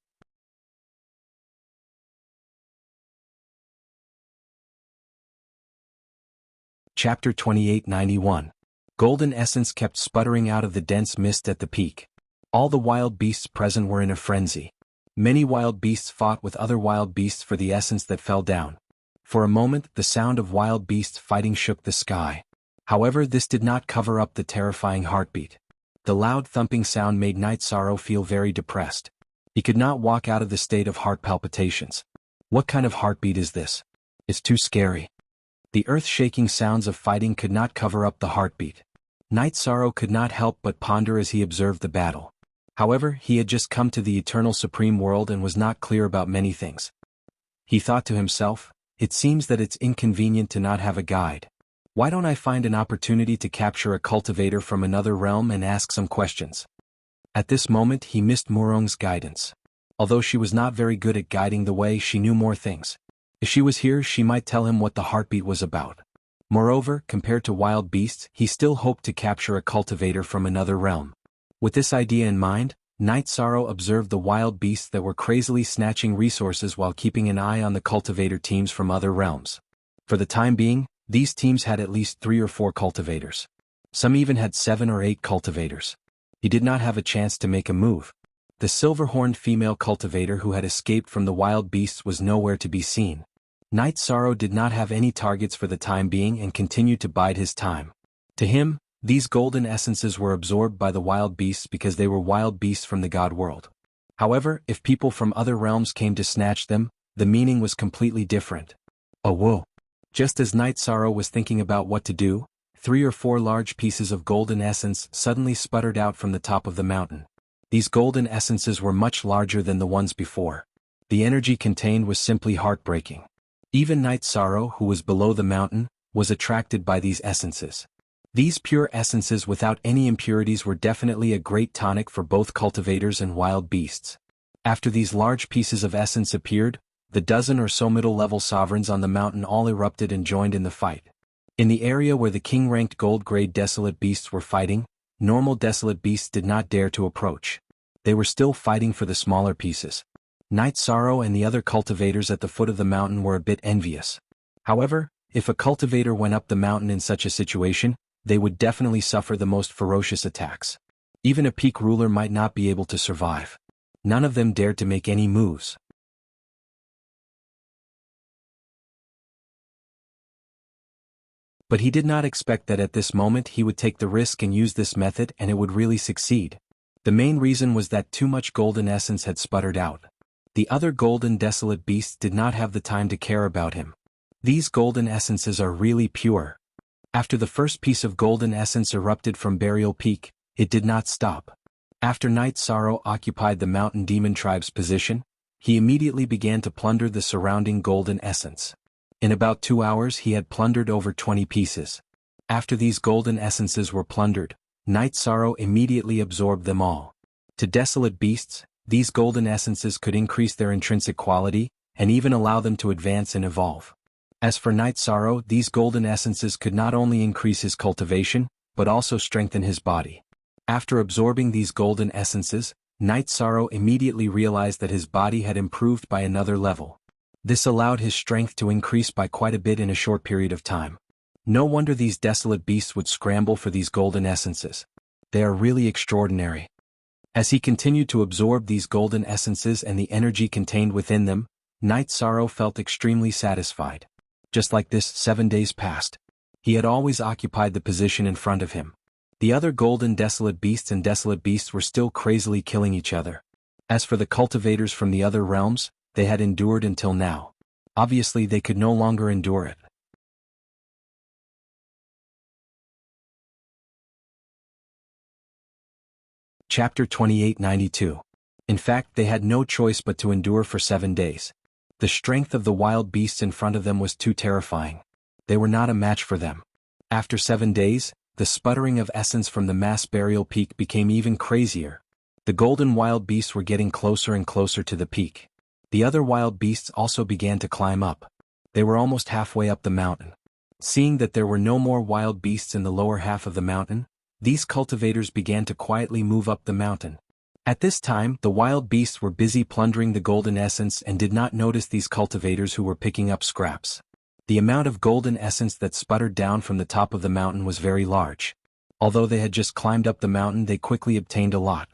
Chapter 2891. Golden essence kept sputtering out of the dense mist at the peak. All the wild beasts present were in a frenzy. Many wild beasts fought with other wild beasts for the essence that fell down. For a moment, the sound of wild beasts fighting shook the sky. However, this did not cover up the terrifying heartbeat. The loud thumping sound made Night Sorrow feel very depressed. He could not walk out of the state of heart palpitations. What kind of heartbeat is this? It's too scary. The earth-shaking sounds of fighting could not cover up the heartbeat. Night Sorrow could not help but ponder as he observed the battle. However, he had just come to the eternal supreme world and was not clear about many things. He thought to himself, it seems that it's inconvenient to not have a guide. Why don't I find an opportunity to capture a cultivator from another realm and ask some questions? At this moment he missed Murong's guidance. Although she was not very good at guiding the way, she knew more things. If she was here, she might tell him what the heartbeat was about. Moreover, compared to wild beasts, he still hoped to capture a cultivator from another realm. With this idea in mind, Night Sorrow observed the wild beasts that were crazily snatching resources while keeping an eye on the cultivator teams from other realms. For the time being, these teams had at least 3 or 4 cultivators. Some even had 7 or 8 cultivators. He did not have a chance to make a move. The silver-horned female cultivator who had escaped from the wild beasts was nowhere to be seen. Night Sorrow did not have any targets for the time being and continued to bide his time. To him, these golden essences were absorbed by the wild beasts because they were wild beasts from the god world. However, if people from other realms came to snatch them, the meaning was completely different. Oh whoa! Just as Night Sorrow was thinking about what to do, 3 or 4 large pieces of golden essence suddenly sputtered out from the top of the mountain. These golden essences were much larger than the ones before. The energy contained was simply heartbreaking. Even Night Sorrow, who was below the mountain, was attracted by these essences. These pure essences without any impurities were definitely a great tonic for both cultivators and wild beasts. After these large pieces of essence appeared, the dozen or so middle-level sovereigns on the mountain all erupted and joined in the fight. In the area where the king-ranked gold-grade desolate beasts were fighting, normal desolate beasts did not dare to approach. They were still fighting for the smaller pieces. Night Sorrow and the other cultivators at the foot of the mountain were a bit envious. However, if a cultivator went up the mountain in such a situation, they would definitely suffer the most ferocious attacks. Even a peak ruler might not be able to survive. None of them dared to make any moves. But he did not expect that at this moment he would take the risk and use this method and it would really succeed. The main reason was that too much golden essence had sputtered out. The other golden desolate beasts did not have the time to care about him. These golden essences are really pure. After the first piece of golden essence erupted from Burial Peak, it did not stop. After Night Sorrow occupied the mountain demon tribe's position, he immediately began to plunder the surrounding golden essence. In about 2 hours he had plundered over 20 pieces. After these golden essences were plundered, Night Sorrow immediately absorbed them all. To desolate beasts, these golden essences could increase their intrinsic quality, and even allow them to advance and evolve. As for Night Sorrow, these golden essences could not only increase his cultivation, but also strengthen his body. After absorbing these golden essences, Night Sorrow immediately realized that his body had improved by another level. This allowed his strength to increase by quite a bit in a short period of time. No wonder these desolate beasts would scramble for these golden essences. They are really extraordinary. As he continued to absorb these golden essences and the energy contained within them, Night Sorrow felt extremely satisfied. Just like this, 7 days passed. He had always occupied the position in front of him. The other golden desolate beasts were still crazily killing each other. As for the cultivators from the other realms, they had endured until now. Obviously they could no longer endure it. Chapter 2892. In fact, they had no choice but to endure for 7 days. The strength of the wild beasts in front of them was too terrifying. They were not a match for them. After 7 days, the sputtering of essence from the mass burial peak became even crazier. The golden wild beasts were getting closer and closer to the peak. The other wild beasts also began to climb up. They were almost halfway up the mountain. Seeing that there were no more wild beasts in the lower half of the mountain, these cultivators began to quietly move up the mountain. At this time, the wild beasts were busy plundering the golden essence and did not notice these cultivators who were picking up scraps. The amount of golden essence that sputtered down from the top of the mountain was very large. Although they had just climbed up the mountain, they quickly obtained a lot.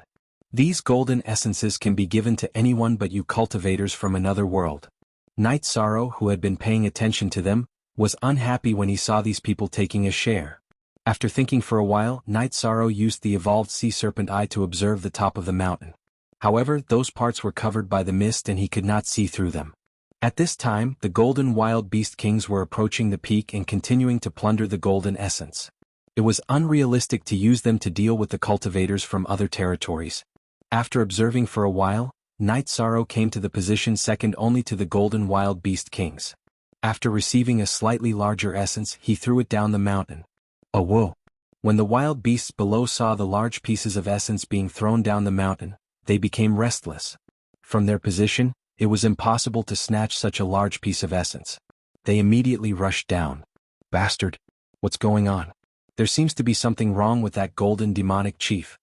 These golden essences can be given to anyone but you cultivators from another world. Night Sorrow, who had been paying attention to them, was unhappy when he saw these people taking a share. After thinking for a while, Night Sorrow used the evolved sea serpent eye to observe the top of the mountain. However, those parts were covered by the mist and he could not see through them. At this time, the golden wild beast kings were approaching the peak and continuing to plunder the golden essence. It was unrealistic to use them to deal with the cultivators from other territories. After observing for a while, Night Sorrow came to the position second only to the golden wild beast kings. After receiving a slightly larger essence, he threw it down the mountain. Oh whoa! When the wild beasts below saw the large pieces of essence being thrown down the mountain, they became restless. From their position, it was impossible to snatch such a large piece of essence. They immediately rushed down. Bastard! What's going on? There seems to be something wrong with that golden demonic chief.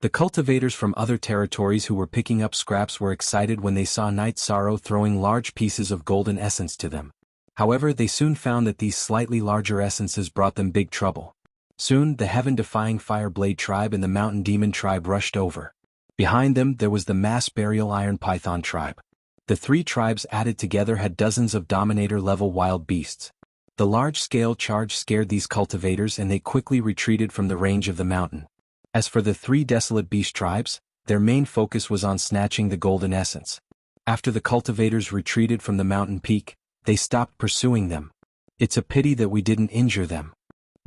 The cultivators from other territories who were picking up scraps were excited when they saw Night Sorrow throwing large pieces of golden essence to them. However, they soon found that these slightly larger essences brought them big trouble. Soon, the heaven-defying Fireblade tribe and the Mountain Demon tribe rushed over. Behind them, there was the mass burial Iron Python tribe. The three tribes added together had dozens of Dominator-level wild beasts. The large-scale charge scared these cultivators and they quickly retreated from the range of the mountain. As for the three desolate beast tribes, their main focus was on snatching the golden essence. After the cultivators retreated from the mountain peak, they stopped pursuing them. It's a pity that we didn't injure them.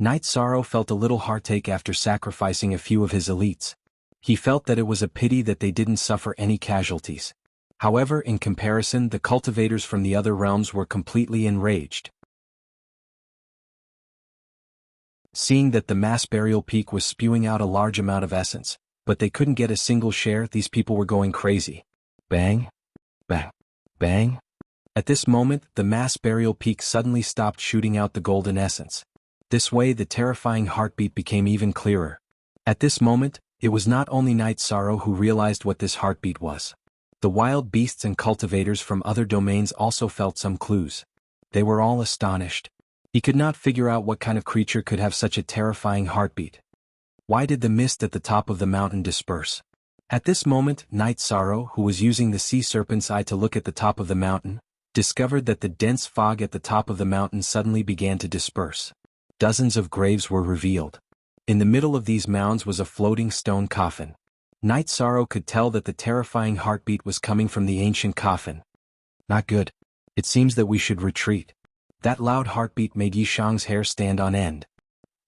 Night Sorrow felt a little heartache after sacrificing a few of his elites. He felt that it was a pity that they didn't suffer any casualties. However, in comparison, the cultivators from the other realms were completely enraged. Seeing that the mass burial peak was spewing out a large amount of essence, but they couldn't get a single share, these people were going crazy. Bang! Bang! Bang! At this moment, the mass burial peak suddenly stopped shooting out the golden essence. This way, the terrifying heartbeat became even clearer. At this moment, it was not only Night Sorrow who realized what this heartbeat was. The wild beasts and cultivators from other domains also felt some clues. They were all astonished. He could not figure out what kind of creature could have such a terrifying heartbeat. Why did the mist at the top of the mountain disperse? At this moment, Night Sorrow, who was using the sea serpent's eye to look at the top of the mountain, discovered that the dense fog at the top of the mountain suddenly began to disperse. Dozens of graves were revealed. In the middle of these mounds was a floating stone coffin. Night Sorrow could tell that the terrifying heartbeat was coming from the ancient coffin. Not good. It seems that we should retreat. That loud heartbeat made Yishang's hair stand on end.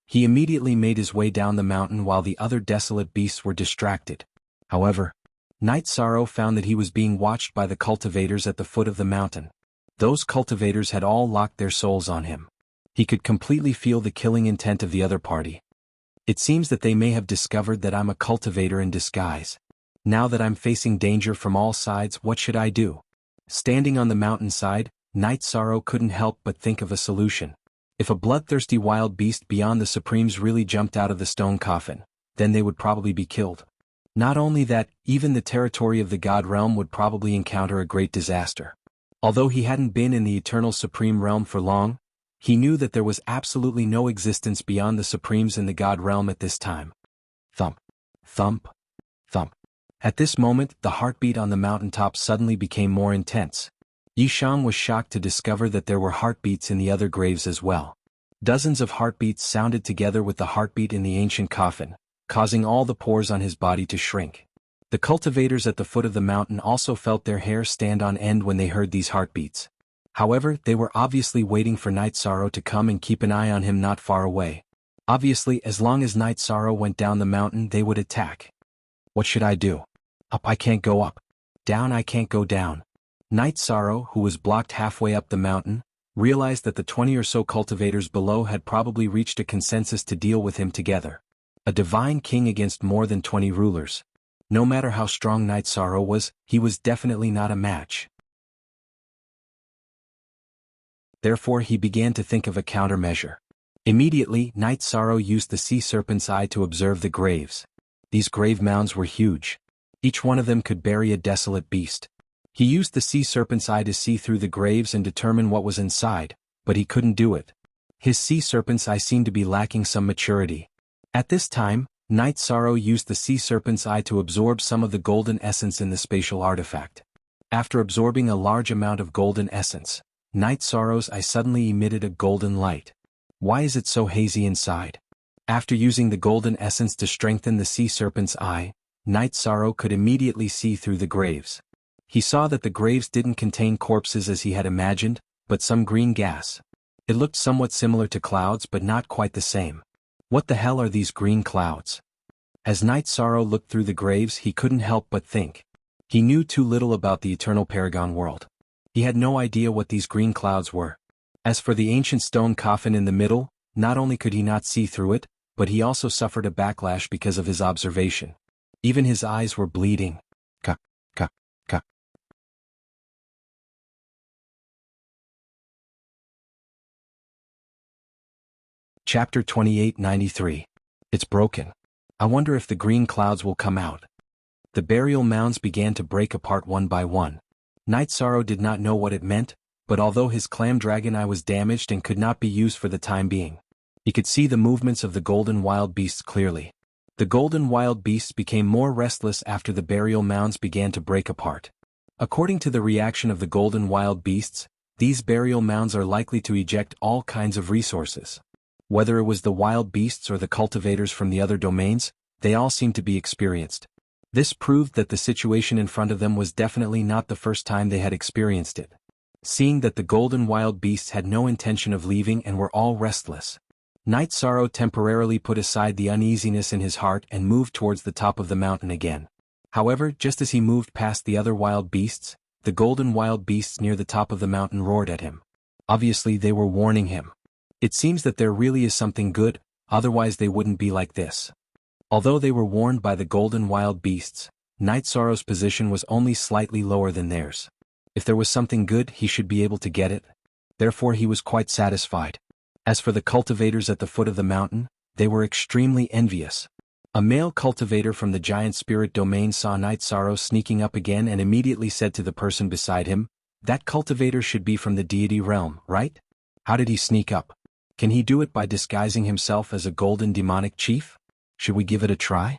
He immediately made his way down the mountain while the other desolate beasts were distracted. However, Night Sorrow found that he was being watched by the cultivators at the foot of the mountain. Those cultivators had all locked their souls on him. He could completely feel the killing intent of the other party. It seems that they may have discovered that I'm a cultivator in disguise. Now that I'm facing danger from all sides, what should I do? Standing on the mountainside, Night Sorrow couldn't help but think of a solution. If a bloodthirsty wild beast beyond the Supremes really jumped out of the stone coffin, then they would probably be killed. Not only that, even the territory of the God Realm would probably encounter a great disaster. Although he hadn't been in the Eternal Supreme Realm for long, he knew that there was absolutely no existence beyond the Supremes in the God Realm at this time. Thump. Thump. Thump. At this moment, the heartbeat on the mountaintop suddenly became more intense. Yishang was shocked to discover that there were heartbeats in the other graves as well. Dozens of heartbeats sounded together with the heartbeat in the ancient coffin, causing all the pores on his body to shrink. The cultivators at the foot of the mountain also felt their hair stand on end when they heard these heartbeats. However, they were obviously waiting for Night Sorrow to come and keep an eye on him not far away. Obviously, as long as Night Sorrow went down the mountain, they would attack. What should I do? Up I can't go up. Down I can't go down. Night Sorrow, who was blocked halfway up the mountain, realized that the 20 or so cultivators below had probably reached a consensus to deal with him together. A divine king against more than 20 rulers. No matter how strong Night Sorrow was, he was definitely not a match. Therefore he began to think of a countermeasure. Immediately, Night Sorrow used the sea serpent's eye to observe the graves. These grave mounds were huge. Each one of them could bury a desolate beast. He used the sea serpent's eye to see through the graves and determine what was inside, but he couldn't do it. His sea serpent's eye seemed to be lacking some maturity. At this time, Night Sorrow used the sea serpent's eye to absorb some of the golden essence in the spatial artifact. After absorbing a large amount of golden essence, Night Sorrow's eye suddenly emitted a golden light. Why is it so hazy inside? After using the golden essence to strengthen the sea serpent's eye, Night Sorrow could immediately see through the graves. He saw that the graves didn't contain corpses as he had imagined, but some green gas. It looked somewhat similar to clouds but not quite the same. What the hell are these green clouds? As Night Sorrow looked through the graves, he couldn't help but think. He knew too little about the Eternal Paragon world. He had no idea what these green clouds were. As for the ancient stone coffin in the middle, not only could he not see through it, but he also suffered a backlash because of his observation. Even his eyes were bleeding. Ka, ka, ka. Chapter 2893. It's broken. I wonder if the green clouds will come out. The burial mounds began to break apart one by one. Night Sorrow did not know what it meant, but although his clam dragon eye was damaged and could not be used for the time being, he could see the movements of the golden wild beasts clearly. The golden wild beasts became more restless after the burial mounds began to break apart. According to the reaction of the golden wild beasts, these burial mounds are likely to eject all kinds of resources. Whether it was the wild beasts or the cultivators from the other domains, they all seemed to be experienced. This proved that the situation in front of them was definitely not the first time they had experienced it. Seeing that the golden wild beasts had no intention of leaving and were all restless, Night Sorrow temporarily put aside the uneasiness in his heart and moved towards the top of the mountain again. However, just as he moved past the other wild beasts, the golden wild beasts near the top of the mountain roared at him. Obviously they were warning him. It seems that there really is something good, otherwise they wouldn't be like this. Although they were warned by the golden wild beasts, Night Sorrow's position was only slightly lower than theirs. If there was something good, he should be able to get it. Therefore he was quite satisfied. As for the cultivators at the foot of the mountain, they were extremely envious. A male cultivator from the giant spirit domain saw Night Sorrow sneaking up again and immediately said to the person beside him, "That cultivator should be from the deity realm, right? How did he sneak up? Can he do it by disguising himself as a golden demonic chief? Should we give it a try?"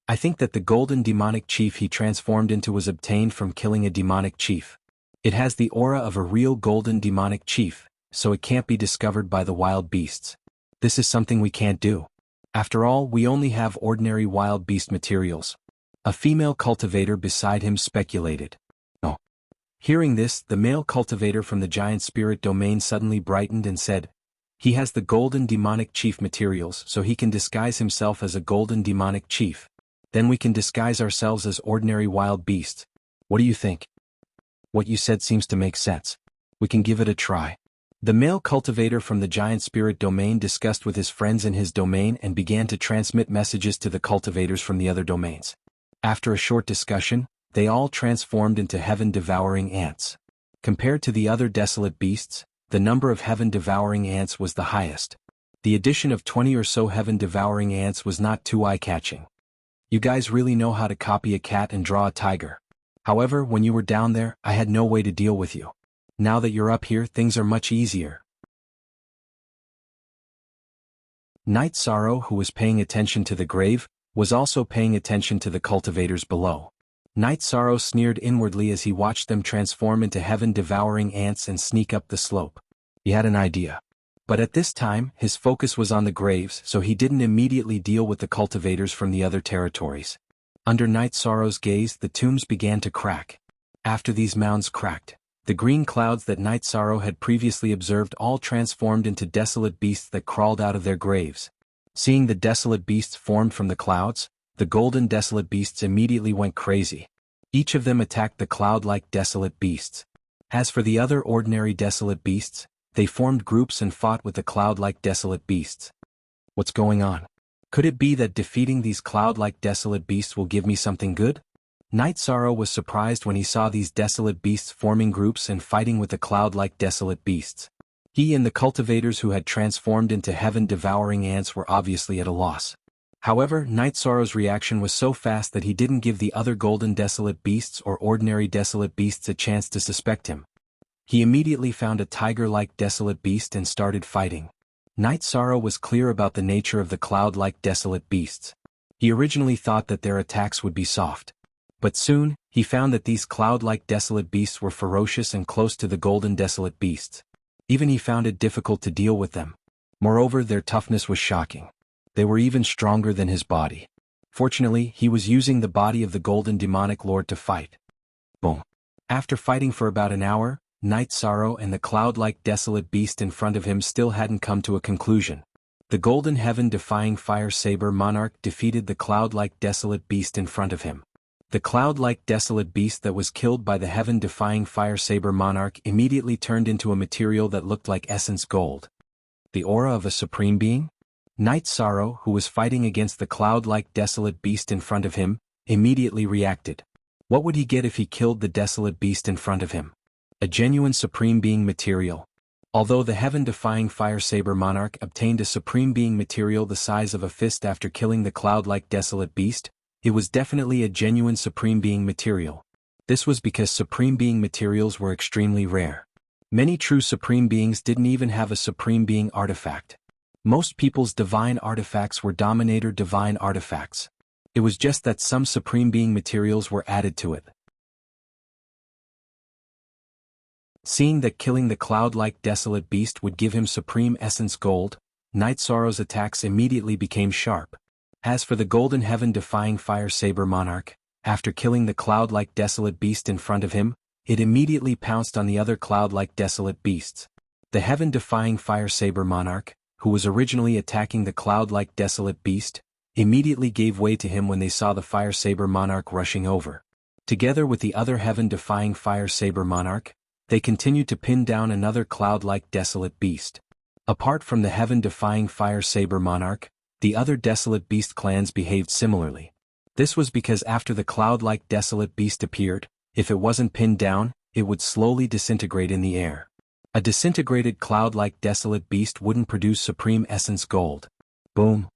I think that the golden demonic chief he transformed into was obtained from killing a demonic chief. It has the aura of a real golden demonic chief, so it can't be discovered by the wild beasts. This is something we can't do. After all, we only have ordinary wild beast materials. A female cultivator beside him speculated. Oh. Hearing this, the male cultivator from the giant spirit domain suddenly brightened and said, "He has the golden demonic chief materials, so he can disguise himself as a golden demonic chief. Then we can disguise ourselves as ordinary wild beasts. What do you think?" "What you said seems to make sense. We can give it a try. The male cultivator from the giant spirit domain discussed with his friends in his domain and began to transmit messages to the cultivators from the other domains. After a short discussion, they all transformed into heaven-devouring ants. Compared to the other desolate beasts, the number of heaven-devouring ants was the highest. The addition of 20 or so heaven-devouring ants was not too eye-catching. You guys really know how to copy a cat and draw a tiger. However, when you were down there, I had no way to deal with you. Now that you're up here, things are much easier. Night Sorrow, who was paying attention to the grave, was also paying attention to the cultivators below. Night Sorrow sneered inwardly as he watched them transform into heaven-devouring ants and sneak up the slope. He had an idea. But at this time, his focus was on the graves, so he didn't immediately deal with the cultivators from the other territories. Under Night Sorrow's gaze, the tombs began to crack. After these mounds cracked, the green clouds that Night Sorrow had previously observed all transformed into desolate beasts that crawled out of their graves. Seeing the desolate beasts formed from the clouds, the golden desolate beasts immediately went crazy. Each of them attacked the cloud-like desolate beasts. As for the other ordinary desolate beasts, they formed groups and fought with the cloud-like desolate beasts. What's going on? Could it be that defeating these cloud-like desolate beasts will give me something good? Night Sorrow was surprised when he saw these desolate beasts forming groups and fighting with the cloud-like desolate beasts. He and the cultivators who had transformed into heaven-devouring ants were obviously at a loss. However, Night Sorrow's reaction was so fast that he didn't give the other golden desolate beasts or ordinary desolate beasts a chance to suspect him. He immediately found a tiger-like desolate beast and started fighting. Night Sorrow was clear about the nature of the cloud-like desolate beasts. He originally thought that their attacks would be soft. But soon, he found that these cloud-like desolate beasts were ferocious and close to the golden desolate beasts. Even he found it difficult to deal with them. Moreover, their toughness was shocking. They were even stronger than his body. Fortunately, he was using the body of the golden demonic lord to fight. Boom. After fighting for about an hour, Night Sorrow and the cloud-like desolate beast in front of him still hadn't come to a conclusion. The golden heaven-defying fire saber monarch defeated the cloud-like desolate beast in front of him. The cloud-like desolate beast that was killed by the heaven-defying fire saber monarch immediately turned into a material that looked like essence gold. The aura of a supreme being? Night Sorrow, who was fighting against the cloud-like desolate beast in front of him, immediately reacted. What would he get if he killed the desolate beast in front of him? A genuine supreme being material. Although the heaven-defying fire saber monarch obtained a supreme being material the size of a fist after killing the cloud-like desolate beast, it was definitely a genuine supreme being material. This was because supreme being materials were extremely rare. Many true supreme beings didn't even have a supreme being artifact. Most people's divine artifacts were dominator divine artifacts. It was just that some supreme being materials were added to it. Seeing that killing the cloud-like desolate beast would give him supreme essence gold, Night Sorrow's attacks immediately became sharp. As for the golden heaven-defying fire saber monarch, after killing the cloud-like desolate beast in front of him, it immediately pounced on the other cloud-like desolate beasts. The heaven-defying fire saber monarch, who was originally attacking the cloud-like desolate beast, immediately gave way to him when they saw the fire saber monarch rushing over. Together with the other heaven-defying fire saber monarch, they continued to pin down another cloud-like desolate beast. Apart from the heaven-defying fire saber monarch, the other desolate beast clans behaved similarly. This was because after the cloud-like desolate beast appeared, if it wasn't pinned down, it would slowly disintegrate in the air. A disintegrated cloud-like desolate beast wouldn't produce supreme essence gold. Boom.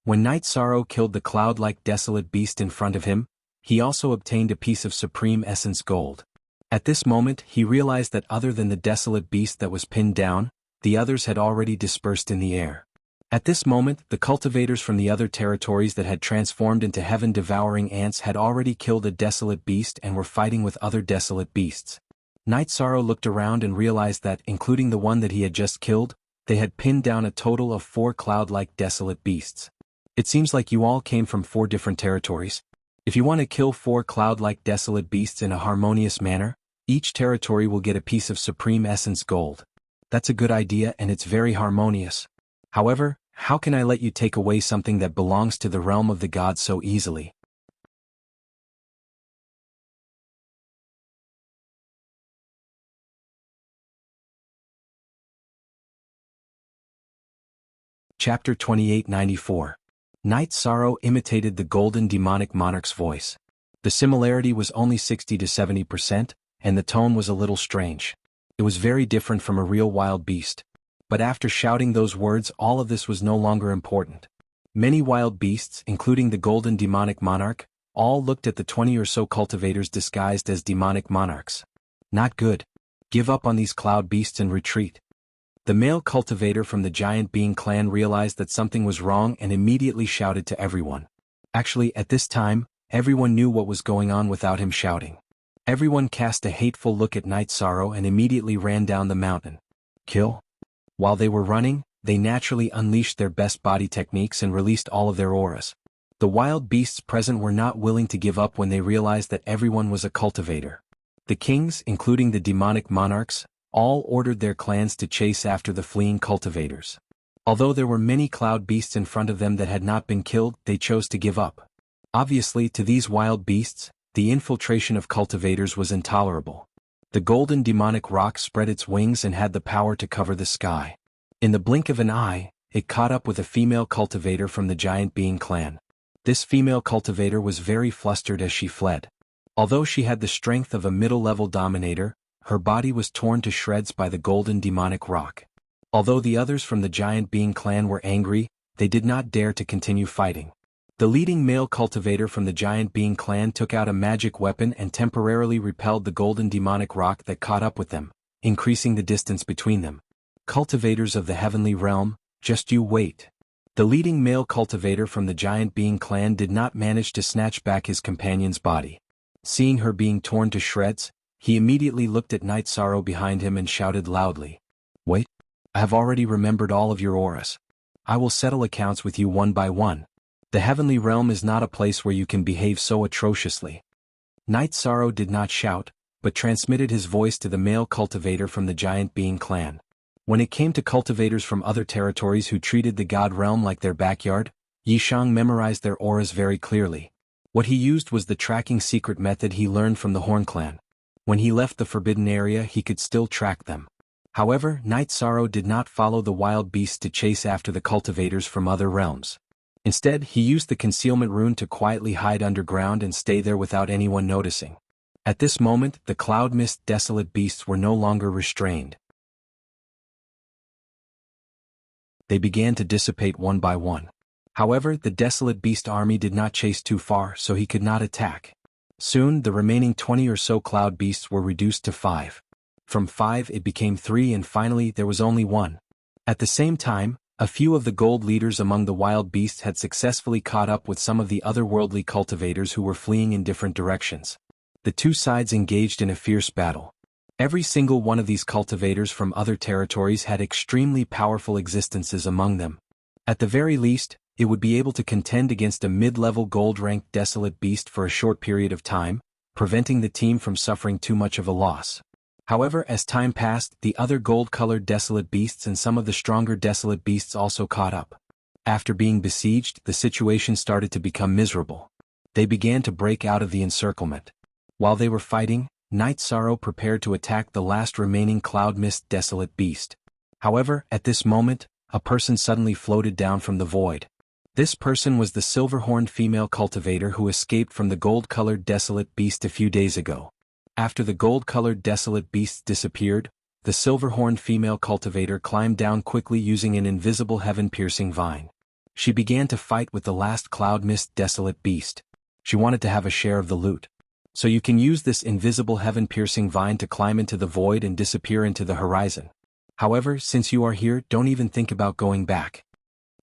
When Night Sorrow killed the cloud-like desolate beast in front of him, he also obtained a piece of supreme essence gold. At this moment, he realized that other than the desolate beast that was pinned down, the others had already dispersed in the air. At this moment, the cultivators from the other territories that had transformed into heaven-devouring ants had already killed a desolate beast and were fighting with other desolate beasts. Night Sorrow looked around and realized that, including the one that he had just killed, they had pinned down a total of 4 cloud-like desolate beasts. It seems like you all came from 4 different territories. If you want to kill 4 cloud-like desolate beasts in a harmonious manner, each territory will get a piece of supreme essence gold. That's a good idea and it's very harmonious. However, how can I let you take away something that belongs to the realm of the gods so easily? Chapter 2894. Night Sorrow imitated the golden demonic monarch's voice. The similarity was only 60 to 70%, and the tone was a little strange. It was very different from a real wild beast. But after shouting those words, all of this was no longer important. Many wild beasts, including the golden demonic monarch, all looked at the 20 or so cultivators disguised as demonic monarchs. Not good. Give up on these cloud beasts and retreat. The male cultivator from the giant being clan realized that something was wrong and immediately shouted to everyone. Actually, at this time, everyone knew what was going on without him shouting. Everyone cast a hateful look at Night Sorrow and immediately ran down the mountain. Kill? While they were running, they naturally unleashed their best body techniques and released all of their auras. The wild beasts present were not willing to give up when they realized that everyone was a cultivator. The kings, including the demonic monarchs, all ordered their clans to chase after the fleeing cultivators. Although there were many cloud beasts in front of them that had not been killed, they chose to give up. Obviously, to these wild beasts, the infiltration of cultivators was intolerable. The golden demonic rock spread its wings and had the power to cover the sky. In the blink of an eye, it caught up with a female cultivator from the giant being clan. This female cultivator was very flustered as she fled. Although she had the strength of a middle-level dominator, her body was torn to shreds by the golden demonic rock. Although the others from the giant being clan were angry, they did not dare to continue fighting. The leading male cultivator from the giant being clan took out a magic weapon and temporarily repelled the golden demonic rock that caught up with them, increasing the distance between them. Cultivators of the heavenly realm, just you wait. The leading male cultivator from the giant being clan did not manage to snatch back his companion's body. Seeing her being torn to shreds, he immediately looked at Night Sorrow behind him and shouted loudly. Wait, I have already remembered all of your auras. I will settle accounts with you one by one. The heavenly realm is not a place where you can behave so atrociously. Night Sorrow did not shout, but transmitted his voice to the male cultivator from the giant being clan. When it came to cultivators from other territories who treated the god realm like their backyard, Yishang memorized their auras very clearly. What he used was the tracking secret method he learned from the Horn clan. When he left the forbidden area, he could still track them. However, Night Sorrow did not follow the wild beasts to chase after the cultivators from other realms. Instead, he used the concealment rune to quietly hide underground and stay there without anyone noticing. At this moment, the cloud mist desolate beasts were no longer restrained. They began to dissipate one by one. However, the desolate beast army did not chase too far, so he could not attack. Soon, the remaining 20 or so cloud beasts were reduced to 5. From 5 it became 3 and finally there was only 1. At the same time, a few of the gold leaders among the wild beasts had successfully caught up with some of the otherworldly cultivators who were fleeing in different directions. The two sides engaged in a fierce battle. Every single one of these cultivators from other territories had extremely powerful existences among them. At the very least, it would be able to contend against a mid-level gold-ranked desolate beast for a short period of time, preventing the team from suffering too much of a loss. However, as time passed, the other gold-colored desolate beasts and some of the stronger desolate beasts also caught up. After being besieged, the situation started to become miserable. They began to break out of the encirclement. While they were fighting, Night Sorrow prepared to attack the last remaining cloud mist desolate beast. However, at this moment, a person suddenly floated down from the void. This person was the silver-horned female cultivator who escaped from the gold-colored desolate beast a few days ago. After the gold-colored desolate beasts disappeared, the silver-horned female cultivator climbed down quickly using an invisible heaven-piercing vine. She began to fight with the last cloud mist desolate beast. She wanted to have a share of the loot. So you can use this invisible heaven-piercing vine to climb into the void and disappear into the horizon. However, since you are here, don't even think about going back.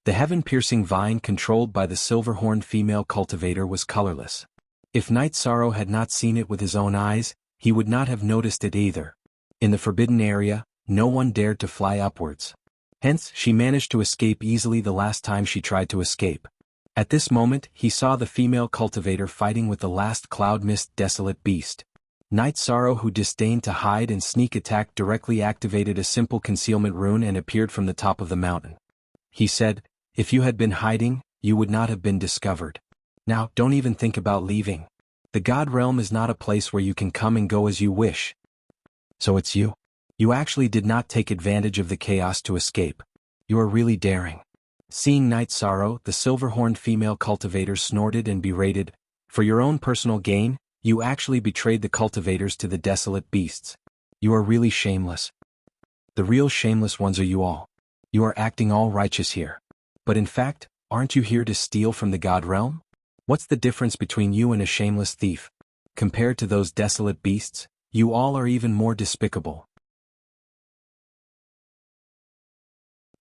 The heaven-piercing vine controlled by the silver-horned female cultivator was colorless. If Night Sorrow had not seen it with his own eyes, he would not have noticed it either. In the forbidden area, no one dared to fly upwards. Hence, she managed to escape easily the last time she tried to escape. At this moment, he saw the female cultivator fighting with the last cloud mist desolate beast. Night Sorrow, who disdained to hide and sneak attack, directly activated a simple concealment rune and appeared from the top of the mountain. He said, "If you had been hiding, you would not have been discovered. Now, don't even think about leaving. The God realm is not a place where you can come and go as you wish." So it's you. You actually did not take advantage of the chaos to escape. You are really daring. Seeing Night Sorrow, the silver-horned female cultivator snorted and berated, "For your own personal gain, you actually betrayed the cultivators to the desolate beasts. You are really shameless. The real shameless ones are you all. You are acting all righteous here. But in fact, aren't you here to steal from the god realm? What's the difference between you and a shameless thief? Compared to those desolate beasts, you all are even more despicable."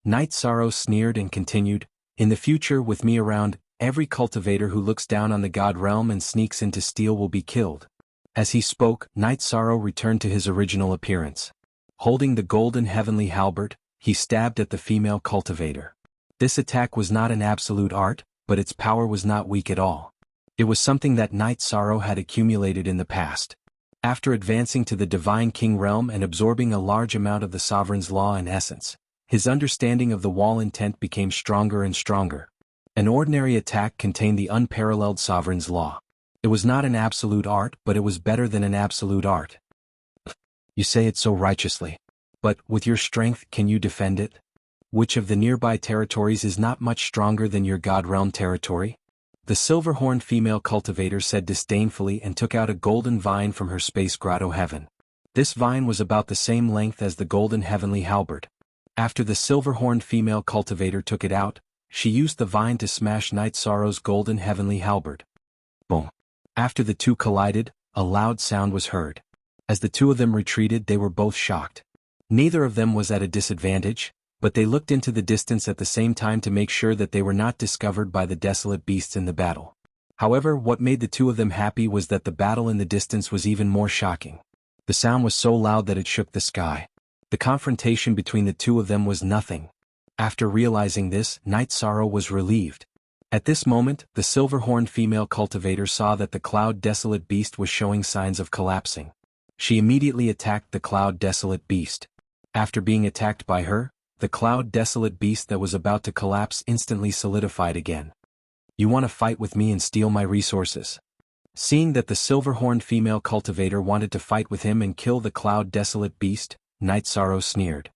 Night Sorrow sneered and continued, "In the future, with me around, every cultivator who looks down on the god realm and sneaks in to steal will be killed." As he spoke, Night Sorrow returned to his original appearance. Holding the golden heavenly halberd, he stabbed at the female cultivator. This attack was not an absolute art, but its power was not weak at all. It was something that Night Sorrow had accumulated in the past. After advancing to the Divine King realm and absorbing a large amount of the Sovereign's law and essence, his understanding of the wall intent became stronger and stronger. An ordinary attack contained the unparalleled Sovereign's law. It was not an absolute art, but it was better than an absolute art. You say it so righteously. But, with your strength, can you defend it? Which of the nearby territories is not much stronger than your god realm territory? The silver-horned female cultivator said disdainfully and took out a golden vine from her space grotto heaven. This vine was about the same length as the golden heavenly halberd. After the silver-horned female cultivator took it out, she used the vine to smash Night Sorrow's golden heavenly halberd. Boom. After the two collided, a loud sound was heard. As the two of them retreated, they were both shocked. Neither of them was at a disadvantage, but they looked into the distance at the same time to make sure that they were not discovered by the desolate beasts in the battle. However, what made the two of them happy was that the battle in the distance was even more shocking. The sound was so loud that it shook the sky. The confrontation between the two of them was nothing. After realizing this, Night Sorrow was relieved. At this moment, the silver-horned female cultivator saw that the cloud desolate beast was showing signs of collapsing. She immediately attacked the cloud desolate beast. After being attacked by her, the cloud desolate beast that was about to collapse instantly solidified again. "You want to fight with me and steal my resources?" Seeing that the silver-horned female cultivator wanted to fight with him and kill the cloud desolate beast, Night Sorrow sneered.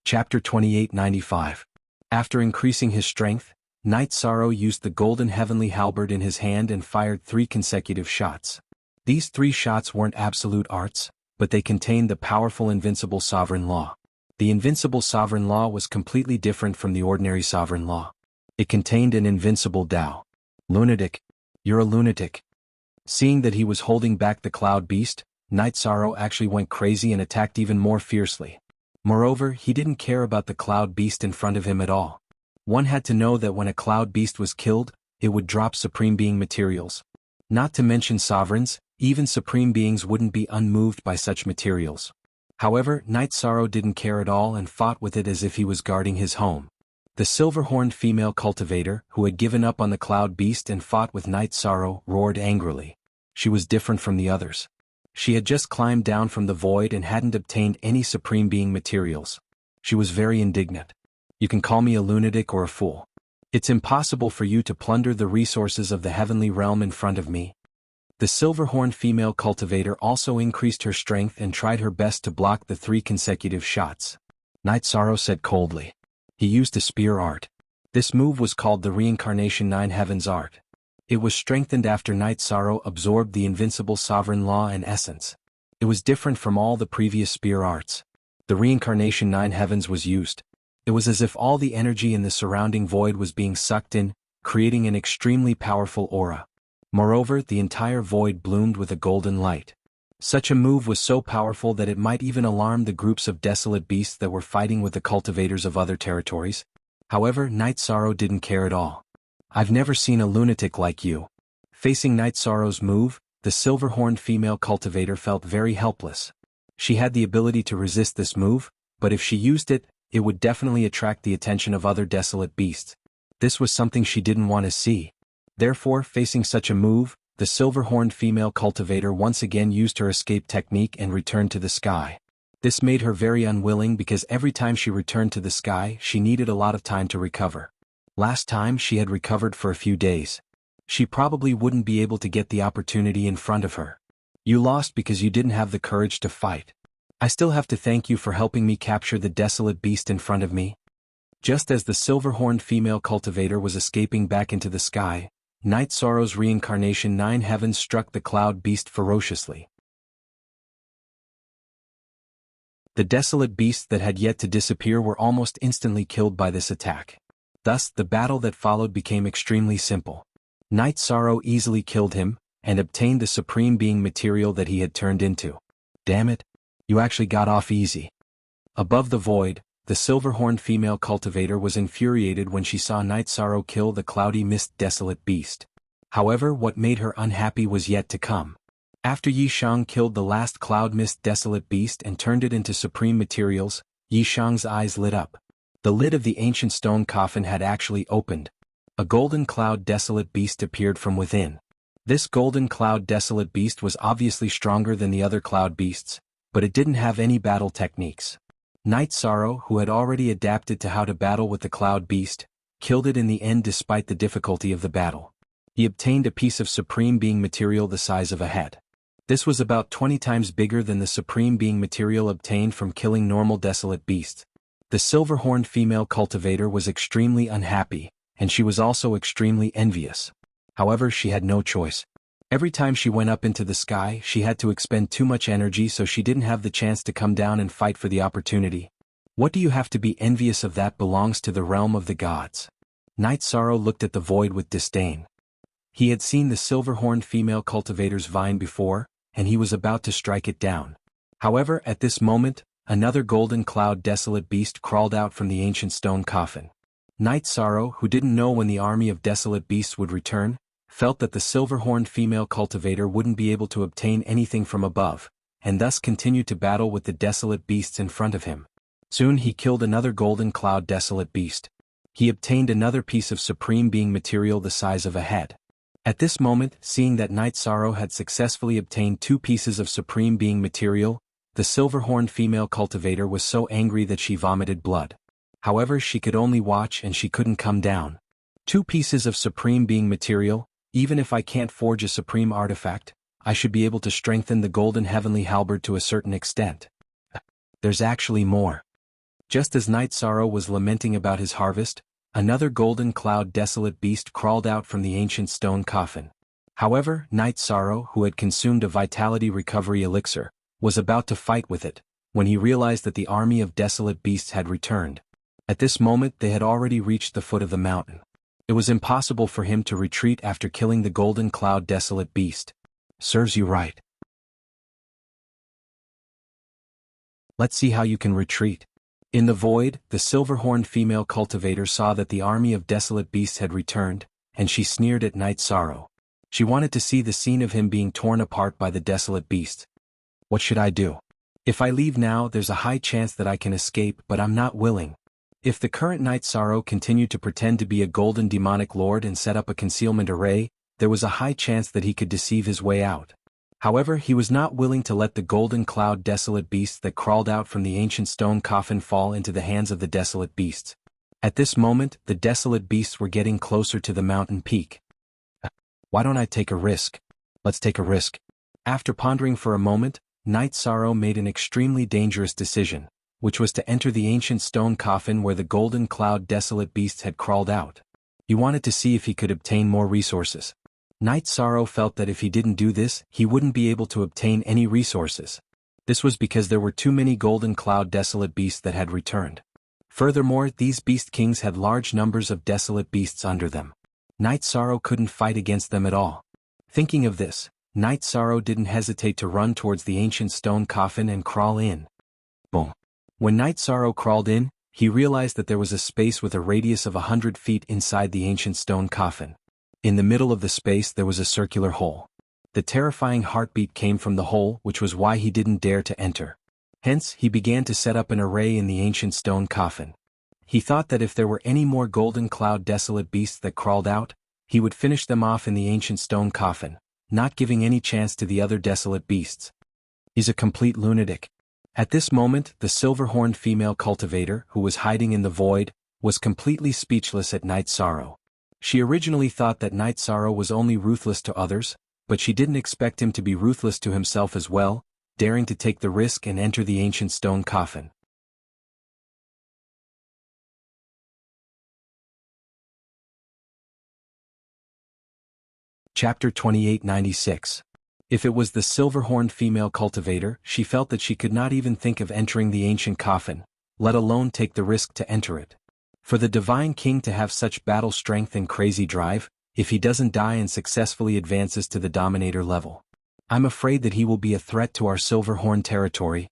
Chapter 2895. After increasing his strength, Night Sorrow used the golden heavenly halberd in his hand and fired 3 consecutive shots. These 3 shots weren't absolute arts, but they contained the powerful invincible sovereign law. The invincible sovereign law was completely different from the ordinary sovereign law. It contained an invincible Tao. "Lunatic. You're a lunatic." Seeing that he was holding back the cloud beast, Night Sorrow actually went crazy and attacked even more fiercely. Moreover, he didn't care about the cloud beast in front of him at all. One had to know that when a cloud beast was killed, it would drop supreme being materials. Not to mention sovereigns, even supreme beings wouldn't be unmoved by such materials. However, Night Sorrow didn't care at all and fought with it as if he was guarding his home. The silver-horned female cultivator, who had given up on the cloud beast and fought with Night Sorrow, roared angrily. She was different from the others. She had just climbed down from the void and hadn't obtained any supreme being materials. She was very indignant. "You can call me a lunatic or a fool. It's impossible for you to plunder the resources of the heavenly realm in front of me." The silver-horned female cultivator also increased her strength and tried her best to block the 3 consecutive shots. Night Sorrow said coldly. He used a spear art. This move was called the Reincarnation 9 Heavens art. It was strengthened after Night Sorrow absorbed the invincible sovereign law and essence. It was different from all the previous spear arts. The Reincarnation 9 Heavens was used. It was as if all the energy in the surrounding void was being sucked in, creating an extremely powerful aura. Moreover, the entire void bloomed with a golden light. Such a move was so powerful that it might even alarm the groups of desolate beasts that were fighting with the cultivators of other territories. However, Night Sorrow didn't care at all. "I've never seen a lunatic like you." Facing Night Sorrow's move, the silver-horned female cultivator felt very helpless. She had the ability to resist this move, but if she used it, it would definitely attract the attention of other desolate beasts. This was something she didn't want to see. Therefore, facing such a move, the silver-horned female cultivator once again used her escape technique and returned to the sky. This made her very unwilling because every time she returned to the sky, she needed a lot of time to recover. Last time she had recovered for a few days. She probably wouldn't be able to get the opportunity in front of her. You lost because you didn't have the courage to fight. I still have to thank you for helping me capture the desolate beast in front of me." Just as the silver-horned female cultivator was escaping back into the sky, Night Sorrow's reincarnation Nine Heavens struck the cloud beast ferociously. The desolate beasts that had yet to disappear were almost instantly killed by this attack. Thus, the battle that followed became extremely simple. Night Sorrow easily killed him, and obtained the supreme being material that he had turned into. "Damn it! You actually got off easy." Above the void, the silver-horned female cultivator was infuriated when she saw Night Sorrow kill the cloudy mist desolate beast. However, what made her unhappy was yet to come. After Yi Shang killed the last cloud mist desolate beast and turned it into supreme materials, Yi Shang's eyes lit up. The lid of the ancient stone coffin had actually opened. A golden cloud desolate beast appeared from within. This golden cloud desolate beast was obviously stronger than the other cloud beasts, but it didn't have any battle techniques. Night Sorrow, who had already adapted to how to battle with the cloud beast, killed it in the end despite the difficulty of the battle. He obtained a piece of supreme being material the size of a head. This was about 20 times bigger than the supreme being material obtained from killing normal desolate beasts. The silver-horned female cultivator was extremely unhappy, and she was also extremely envious. However, she had no choice. Every time she went up into the sky, she had to expend too much energy, so she didn't have the chance to come down and fight for the opportunity. What do you have to be envious of? That belongs to the realm of the gods. Night Sorrow looked at the void with disdain. He had seen the silver-horned female cultivator's vine before, and he was about to strike it down. However, at this moment, another golden cloud desolate beast crawled out from the ancient stone coffin. Night Sorrow, who didn't know when the army of desolate beasts would return, felt that the silver-horned female cultivator wouldn't be able to obtain anything from above, and thus continued to battle with the desolate beasts in front of him. Soon he killed another golden cloud desolate beast. He obtained another piece of supreme being material the size of a head. At this moment, seeing that Night Sorrow had successfully obtained 2 pieces of supreme being material, the silver-horned female cultivator was so angry that she vomited blood. However, she could only watch and she couldn't come down. 2 pieces of supreme being material. Even if I can't forge a supreme artifact, I should be able to strengthen the golden heavenly halberd to a certain extent. There's actually more. Just as Night Sorrow was lamenting about his harvest, another golden cloud desolate beast crawled out from the ancient stone coffin. However, Night Sorrow, who had consumed a vitality recovery elixir, was about to fight with it, when he realized that the army of desolate beasts had returned. At this moment they had already reached the foot of the mountain. It was impossible for him to retreat after killing the golden cloud desolate beast. Serves you right. Let's see how you can retreat. In the void, the silver-horned female cultivator saw that the army of desolate beasts had returned, and she sneered at Night Sorrow. She wanted to see the scene of him being torn apart by the desolate beast. What should I do? If I leave now, there's a high chance that I can escape, but I'm not willing. If the current Night Sorrow continued to pretend to be a golden demonic lord and set up a concealment array, there was a high chance that he could deceive his way out. However, he was not willing to let the golden cloud desolate beast that crawled out from the ancient stone coffin fall into the hands of the desolate beasts. At this moment, the desolate beasts were getting closer to the mountain peak. Why don't I take a risk? Let's take a risk. After pondering for a moment, Night Sorrow made an extremely dangerous decision, which was to enter the ancient stone coffin where the golden cloud desolate beasts had crawled out. He wanted to see if he could obtain more resources. Night Sorrow felt that if he didn't do this, he wouldn't be able to obtain any resources. This was because there were too many golden cloud desolate beasts that had returned. Furthermore, these beast kings had large numbers of desolate beasts under them. Night Sorrow couldn't fight against them at all. Thinking of this, Night Sorrow didn't hesitate to run towards the ancient stone coffin and crawl in. Boom. When Night Sorrow crawled in, he realized that there was a space with a radius of 100 feet inside the ancient stone coffin. In the middle of the space there was a circular hole. The terrifying heartbeat came from the hole, which was why he didn't dare to enter. Hence, he began to set up an array in the ancient stone coffin. He thought that if there were any more golden cloud desolate beasts that crawled out, he would finish them off in the ancient stone coffin, not giving any chance to the other desolate beasts. He's a complete lunatic. At this moment, the silver-horned female cultivator, who was hiding in the void, was completely speechless at Night Sorrow. She originally thought that Night Sorrow was only ruthless to others, but she didn't expect him to be ruthless to himself as well, daring to take the risk and enter the ancient stone coffin. Chapter 2896. If it was the silver-horned female cultivator, she felt that she could not even think of entering the ancient coffin, let alone take the risk to enter it. For the Divine King to have such battle strength and crazy drive, if he doesn't die and successfully advances to the Dominator level, I'm afraid that he will be a threat to our silver-horned territory.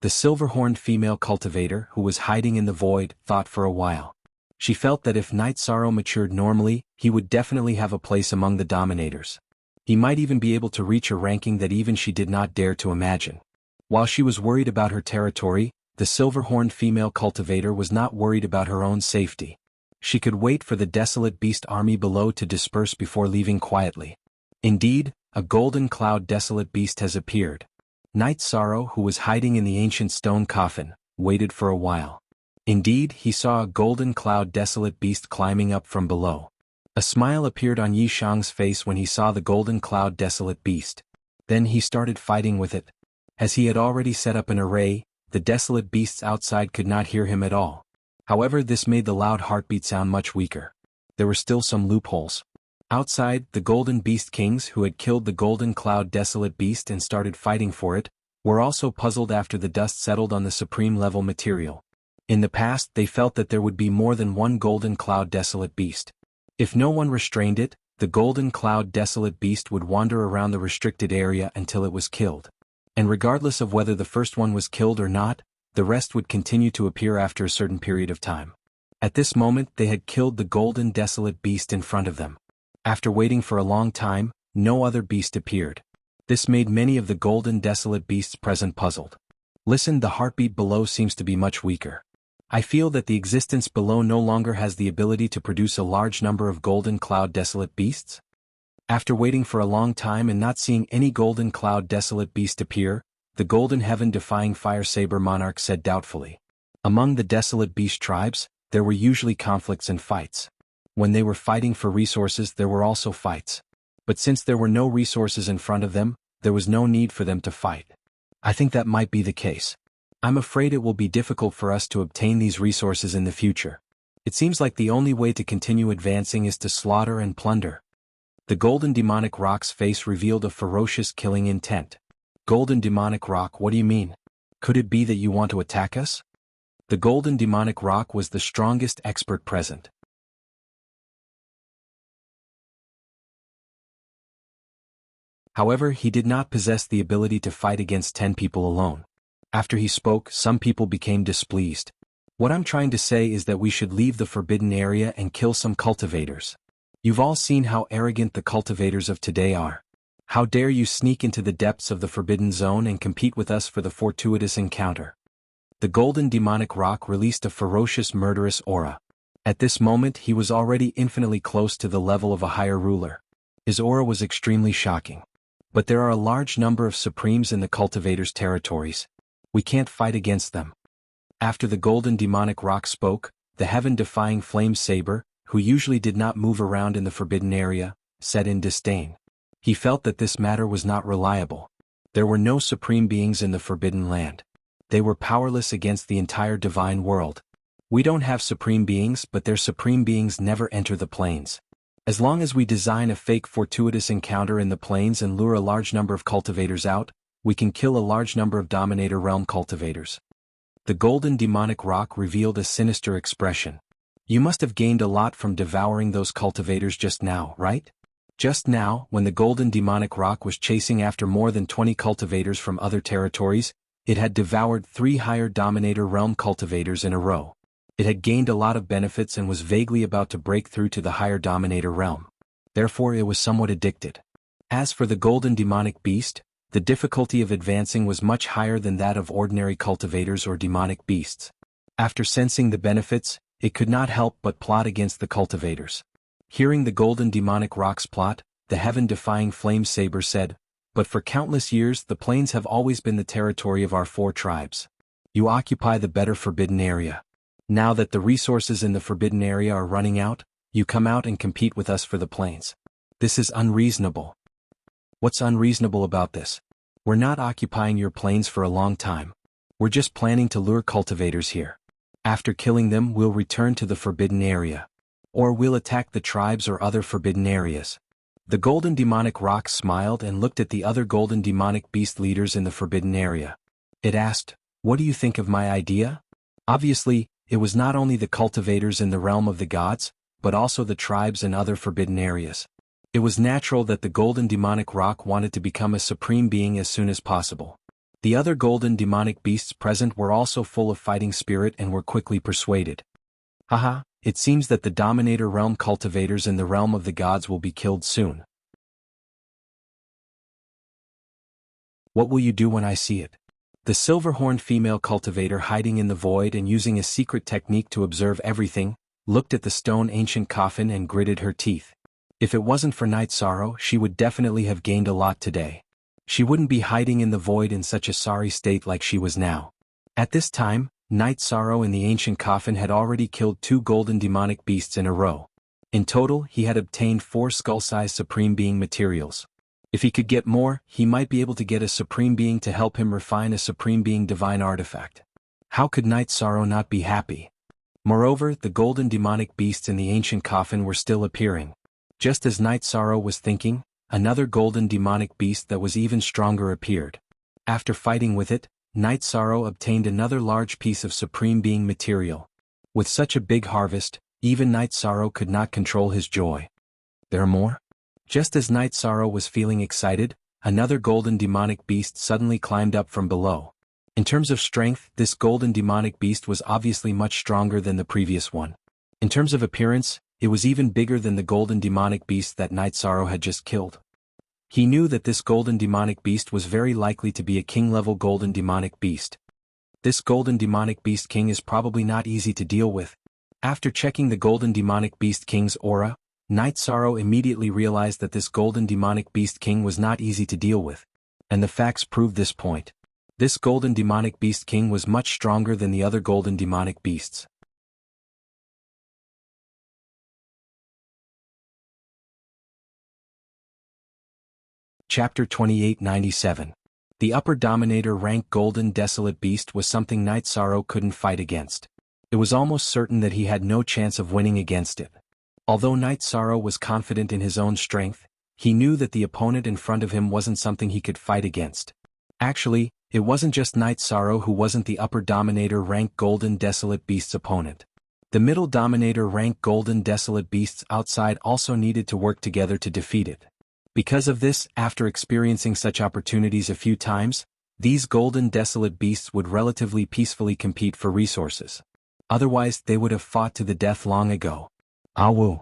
The silver-horned female cultivator, who was hiding in the void, thought for a while. She felt that if Night Sorrow matured normally, he would definitely have a place among the Dominators. He might even be able to reach a ranking that even she did not dare to imagine. While she was worried about her territory, the silver-horned female cultivator was not worried about her own safety. She could wait for the desolate beast army below to disperse before leaving quietly. Indeed, a golden cloud desolate beast has appeared. Night Sorrow, who was hiding in the ancient stone coffin, waited for a while. Indeed, he saw a golden cloud desolate beast climbing up from below. A smile appeared on Yi Shang's face when he saw the golden cloud desolate beast. Then he started fighting with it. As he had already set up an array, the desolate beasts outside could not hear him at all. However, this made the loud heartbeat sound much weaker. There were still some loopholes. Outside, the golden beast kings who had killed the golden cloud desolate beast and started fighting for it, were also puzzled after the dust settled on the supreme level material. In the past, they felt that there would be more than one golden cloud desolate beast. If no one restrained it, the golden cloud desolate beast would wander around the restricted area until it was killed. And regardless of whether the first one was killed or not, the rest would continue to appear after a certain period of time. At this moment, they had killed the golden desolate beast in front of them. After waiting for a long time, no other beast appeared. This made many of the golden desolate beasts present puzzled. Listen, the heartbeat below seems to be much weaker. I feel that the existence below no longer has the ability to produce a large number of golden cloud desolate beasts. After waiting for a long time and not seeing any golden cloud desolate beast appear, the golden heaven-defying fire saber monarch said doubtfully. Among the desolate beast tribes, there were usually conflicts and fights. When they were fighting for resources, there were also fights. But since there were no resources in front of them, there was no need for them to fight. I think that might be the case. I'm afraid it will be difficult for us to obtain these resources in the future. It seems like the only way to continue advancing is to slaughter and plunder. The golden demonic rock's face revealed a ferocious killing intent. Golden demonic rock, what do you mean? Could it be that you want to attack us? The golden demonic rock was the strongest expert present. However, he did not possess the ability to fight against 10 people alone. After he spoke, some people became displeased. What I'm trying to say is that we should leave the forbidden area and kill some cultivators. You've all seen how arrogant the cultivators of today are. How dare you sneak into the depths of the forbidden zone and compete with us for the fortuitous encounter? The golden demonic rock released a ferocious murderous aura. At this moment he was already infinitely close to the level of a higher ruler. His aura was extremely shocking. But there are a large number of supremes in the cultivators' territories. We can't fight against them. After the golden demonic rock spoke, the heaven-defying flame saber, who usually did not move around in the forbidden area, said in disdain. He felt that this matter was not reliable. There were no supreme beings in the forbidden land. They were powerless against the entire divine world. We don't have supreme beings, but their supreme beings never enter the plains. As long as we design a fake fortuitous encounter in the plains and lure a large number of cultivators out, we can kill a large number of Dominator Realm cultivators. The golden demonic rock revealed a sinister expression. You must have gained a lot from devouring those cultivators just now, right? Just now, when the golden demonic rock was chasing after more than 20 cultivators from other territories, it had devoured 3 higher Dominator Realm cultivators in a row. It had gained a lot of benefits and was vaguely about to break through to the higher Dominator Realm. Therefore it was somewhat addicted. As for the golden demonic beast, the difficulty of advancing was much higher than that of ordinary cultivators or demonic beasts. After sensing the benefits, it could not help but plot against the cultivators. Hearing the golden demonic rock's plot, the heaven-defying flame saber said, "But for countless years the plains have always been the territory of our 4 tribes. You occupy the better forbidden area. Now that the resources in the forbidden area are running out, you come out and compete with us for the plains. This is unreasonable." What's unreasonable about this? We're not occupying your plains for a long time. We're just planning to lure cultivators here. After killing them, we'll return to the forbidden area. Or we'll attack the tribes or other forbidden areas. The golden demonic rock smiled and looked at the other golden demonic beast leaders in the forbidden area. It asked, "What do you think of my idea?" Obviously, it was not only the cultivators in the realm of the gods, but also the tribes and other forbidden areas. It was natural that the golden demonic rock wanted to become a supreme being as soon as possible. The other golden demonic beasts present were also full of fighting spirit and were quickly persuaded. Haha, it seems that the Dominator realm cultivators in the realm of the gods will be killed soon. What will you do when I see it? The silver-horned female cultivator, hiding in the void and using a secret technique to observe everything, looked at the stone ancient coffin and gritted her teeth. If it wasn't for Night Sorrow, she would definitely have gained a lot today. She wouldn't be hiding in the void in such a sorry state like she was now. At this time, Night Sorrow in the ancient coffin had already killed 2 golden demonic beasts in a row. In total, he had obtained 4 skull-sized Supreme Being materials. If he could get more, he might be able to get a Supreme Being to help him refine a Supreme Being divine artifact. How could Night Sorrow not be happy? Moreover, the golden demonic beasts in the ancient coffin were still appearing. Just as Night Sorrow was thinking, another golden demonic beast that was even stronger appeared. After fighting with it, Night Sorrow obtained another large piece of Supreme Being material. With such a big harvest, even Night Sorrow could not control his joy. There are more? Just as Night Sorrow was feeling excited, another golden demonic beast suddenly climbed up from below. In terms of strength, this golden demonic beast was obviously much stronger than the previous one. In terms of appearance, it was even bigger than the golden demonic beast that Night Sorrow had just killed. He knew that this golden demonic beast was very likely to be a king-level golden demonic beast. This golden demonic beast king is probably not easy to deal with. After checking the golden demonic beast king's aura, Night Sorrow immediately realized that this golden demonic beast king was not easy to deal with. And the facts proved this point. This golden demonic beast king was much stronger than the other golden demonic beasts. Chapter 2897. The upper Dominator rank golden desolate beast was something Night Sorrow couldn't fight against. It was almost certain that he had no chance of winning against it. Although Night Sorrow was confident in his own strength, he knew that the opponent in front of him wasn't something he could fight against. Actually, it wasn't just Night Sorrow who wasn't the upper Dominator rank golden desolate beast's opponent. The middle Dominator rank golden desolate beasts outside also needed to work together to defeat it. Because of this, after experiencing such opportunities a few times, these golden desolate beasts would relatively peacefully compete for resources. Otherwise, they would have fought to the death long ago. Awu.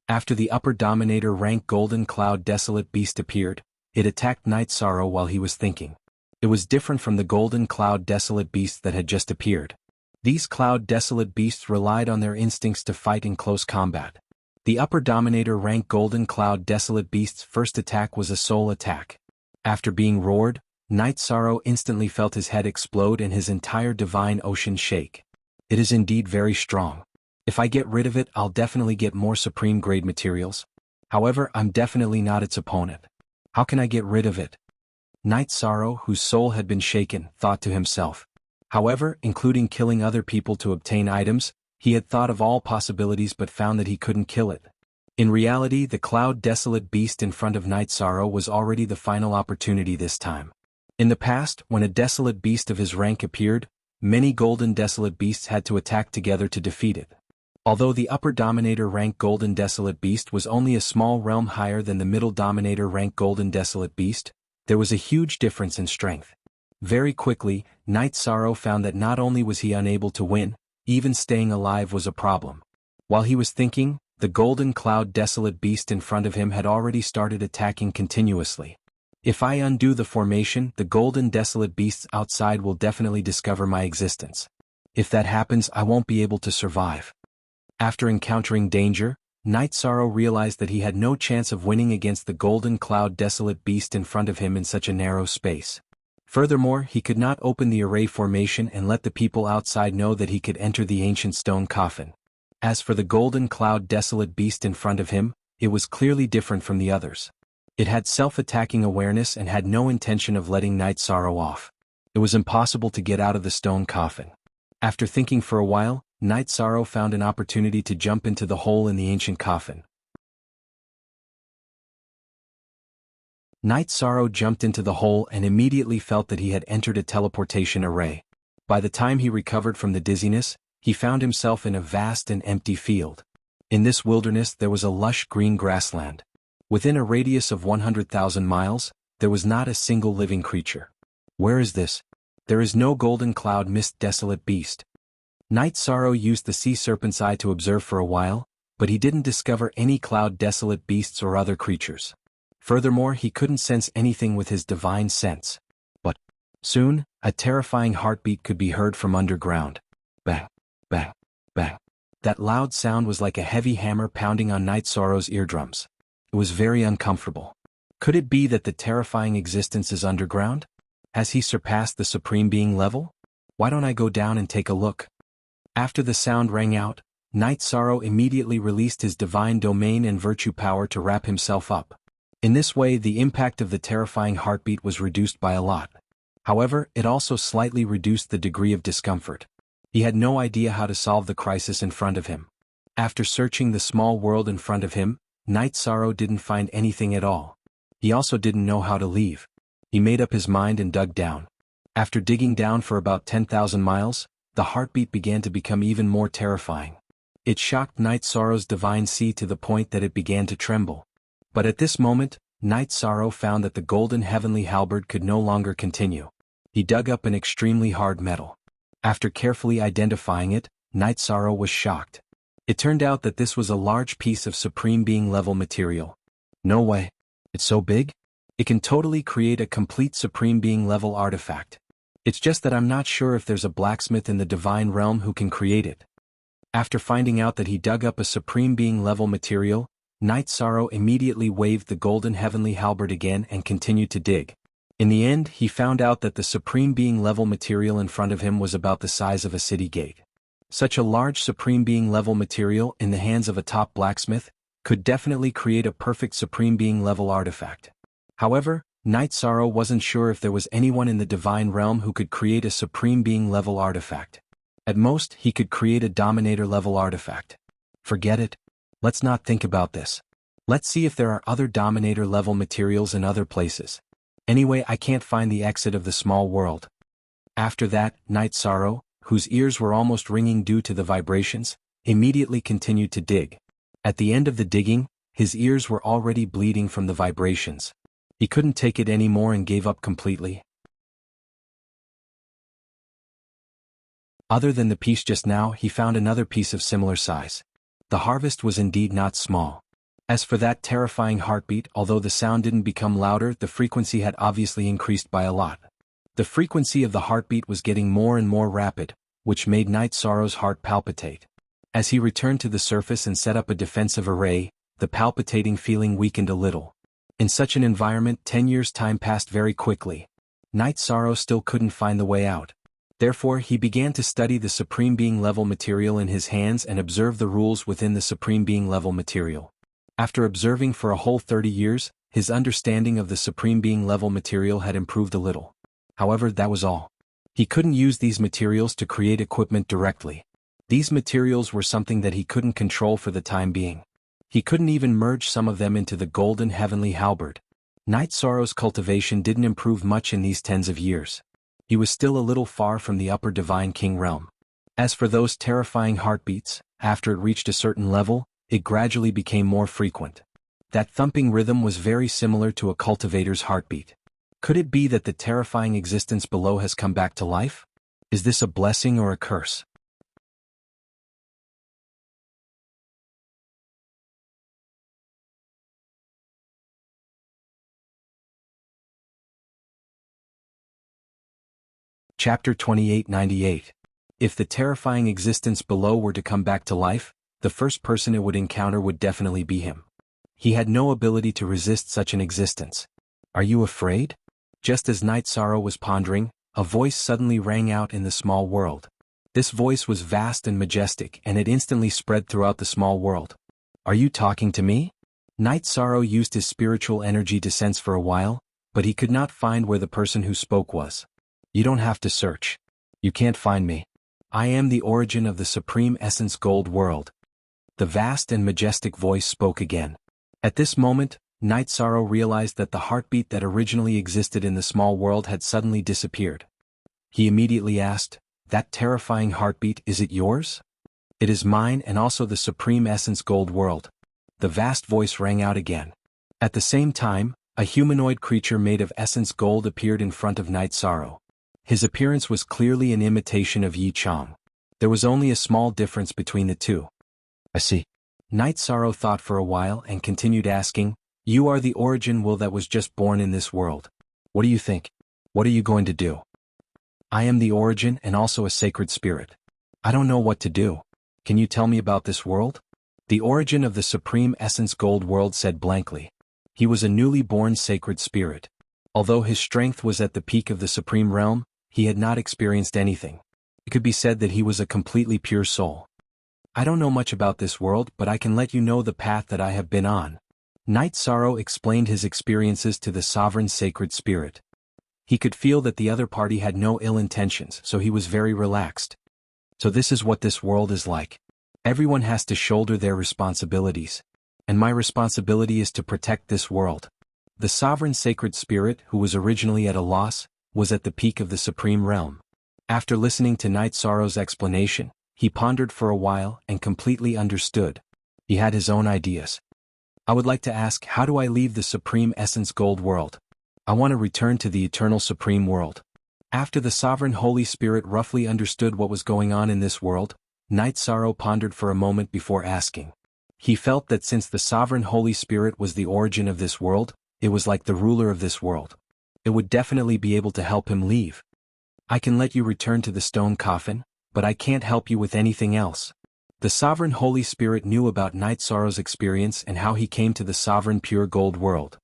After the upper Dominator rank golden cloud desolate beast appeared, it attacked Night Sorrow while he was thinking. It was different from the golden cloud desolate beast that had just appeared. These cloud desolate beasts relied on their instincts to fight in close combat. The upper Dominator rank golden cloud desolate beast's first attack was a soul attack. After being roared, Night Sorrow instantly felt his head explode and his entire divine ocean shake. It is indeed very strong. If I get rid of it, I'll definitely get more supreme grade materials. However, I'm definitely not its opponent. How can I get rid of it? Night Sorrow, whose soul had been shaken, thought to himself. However, including killing other people to obtain items, he had thought of all possibilities but found that he couldn't kill it. In reality, the cloud desolate beast in front of Night Sorrow was already the final opportunity this time. In the past, when a desolate beast of his rank appeared, many golden desolate beasts had to attack together to defeat it. Although the upper Dominator rank golden desolate beast was only a small realm higher than the middle Dominator rank golden desolate beast, there was a huge difference in strength. Very quickly, Night Sorrow found that not only was he unable to win, even staying alive was a problem. While he was thinking, the golden cloud desolate beast in front of him had already started attacking continuously. If I undo the formation, the golden desolate beasts outside will definitely discover my existence. If that happens, I won't be able to survive. After encountering danger, Night Sorrow realized that he had no chance of winning against the golden cloud desolate beast in front of him in such a narrow space. Furthermore, he could not open the array formation and let the people outside know that he could enter the ancient stone coffin. As for the golden cloud desolate beast in front of him, it was clearly different from the others. It had self-attacking awareness and had no intention of letting Night Sorrow off. It was impossible to get out of the stone coffin. After thinking for a while, Night Sorrow found an opportunity to jump into the hole in the ancient coffin. Night Sorrow jumped into the hole and immediately felt that he had entered a teleportation array. By the time he recovered from the dizziness, he found himself in a vast and empty field. In this wilderness there was a lush green grassland. Within a radius of 100,000 miles, there was not a single living creature. Where is this? There is no golden cloud mist desolate beast. Night Sorrow used the sea serpent's eye to observe for a while, but he didn't discover any cloud desolate beasts or other creatures. Furthermore, he couldn't sense anything with his divine sense. But soon, a terrifying heartbeat could be heard from underground. Bang, bang, bang. That loud sound was like a heavy hammer pounding on Night Sorrow's eardrums. It was very uncomfortable. Could it be that the terrifying existence is underground? Has he surpassed the Supreme Being level? Why don't I go down and take a look? After the sound rang out, Night Sorrow immediately released his divine domain and virtue power to wrap himself up. In this way, the impact of the terrifying heartbeat was reduced by a lot. However, it also slightly reduced the degree of discomfort. He had no idea how to solve the crisis in front of him. After searching the small world in front of him, Night Sorrow didn't find anything at all. He also didn't know how to leave. He made up his mind and dug down. After digging down for about 10,000 miles, the heartbeat began to become even more terrifying. It shocked Night Sorrow's divine sea to the point that it began to tremble. But at this moment, Night Sorrow found that the golden heavenly halberd could no longer continue. He dug up an extremely hard metal. After carefully identifying it, Night Sorrow was shocked. It turned out that this was a large piece of Supreme Being level material. No way. It's so big? It can totally create a complete Supreme Being level artifact. It's just that I'm not sure if there's a blacksmith in the divine realm who can create it. After finding out that he dug up a Supreme Being level material, Night Sorrow immediately waved the golden heavenly halberd again and continued to dig. In the end, he found out that the Supreme Being level material in front of him was about the size of a city gate. Such a large Supreme Being level material in the hands of a top blacksmith could definitely create a perfect Supreme Being level artifact. However, Night Sorrow wasn't sure if there was anyone in the divine realm who could create a Supreme Being level artifact. At most, he could create a Dominator level artifact. Forget it. Let's not think about this. Let's see if there are other Dominator level materials in other places. Anyway, I can't find the exit of the small world. After that, Night Sorrow, whose ears were almost ringing due to the vibrations, immediately continued to dig. At the end of the digging, his ears were already bleeding from the vibrations. He couldn't take it anymore and gave up completely. Other than the piece just now, he found another piece of similar size. The harvest was indeed not small. As for that terrifying heartbeat, although the sound didn't become louder, the frequency had obviously increased by a lot. The frequency of the heartbeat was getting more and more rapid, which made Night Sorrow's heart palpitate. As he returned to the surface and set up a defensive array, the palpitating feeling weakened a little. In such an environment, 10 years' time passed very quickly. Night Sorrow still couldn't find the way out. Therefore, he began to study the Supreme Being level material in his hands and observe the rules within the Supreme Being level material. After observing for a whole 30 years, his understanding of the Supreme Being level material had improved a little. However, that was all. He couldn't use these materials to create equipment directly. These materials were something that he couldn't control for the time being. He couldn't even merge some of them into the golden heavenly halberd. Night Sorrow's cultivation didn't improve much in these tens of years. He was still a little far from the upper divine king realm. As for those terrifying heartbeats, after it reached a certain level, it gradually became more frequent. That thumping rhythm was very similar to a cultivator's heartbeat. Could it be that the terrifying existence below has come back to life? Is this a blessing or a curse? Chapter 2898. If the terrifying existence below were to come back to life, the first person it would encounter would definitely be him. He had no ability to resist such an existence. Are you afraid? Just as Night Sorrow was pondering, a voice suddenly rang out in the small world. This voice was vast and majestic, and it instantly spread throughout the small world. Are you talking to me? Night Sorrow used his spiritual energy to sense for a while, but he could not find where the person who spoke was. You don't have to search. You can't find me. I am the origin of the Supreme Essence Gold World. The vast and majestic voice spoke again. At this moment, Night Sorrow realized that the heartbeat that originally existed in the small world had suddenly disappeared. He immediately asked, "That terrifying heartbeat, is it yours?" "It is mine and also the Supreme Essence Gold World." The vast voice rang out again. At the same time, a humanoid creature made of essence gold appeared in front of Night Sorrow. His appearance was clearly an imitation of Yi Chang. There was only a small difference between the two. I see. Night Sorrow thought for a while and continued asking, "You are the origin will that was just born in this world. What do you think? What are you going to do?" "I am the origin and also a sacred spirit. I don't know what to do. Can you tell me about this world?" The origin of the Supreme Essence Gold World said blankly. He was a newly born sacred spirit. Although his strength was at the peak of the Supreme Realm, he had not experienced anything. It could be said that he was a completely pure soul. "I don't know much about this world, but I can let you know the path that I have been on." Night Sorrow explained his experiences to the sovereign sacred spirit. He could feel that the other party had no ill intentions, so he was very relaxed. "So this is what this world is like. Everyone has to shoulder their responsibilities. And my responsibility is to protect this world." The sovereign sacred spirit, who was originally at a loss, was at the peak of the Supreme Realm. After listening to Night Sorrow's explanation, he pondered for a while and completely understood. He had his own ideas. "I would like to ask, how do I leave the Supreme Essence Gold World? I want to return to the Eternal Supreme World." After the Sovereign Holy Spirit roughly understood what was going on in this world, Night Sorrow pondered for a moment before asking. He felt that since the Sovereign Holy Spirit was the origin of this world, it was like the ruler of this world. It would definitely be able to help him leave. "I can let you return to the stone coffin, but I can't help you with anything else." The Sovereign Holy Spirit knew about Night Sorrow's experience and how he came to the Sovereign Pure Gold World.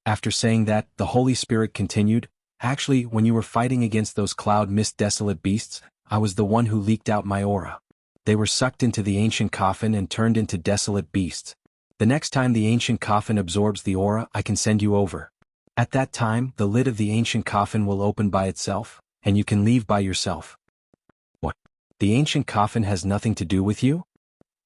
After saying that, the Holy Spirit continued, "Actually, when you were fighting against those cloud mist desolate beasts, I was the one who leaked out my aura. They were sucked into the ancient coffin and turned into desolate beasts. The next time the ancient coffin absorbs the aura, I can send you over. At that time, the lid of the ancient coffin will open by itself, and you can leave by yourself." "What? The ancient coffin has nothing to do with you?"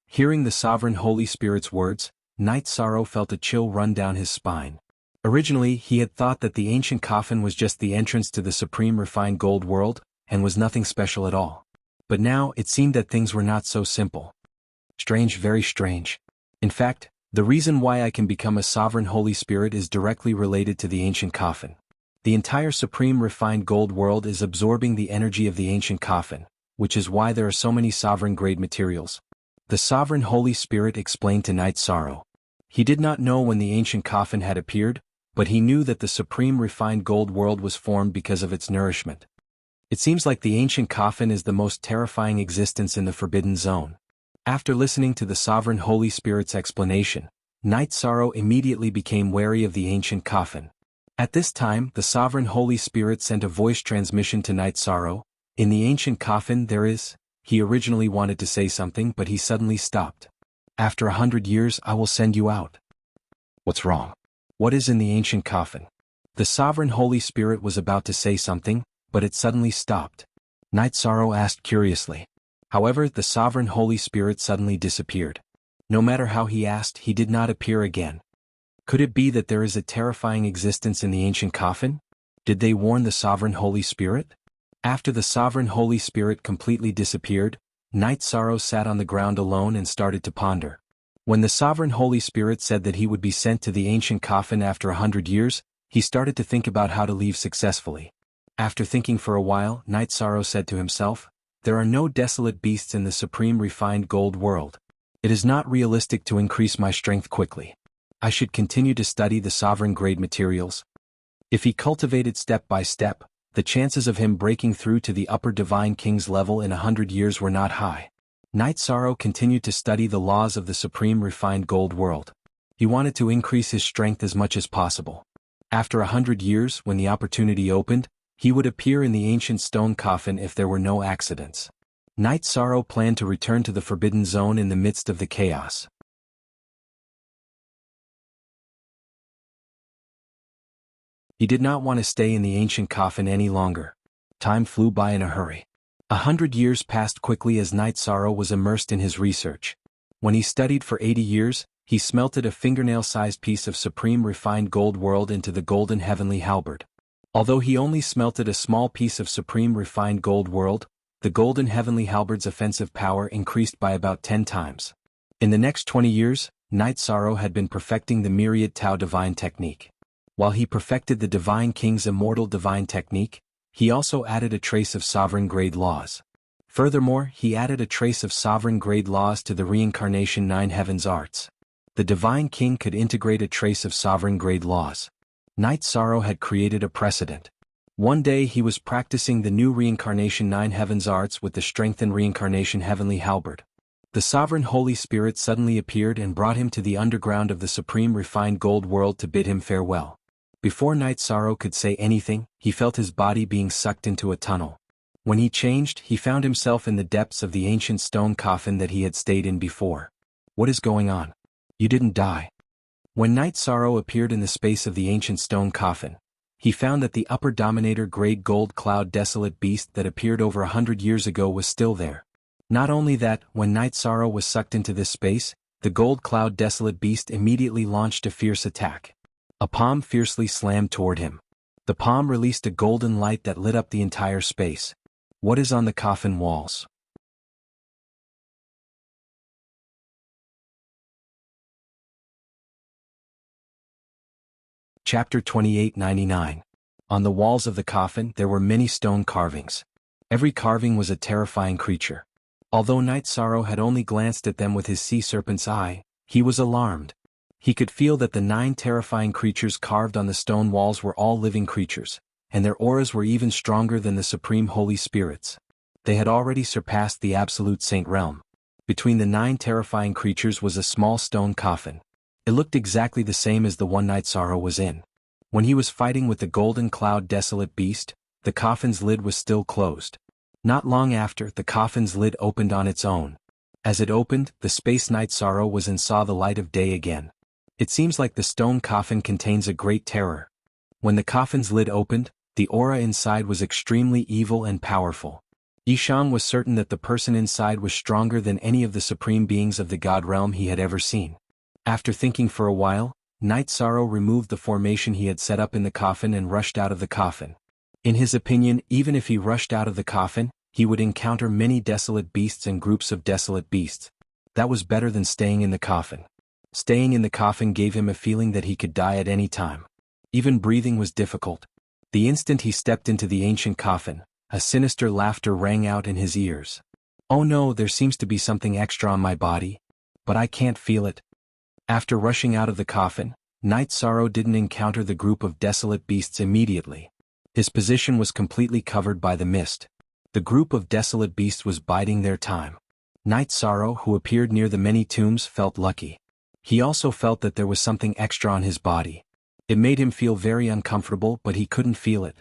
Hearing the Sovereign Holy Spirit's words, Night Sorrow felt a chill run down his spine. Originally, he had thought that the ancient coffin was just the entrance to the Supreme Refined Gold World, and was nothing special at all. But now, it seemed that things were not so simple. Strange, very strange. In fact, the reason why I can become a Sovereign Holy Spirit is directly related to the ancient coffin. The entire Supreme Refined Gold World is absorbing the energy of the ancient coffin, which is why there are so many sovereign-grade materials. The Sovereign Holy Spirit explained to Night Sorrow. He did not know when the ancient coffin had appeared, but he knew that the Supreme Refined Gold World was formed because of its nourishment. It seems like the ancient coffin is the most terrifying existence in the Forbidden Zone. After listening to the Sovereign Holy Spirit's explanation, Night Sorrow immediately became wary of the ancient coffin. At this time, the Sovereign Holy Spirit sent a voice transmission to Night Sorrow. "In the ancient coffin there is..." He originally wanted to say something, but he suddenly stopped. "After 100 years I will send you out." "What's wrong? What is in the ancient coffin?" The Sovereign Holy Spirit was about to say something, but it suddenly stopped. Night Sorrow asked curiously. However, the Sovereign Holy Spirit suddenly disappeared. No matter how he asked, he did not appear again. Could it be that there is a terrifying existence in the ancient coffin? Did they warn the Sovereign Holy Spirit? After the Sovereign Holy Spirit completely disappeared, Night Sorrow sat on the ground alone and started to ponder. When the Sovereign Holy Spirit said that he would be sent to the ancient coffin after 100 years, he started to think about how to leave successfully. After thinking for a while, Night Sorrow said to himself, "There are no desolate beasts in the Supreme Refined Gold World. It is not realistic to increase my strength quickly. I should continue to study the sovereign grade materials." If he cultivated step by step, the chances of him breaking through to the upper Divine King's level in 100 years were not high. Night Sorrow continued to study the laws of the Supreme Refined Gold World. He wanted to increase his strength as much as possible. After 100 years, when the opportunity opened, he would appear in the ancient stone coffin if there were no accidents. Night Sorrow planned to return to the Forbidden Zone in the midst of the chaos. He did not want to stay in the ancient coffin any longer. Time flew by in a hurry. 100 years passed quickly as Night Sorrow was immersed in his research. When he studied for 80 years, he smelted a fingernail-sized piece of supreme refined gold whirled into the golden heavenly halberd. Although he only smelted a small piece of supreme refined gold whirled, the golden heavenly halberd's offensive power increased by about 10 times. In the next 20 years, Night Sorrow had been perfecting the myriad Tao divine technique. While he perfected the Divine King's immortal divine technique, he also added a trace of sovereign-grade laws. Furthermore, he added a trace of sovereign-grade laws to the Reincarnation Nine Heavens arts. The Divine King could integrate a trace of sovereign-grade laws. Night Sorrow had created a precedent. One day he was practicing the new Reincarnation Nine Heavens arts with the strengthened Reincarnation Heavenly Halberd. The Sovereign Holy Spirit suddenly appeared and brought him to the underground of the Supreme Refined Gold World to bid him farewell. Before Night Sorrow could say anything, he felt his body being sucked into a tunnel. When he changed, he found himself in the depths of the ancient stone coffin that he had stayed in before. What is going on? You didn't die. When Night Sorrow appeared in the space of the ancient stone coffin, he found that the upper dominator great gold cloud desolate beast that appeared over 100 years ago was still there. Not only that, when Night Sorrow was sucked into this space, the gold cloud desolate beast immediately launched a fierce attack. A palm fiercely slammed toward him. The palm released a golden light that lit up the entire space. What is on the coffin walls? Chapter 2899. On the walls of the coffin there were many stone carvings. Every carving was a terrifying creature. Although Night Sorrow had only glanced at them with his sea serpent's eye, he was alarmed. He could feel that the 9 terrifying creatures carved on the stone walls were all living creatures, and their auras were even stronger than the Supreme Holy Spirits. They had already surpassed the Absolute Saint realm. Between the 9 terrifying creatures was a small stone coffin. It looked exactly the same as the one Night Sorrow was in. When he was fighting with the golden cloud desolate beast, the coffin's lid was still closed. Not long after, the coffin's lid opened on its own. As it opened, the space Night Sorrow was in saw the light of day again. It seems like the stone coffin contains a great terror. When the coffin's lid opened, the aura inside was extremely evil and powerful. Yishang was certain that the person inside was stronger than any of the supreme beings of the God realm he had ever seen. After thinking for a while, Night Sorrow removed the formation he had set up in the coffin and rushed out of the coffin. In his opinion, even if he rushed out of the coffin, he would encounter many desolate beasts and groups of desolate beasts. That was better than staying in the coffin. Staying in the coffin gave him a feeling that he could die at any time. Even breathing was difficult. The instant he stepped into the ancient coffin, a sinister laughter rang out in his ears. Oh no, there seems to be something extra on my body. But I can't feel it. After rushing out of the coffin, Night Sorrow didn't encounter the group of desolate beasts immediately. His position was completely covered by the mist. The group of desolate beasts was biding their time. Night Sorrow, who appeared near the many tombs, felt lucky. He also felt that there was something extra on his body. It made him feel very uncomfortable, but he couldn't feel it.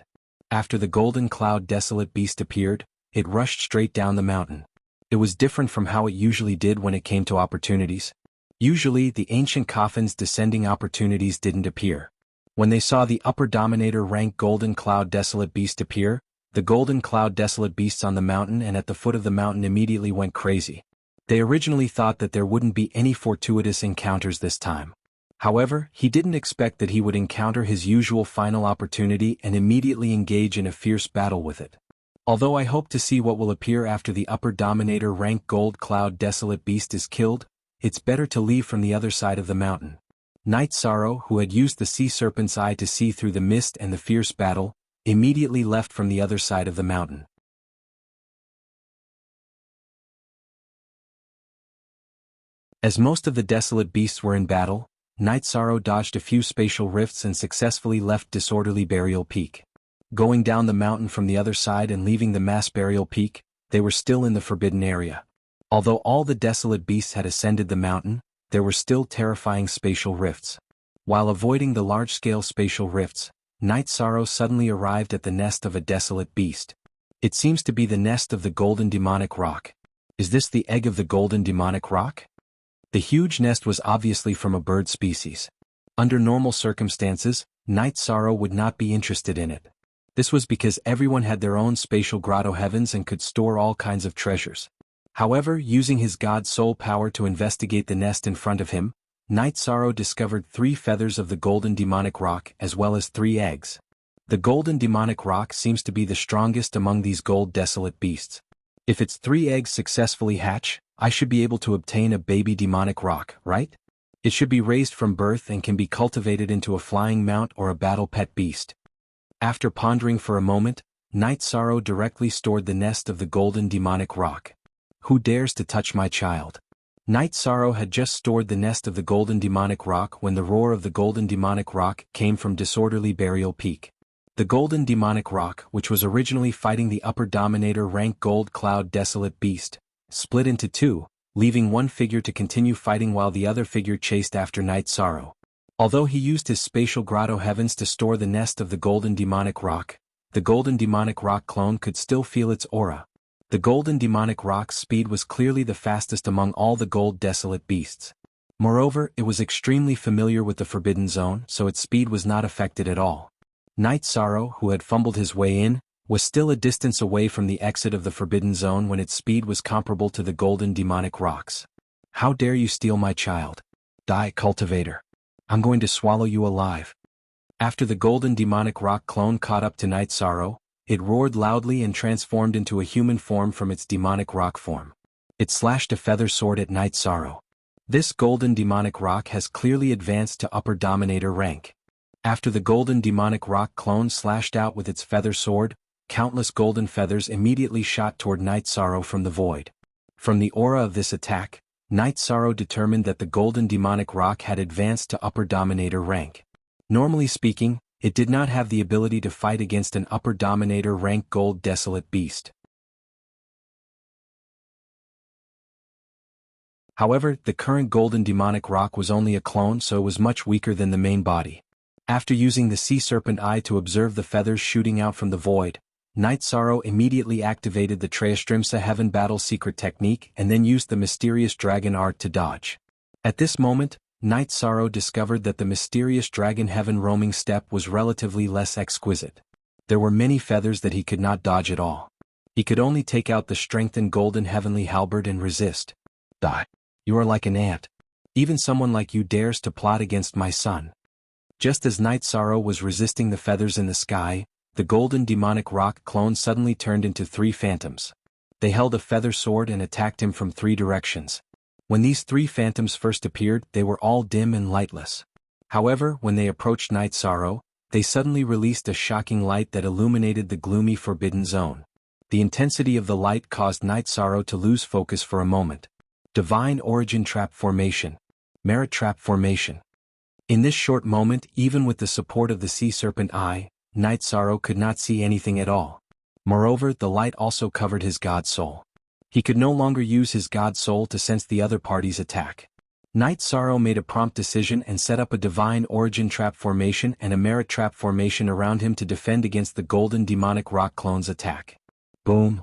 After the golden cloud desolate beast appeared, it rushed straight down the mountain. It was different from how it usually did when it came to opportunities. Usually, the ancient coffin's descending opportunities didn't appear. When they saw the upper dominator rank golden cloud desolate beast appear, the golden cloud desolate beasts on the mountain and at the foot of the mountain immediately went crazy. They originally thought that there wouldn't be any fortuitous encounters this time. However, he didn't expect that he would encounter his usual final opportunity and immediately engage in a fierce battle with it. Although I hope to see what will appear after the upper dominator rank gold cloud desolate beast is killed, it's better to leave from the other side of the mountain. Night Sorrow, who had used the sea serpent's eye to see through the mist and the fierce battle, immediately left from the other side of the mountain. As most of the desolate beasts were in battle, Night Sorrow dodged a few spatial rifts and successfully left disorderly Burial Peak. Going down the mountain from the other side and leaving the mass Burial Peak, they were still in the forbidden area. Although all the desolate beasts had ascended the mountain, there were still terrifying spatial rifts. While avoiding the large-scale spatial rifts, Night Sorrow suddenly arrived at the nest of a desolate beast. It seems to be the nest of the golden demonic rock. Is this the egg of the golden demonic rock? The huge nest was obviously from a bird species. Under normal circumstances, Night Sorrow would not be interested in it. This was because everyone had their own spatial grotto heavens and could store all kinds of treasures. However, using his god soul power to investigate the nest in front of him, Night Sorrow discovered 3 feathers of the golden demonic rock as well as 3 eggs. The golden demonic rock seems to be the strongest among these gold desolate beasts. If its 3 eggs successfully hatch, I should be able to obtain a baby demonic rock, right? It should be raised from birth and can be cultivated into a flying mount or a battle pet beast. After pondering for a moment, Night Sorrow directly stored the nest of the golden demonic rock. Who dares to touch my child? Night Sorrow had just stored the nest of the golden demonic rock when the roar of the golden demonic rock came from disorderly Burial Peak. The golden demonic rock, which was originally fighting the upper dominator rank gold cloud desolate beast, split into 2, leaving one figure to continue fighting while the other figure chased after Night Sorrow. Although he used his spatial grotto heavens to store the nest of the golden demonic rock, the golden demonic rock clone could still feel its aura. The golden demonic rock's speed was clearly the fastest among all the gold desolate beasts. Moreover, it was extremely familiar with the Forbidden Zone, so its speed was not affected at all. Night Sorrow, who had fumbled his way in, was still a distance away from the exit of the Forbidden Zone when its speed was comparable to the golden demonic rock's. How dare you steal my child? Die, cultivator. I'm going to swallow you alive. After the golden demonic rock clone caught up to Night Sorrow, it roared loudly and transformed into a human form from its demonic rock form. It slashed a feather sword at Night Sorrow. This golden demonic rock has clearly advanced to upper dominator rank. After the golden demonic rock clone slashed out with its feather sword, countless golden feathers immediately shot toward Night Sorrow from the void. From the aura of this attack, Night Sorrow determined that the golden demonic rock had advanced to upper dominator rank. Normally speaking, it did not have the ability to fight against an upper dominator rank gold desolate beast. However, the current golden demonic rock was only a clone, so it was much weaker than the main body. After using the sea serpent eye to observe the feathers shooting out from the void, Night Sorrow immediately activated the Treastrimsa Heaven Battle Secret technique and then used the mysterious dragon art to dodge. At this moment, Night Sorrow discovered that the mysterious dragon heaven roaming step was relatively less exquisite. There were many feathers that he could not dodge at all. He could only take out the strengthened golden heavenly halberd and resist. Die. You are like an ant. Even someone like you dares to plot against my son. Just as Night Sorrow was resisting the feathers in the sky, the golden demonic rock clone suddenly turned into 3 phantoms. They held a feather sword and attacked him from 3 directions. When these 3 phantoms first appeared, they were all dim and lightless. However, when they approached Night Sorrow, they suddenly released a shocking light that illuminated the gloomy Forbidden Zone. The intensity of the light caused Night Sorrow to lose focus for a moment. Divine Origin Trap Formation. Merit Trap Formation. In this short moment, even with the support of the Sea Serpent Eye, Night Sorrow could not see anything at all. Moreover, the light also covered his god soul. He could no longer use his god soul to sense the other party's attack. Night Sorrow made a prompt decision and set up a Divine Origin Trap Formation and a Merit Trap Formation around him to defend against the golden demonic rock clone's attack. Boom.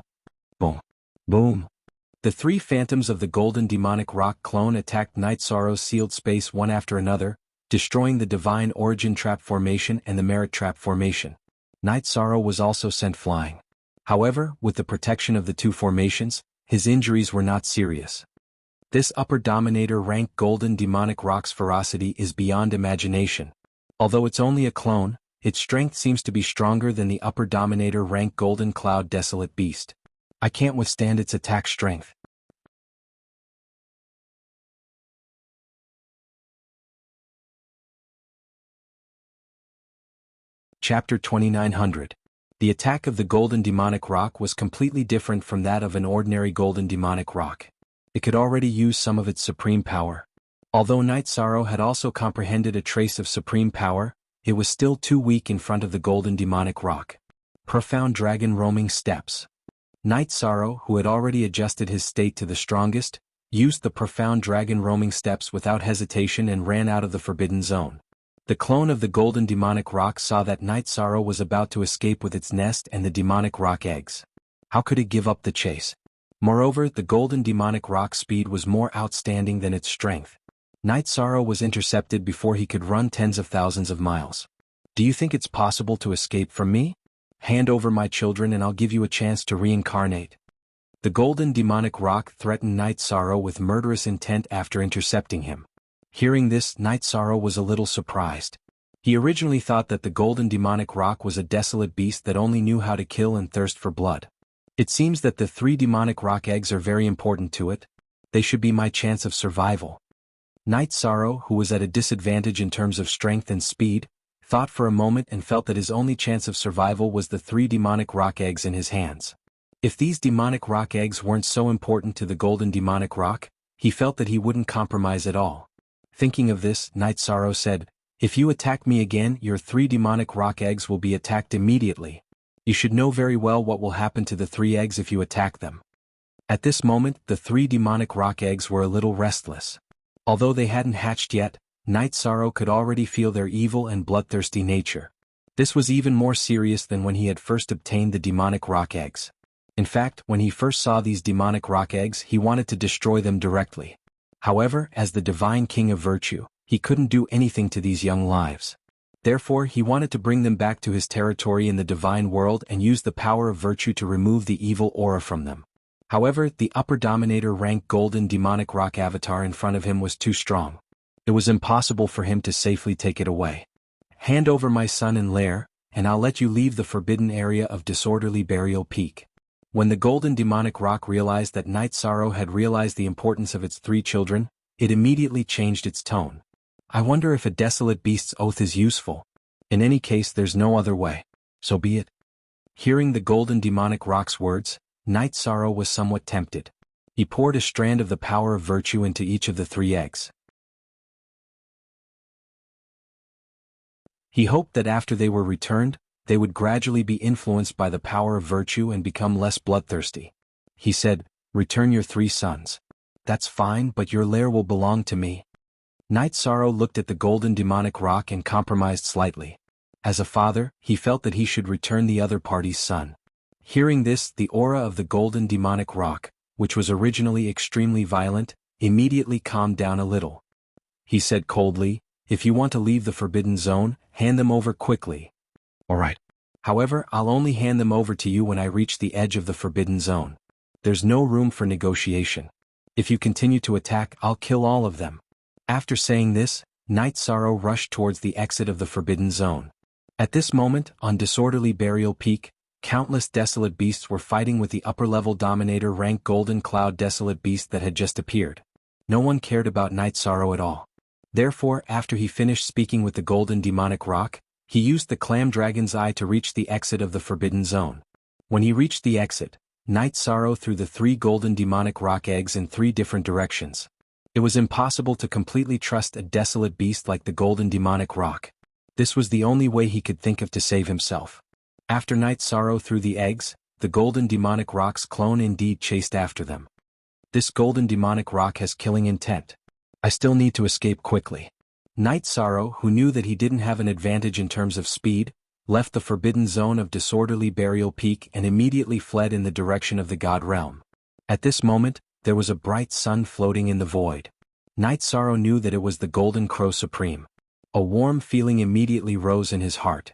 Boom. Boom. The 3 phantoms of the golden demonic rock clone attacked Night Sorrow's sealed space one after another, destroying the Divine Origin Trap Formation and the Merit Trap Formation. Night Sorrow was also sent flying. However, with the protection of the 2 formations, his injuries were not serious. This upper dominator rank golden demonic rock's ferocity is beyond imagination. Although it's only a clone, its strength seems to be stronger than the upper dominator rank golden cloud desolate beast. I can't withstand its attack strength. Chapter 2900. The attack of the golden demonic rock was completely different from that of an ordinary golden demonic rock. It could already use some of its supreme power. Although Night Sorrow had also comprehended a trace of supreme power, it was still too weak in front of the golden demonic rock. Profound Dragon Roaming Steps. Night Sorrow, who had already adjusted his state to the strongest, used the profound dragon roaming steps without hesitation and ran out of the Forbidden Zone. The clone of the golden demonic rock saw that Night Sorrow was about to escape with its nest and the demonic rock eggs. How could it give up the chase? Moreover, the golden demonic rock's speed was more outstanding than its strength. Night Sorrow was intercepted before he could run tens of thousands of miles. Do you think it's possible to escape from me? Hand over my children and I'll give you a chance to reincarnate. The golden demonic rock threatened Night Sorrow with murderous intent after intercepting him. Hearing this, Night Sorrow was a little surprised. He originally thought that the golden demonic rock was a desolate beast that only knew how to kill and thirst for blood. It seems that the 3 demonic rock eggs are very important to it. They should be my chance of survival. Night Sorrow, who was at a disadvantage in terms of strength and speed, thought for a moment and felt that his only chance of survival was the 3 demonic rock eggs in his hands. If these demonic rock eggs weren't so important to the golden demonic rock, he felt that he wouldn't compromise at all. Thinking of this, Night Sorrow said, "If you attack me again, your 3 demonic rock eggs will be attacked immediately. You should know very well what will happen to the 3 eggs if you attack them." At this moment, the 3 demonic rock eggs were a little restless. Although they hadn't hatched yet, Night Sorrow could already feel their evil and bloodthirsty nature. This was even more serious than when he had first obtained the demonic rock eggs. In fact, when he first saw these demonic rock eggs, he wanted to destroy them directly. However, as the divine king of virtue, he couldn't do anything to these young lives. Therefore, he wanted to bring them back to his territory in the divine world and use the power of virtue to remove the evil aura from them. However, the upper dominator rank golden demonic rock avatar in front of him was too strong. It was impossible for him to safely take it away. Hand over my son and lair, and I'll let you leave the forbidden area of disorderly burial peak. When the golden demonic rock realized that Night Sorrow had realized the importance of its 3 children, it immediately changed its tone. I wonder if a desolate beast's oath is useful. In any case, there's no other way. So be it. Hearing the golden demonic rock's words, Night Sorrow was somewhat tempted. He poured a strand of the power of virtue into each of the 3 eggs. He hoped that after they were returned, they would gradually be influenced by the power of virtue and become less bloodthirsty. He said, "Return your 3 sons. That's fine, but your lair will belong to me." Night Sorrow looked at the golden demonic rock and compromised slightly. As a father, he felt that he should return the other party's son. Hearing this, the aura of the golden demonic rock, which was originally extremely violent, immediately calmed down a little. He said coldly, "If you want to leave the forbidden zone, hand them over quickly." "All right. However, I'll only hand them over to you when I reach the edge of the forbidden zone. There's no room for negotiation. If you continue to attack, I'll kill all of them." After saying this, Night Sorrow rushed towards the exit of the forbidden zone. At this moment, on disorderly burial peak, countless desolate beasts were fighting with the upper-level dominator rank golden cloud desolate beast that had just appeared. No one cared about Night Sorrow at all. Therefore, after he finished speaking with the golden demonic rock, he used the clam dragon's eye to reach the exit of the forbidden zone. When he reached the exit, Night Sorrow threw the 3 golden demonic rock eggs in 3 different directions. It was impossible to completely trust a desolate beast like the golden demonic rock. This was the only way he could think of to save himself. After Night Sorrow threw the eggs, the golden demonic rock's clone indeed chased after them. This golden demonic rock has killing intent. I still need to escape quickly. Night Sorrow, who knew that he didn't have an advantage in terms of speed, left the forbidden zone of disorderly burial peak and immediately fled in the direction of the God realm. At this moment, there was a bright sun floating in the void. Night Sorrow knew that it was the Golden Crow Supreme. A warm feeling immediately rose in his heart.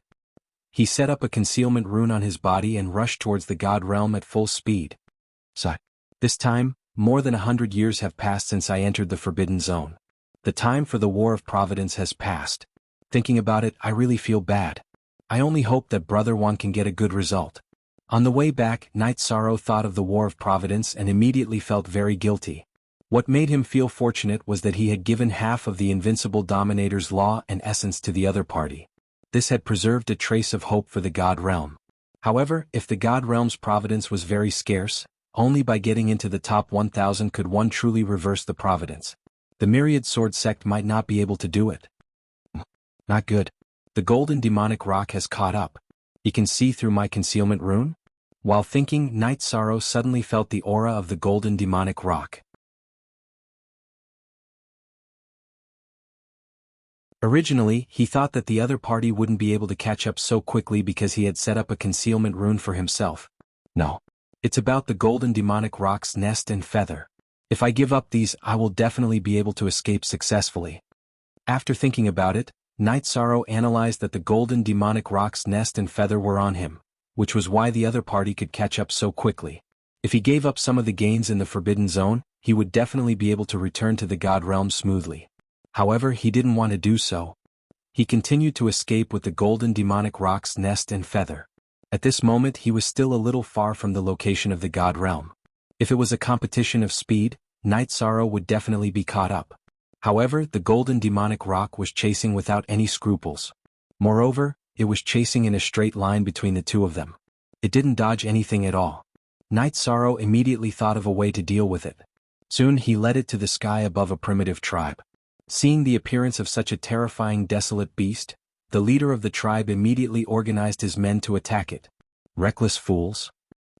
He set up a concealment rune on his body and rushed towards the God realm at full speed. This time, more than 100 years have passed since I entered the forbidden zone. The time for the War of Providence has passed. Thinking about it, I really feel bad. I only hope that Brother One can get a good result. On the way back, Night Sorrow thought of the War of Providence and immediately felt very guilty. What made him feel fortunate was that he had given half of the invincible dominator's law and essence to the other party. This had preserved a trace of hope for the God realm. However, if the God realm's providence was very scarce, only by getting into the top 1,000 could one truly reverse the providence. The Myriad Sword sect might not be able to do it. Not good. The golden demonic rock has caught up. He can see through my concealment rune? While thinking, Night Sorrow suddenly felt the aura of the golden demonic rock. Originally, he thought that the other party wouldn't be able to catch up so quickly because he had set up a concealment rune for himself. No. It's about the golden demonic rock's nest and feather. If I give up these, I will definitely be able to escape successfully. After thinking about it, Night Sorrow analyzed that the golden demonic rock's nest and feather were on him, which was why the other party could catch up so quickly. If he gave up some of the gains in the Forbidden Zone, he would definitely be able to return to the God Realm smoothly. However, he didn't want to do so. He continued to escape with the golden demonic rock's nest and feather. At this moment he was still a little far from the location of the God Realm. If it was a competition of speed, Night Sorrow would definitely be caught up. However, the golden demonic rock was chasing without any scruples. Moreover, it was chasing in a straight line between the two of them. It didn't dodge anything at all. Night Sorrow immediately thought of a way to deal with it. Soon he led it to the sky above a primitive tribe. Seeing the appearance of such a terrifying desolate beast, the leader of the tribe immediately organized his men to attack it. Reckless fools.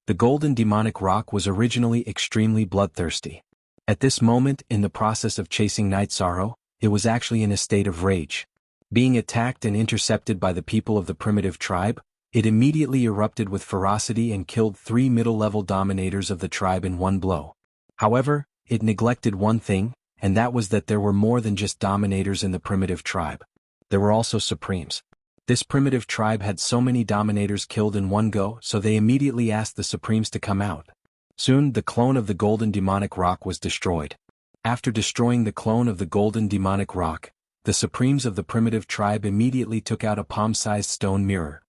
The golden demonic rock was originally extremely bloodthirsty. At this moment, in the process of chasing Night Sorrow, it was actually in a state of rage. Being attacked and intercepted by the people of the primitive tribe, it immediately erupted with ferocity and killed 3 middle-level dominators of the tribe in one blow. However, it neglected one thing, and that was that there were more than just dominators in the primitive tribe. There were also supremes. This primitive tribe had so many dominators killed in one go, so they immediately asked the supremes to come out. Soon, the clone of the golden demonic rock was destroyed. After destroying the clone of the golden demonic rock, the supremes of the primitive tribe immediately took out a palm-sized stone mirror.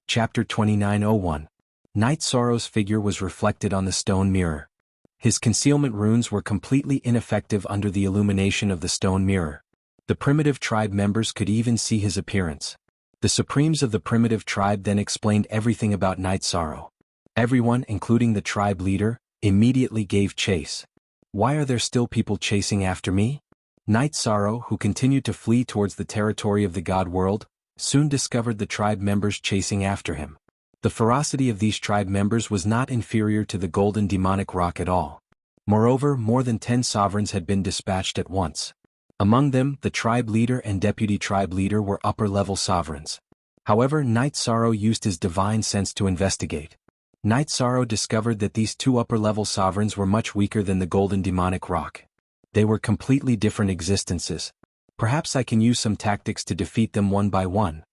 Chapter 29:01. Night Sorrow's figure was reflected on the stone mirror. His concealment runes were completely ineffective under the illumination of the stone mirror. The primitive tribe members could even see his appearance. The supremes of the primitive tribe then explained everything about Night Sorrow. Everyone, including the tribe leader, immediately gave chase. Why are there still people chasing after me? Night Sorrow, who continued to flee towards the territory of the God world, soon discovered the tribe members chasing after him. The ferocity of these tribe members was not inferior to the golden demonic rock at all. Moreover, more than 10 sovereigns had been dispatched at once. Among them, the tribe leader and deputy tribe leader were upper-level sovereigns. However, Night Sorrow used his divine sense to investigate. Night Sorrow discovered that these 2 upper-level sovereigns were much weaker than the golden demonic rock. They were completely different existences. Perhaps I can use some tactics to defeat them one by one.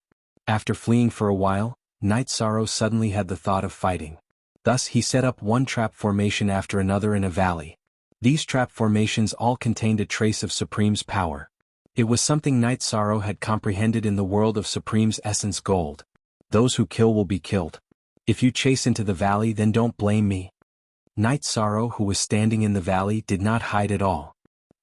After fleeing for a while, Night Sorrow suddenly had the thought of fighting. Thus he set up one trap formation after another in a valley. These trap formations all contained a trace of Supreme's power. It was something Night Sorrow had comprehended in the world of Supreme's essence gold. Those who kill will be killed. If you chase into the valley, then don't blame me. Night Sorrow, who was standing in the valley, did not hide at all.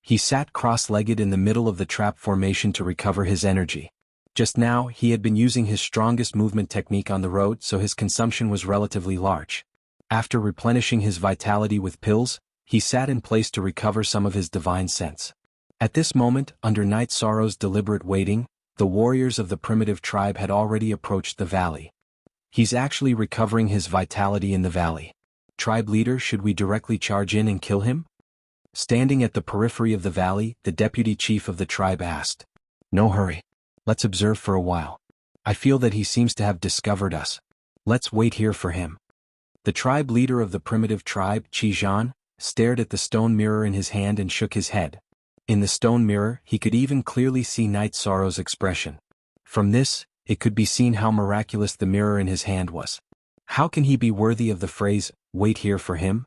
He sat cross-legged in the middle of the trap formation to recover his energy. Just now, he had been using his strongest movement technique on the road, so his consumption was relatively large. After replenishing his vitality with pills, he sat in place to recover some of his divine sense. At this moment, under Night Sorrow's deliberate waiting, the warriors of the primitive tribe had already approached the valley. He's actually recovering his vitality in the valley. Tribe leader, should we directly charge in and kill him? Standing at the periphery of the valley, the deputy chief of the tribe asked. No hurry. Let's observe for a while. I feel that he seems to have discovered us. Let's wait here for him. The tribe leader of the primitive tribe, Qijan, stared at the stone mirror in his hand and shook his head. In the stone mirror, he could even clearly see Night Sorrow's expression. From this, it could be seen how miraculous the mirror in his hand was. How can he be worthy of the phrase, wait here for him?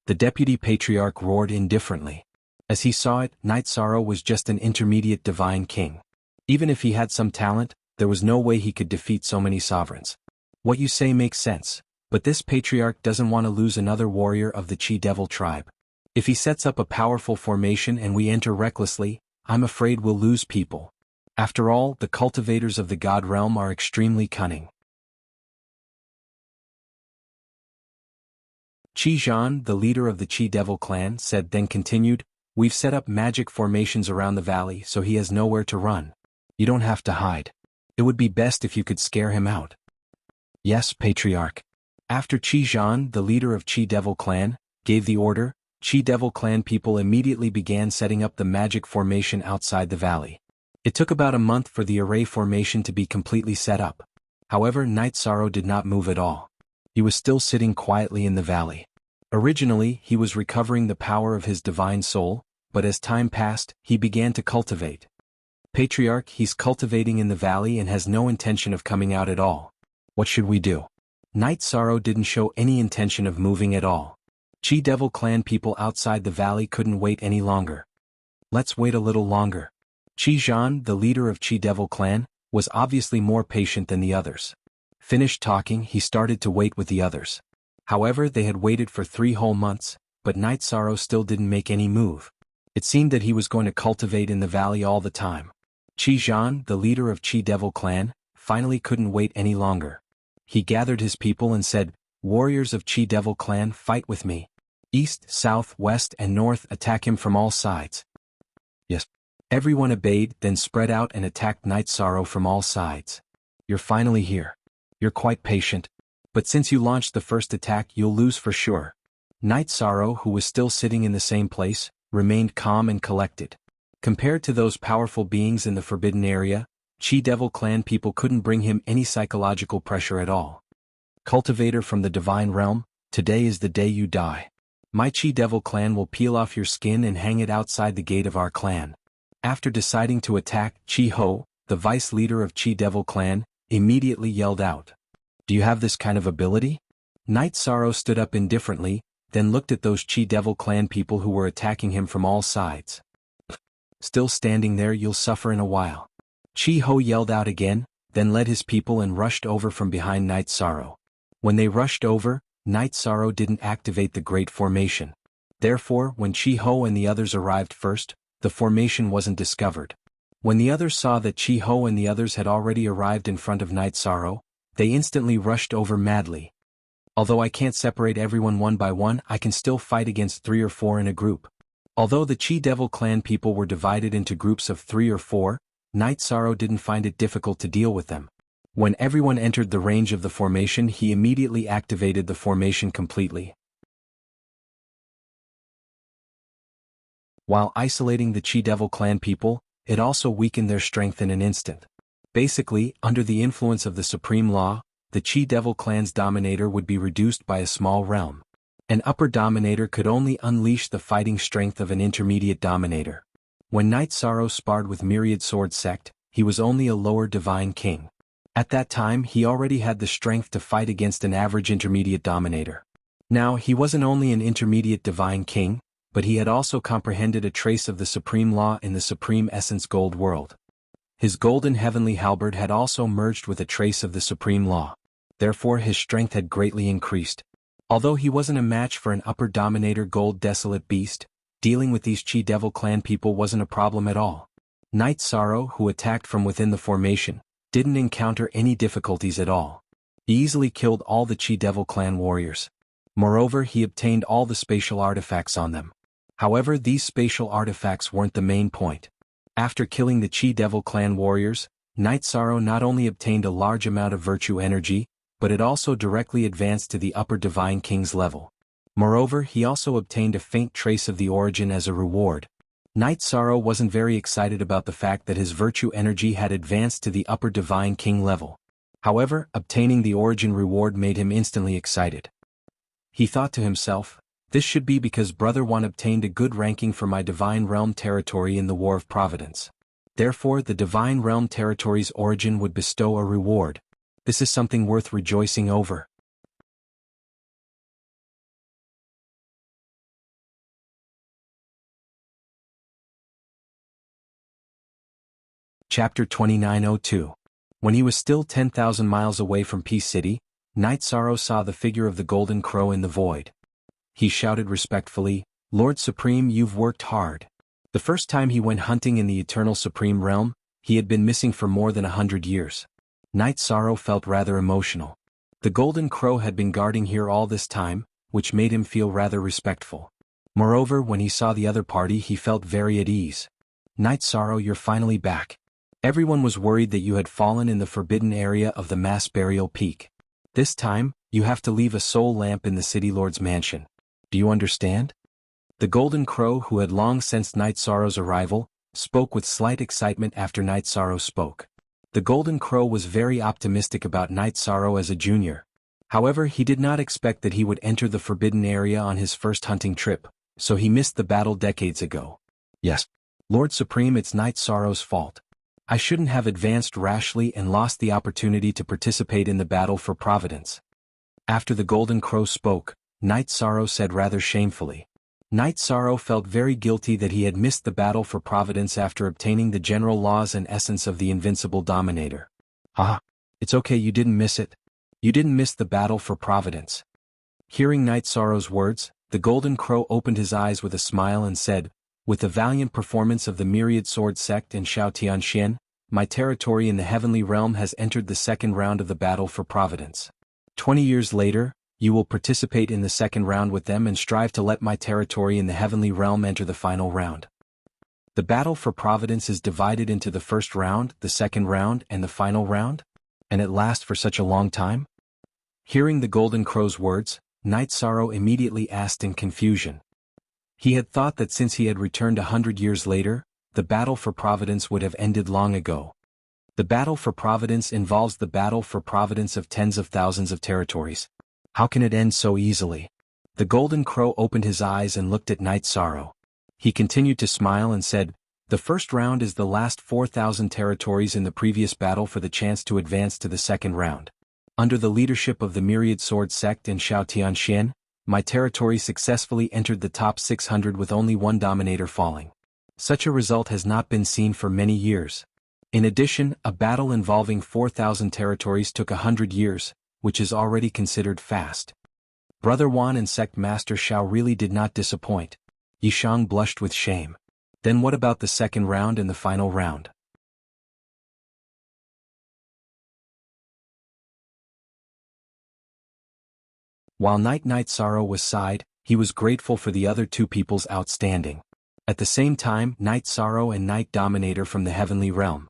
The deputy patriarch roared indifferently. As he saw it, Night Sorrow was just an intermediate divine king. Even if he had some talent, there was no way he could defeat so many sovereigns. What you say makes sense, but this patriarch doesn't want to lose another warrior of the Chi Devil tribe. If he sets up a powerful formation and we enter recklessly, I'm afraid we'll lose people. After all, the cultivators of the God realm are extremely cunning. Qijan, the leader of the Chi Devil clan, said, then continued, we've set up magic formations around the valley so he has nowhere to run. You don't have to hide. It would be best if you could scare him out. Yes, Patriarch. After Qijan, the leader of Chi Devil clan, gave the order, Chi Devil Clan people immediately began setting up the magic formation outside the valley. It took about a month for the array formation to be completely set up. However, Night Sorrow did not move at all. He was still sitting quietly in the valley. Originally, he was recovering the power of his divine soul, but as time passed, he began to cultivate. Patriarch, he's cultivating in the valley and has no intention of coming out at all. What should we do? Night Sorrow didn't show any intention of moving at all. Chi Devil Clan people outside the valley couldn't wait any longer. Let's wait a little longer. Chi Zhan, the leader of Chi Devil Clan, was obviously more patient than the others. Finished talking, he started to wait with the others. However, they had waited for 3 whole months, but Night Sorrow still didn't make any move. It seemed that he was going to cultivate in the valley all the time. Chi Zhan, the leader of Chi Devil Clan, finally couldn't wait any longer. He gathered his people and said, "Warriors of Chi Devil Clan, fight with me. East, south, west, and north, attack him from all sides." Yes. Everyone obeyed, then spread out and attacked Night Sorrow from all sides. You're finally here. You're quite patient. But since you launched the first attack, you'll lose for sure. Night Sorrow, who was still sitting in the same place, remained calm and collected. Compared to those powerful beings in the Forbidden Area, Chi Devil Clan people couldn't bring him any psychological pressure at all. Cultivator from the Divine Realm, today is the day you die. My Chi Devil Clan will peel off your skin and hang it outside the gate of our clan. After deciding to attack, Chi Ho, the vice leader of Chi Devil Clan, immediately yelled out, "Do you have this kind of ability?" Night Sorrow stood up indifferently, then looked at those Chi Devil Clan people who were attacking him from all sides. "Still standing there, you'll suffer in a while." Chi Ho yelled out again, then led his people and rushed over from behind Night Sorrow. When they rushed over, Night Sorrow didn't activate the Great Formation. Therefore, when Chi Ho and the others arrived first, the formation wasn't discovered. When the others saw that Chi Ho and the others had already arrived in front of Night Sorrow, they instantly rushed over madly. Although I can't separate everyone one by one, I can still fight against 3 or 4 in a group. Although the Chi Devil Clan people were divided into groups of 3 or 4, Night Sorrow didn't find it difficult to deal with them. When everyone entered the range of the formation, he immediately activated the formation completely. While isolating the Chi Devil Clan people, it also weakened their strength in an instant. Basically, under the influence of the Supreme Law, the Chi Devil Clan's Dominator would be reduced by a small realm. An upper Dominator could only unleash the fighting strength of an intermediate Dominator. When Night Sorrow sparred with Myriad Sword Sect, he was only a lower Divine King. At that time, he already had the strength to fight against an average intermediate Dominator. Now, he wasn't only an intermediate Divine King, but he had also comprehended a trace of the Supreme Law in the Supreme Essence Gold world. His golden heavenly halberd had also merged with a trace of the Supreme Law. Therefore his strength had greatly increased. Although he wasn't a match for an upper Dominator Gold Desolate Beast, dealing with these Chi Devil Clan people wasn't a problem at all. Night Sorrow, who attacked from within the formation, didn't encounter any difficulties at all. He easily killed all the Chi Devil Clan warriors. Moreover, he obtained all the spatial artifacts on them. However, these spatial artifacts weren't the main point. After killing the Chi Devil Clan warriors, Night Sorrow not only obtained a large amount of virtue energy, but it also directly advanced to the upper Divine King's level. Moreover, he also obtained a faint trace of the origin as a reward. Night Sorrow wasn't very excited about the fact that his virtue energy had advanced to the upper Divine King level. However, obtaining the origin reward made him instantly excited. He thought to himself, "This should be because Brother One obtained a good ranking for my Divine Realm territory in the War of Providence. Therefore the Divine Realm territory's origin would bestow a reward. This is something worth rejoicing over." Chapter 2902. When he was still 10,000 miles away from Peace City, Night Sorrow saw the figure of the Golden Crow in the void. He shouted respectfully, "Lord Supreme, you've worked hard." The first time he went hunting in the Eternal Supreme Realm, he had been missing for more than 100 years. Night Sorrow felt rather emotional. The Golden Crow had been guarding here all this time, which made him feel rather respectful. Moreover, when he saw the other party, he felt very at ease. "Night Sorrow, you're finally back. Everyone was worried that you had fallen in the forbidden area of the Mass Burial Peak. This time, you have to leave a soul lamp in the City Lord's mansion. Do you understand?" The Golden Crow, who had long sensed Night Sorrow's arrival, spoke with slight excitement after Night Sorrow spoke. The Golden Crow was very optimistic about Night Sorrow as a junior. However, he did not expect that he would enter the Forbidden Area on his first hunting trip, so he missed the battle decades ago. Yes, Lord Supreme, it's Night Sorrow's fault. I shouldn't have advanced rashly and lost the opportunity to participate in the battle for Providence. After the Golden Crow spoke, Night Sorrow said rather shamefully. Night Sorrow felt very guilty that he had missed the battle for Providence after obtaining the general laws and essence of the invincible Dominator. Ah, it's okay, you didn't miss it. You didn't miss the battle for Providence. Hearing Night Sorrow's words, the Golden Crow opened his eyes with a smile and said, with the valiant performance of the Myriad Sword Sect and Shao Tianxian, my territory in the Heavenly Realm has entered the second round of the battle for Providence. 20 years later, you will participate in the second round with them and strive to let my territory in the Heavenly Realm enter the final round. The battle for Providence is divided into the first round, the second round, and the final round? And it lasts for such a long time? Hearing the Golden Crow's words, Night Sorrow immediately asked in confusion. He had thought that since he had returned 100 years later, the battle for Providence would have ended long ago. The battle for Providence involves the battle for Providence of tens of thousands of territories. How can it end so easily? The Golden Crow opened his eyes and looked at Night Sorrow. He continued to smile and said, the first round is the last 4,000 territories in the previous battle for the chance to advance to the second round. Under the leadership of the Myriad Sword Sect and Shao Tianxian, my territory successfully entered the top 600 with only one Dominator falling. Such a result has not been seen for many years. In addition, a battle involving 4,000 territories took 100 years, which is already considered fast. Brother Wan and Sect Master Shao really did not disappoint. Yishang blushed with shame. Then what about the second round and the final round? While Night Sorrow was sighed, he was grateful for the other two people's outstanding. At the same time, Night Sorrow and Night Dominator from the Heavenly Realm.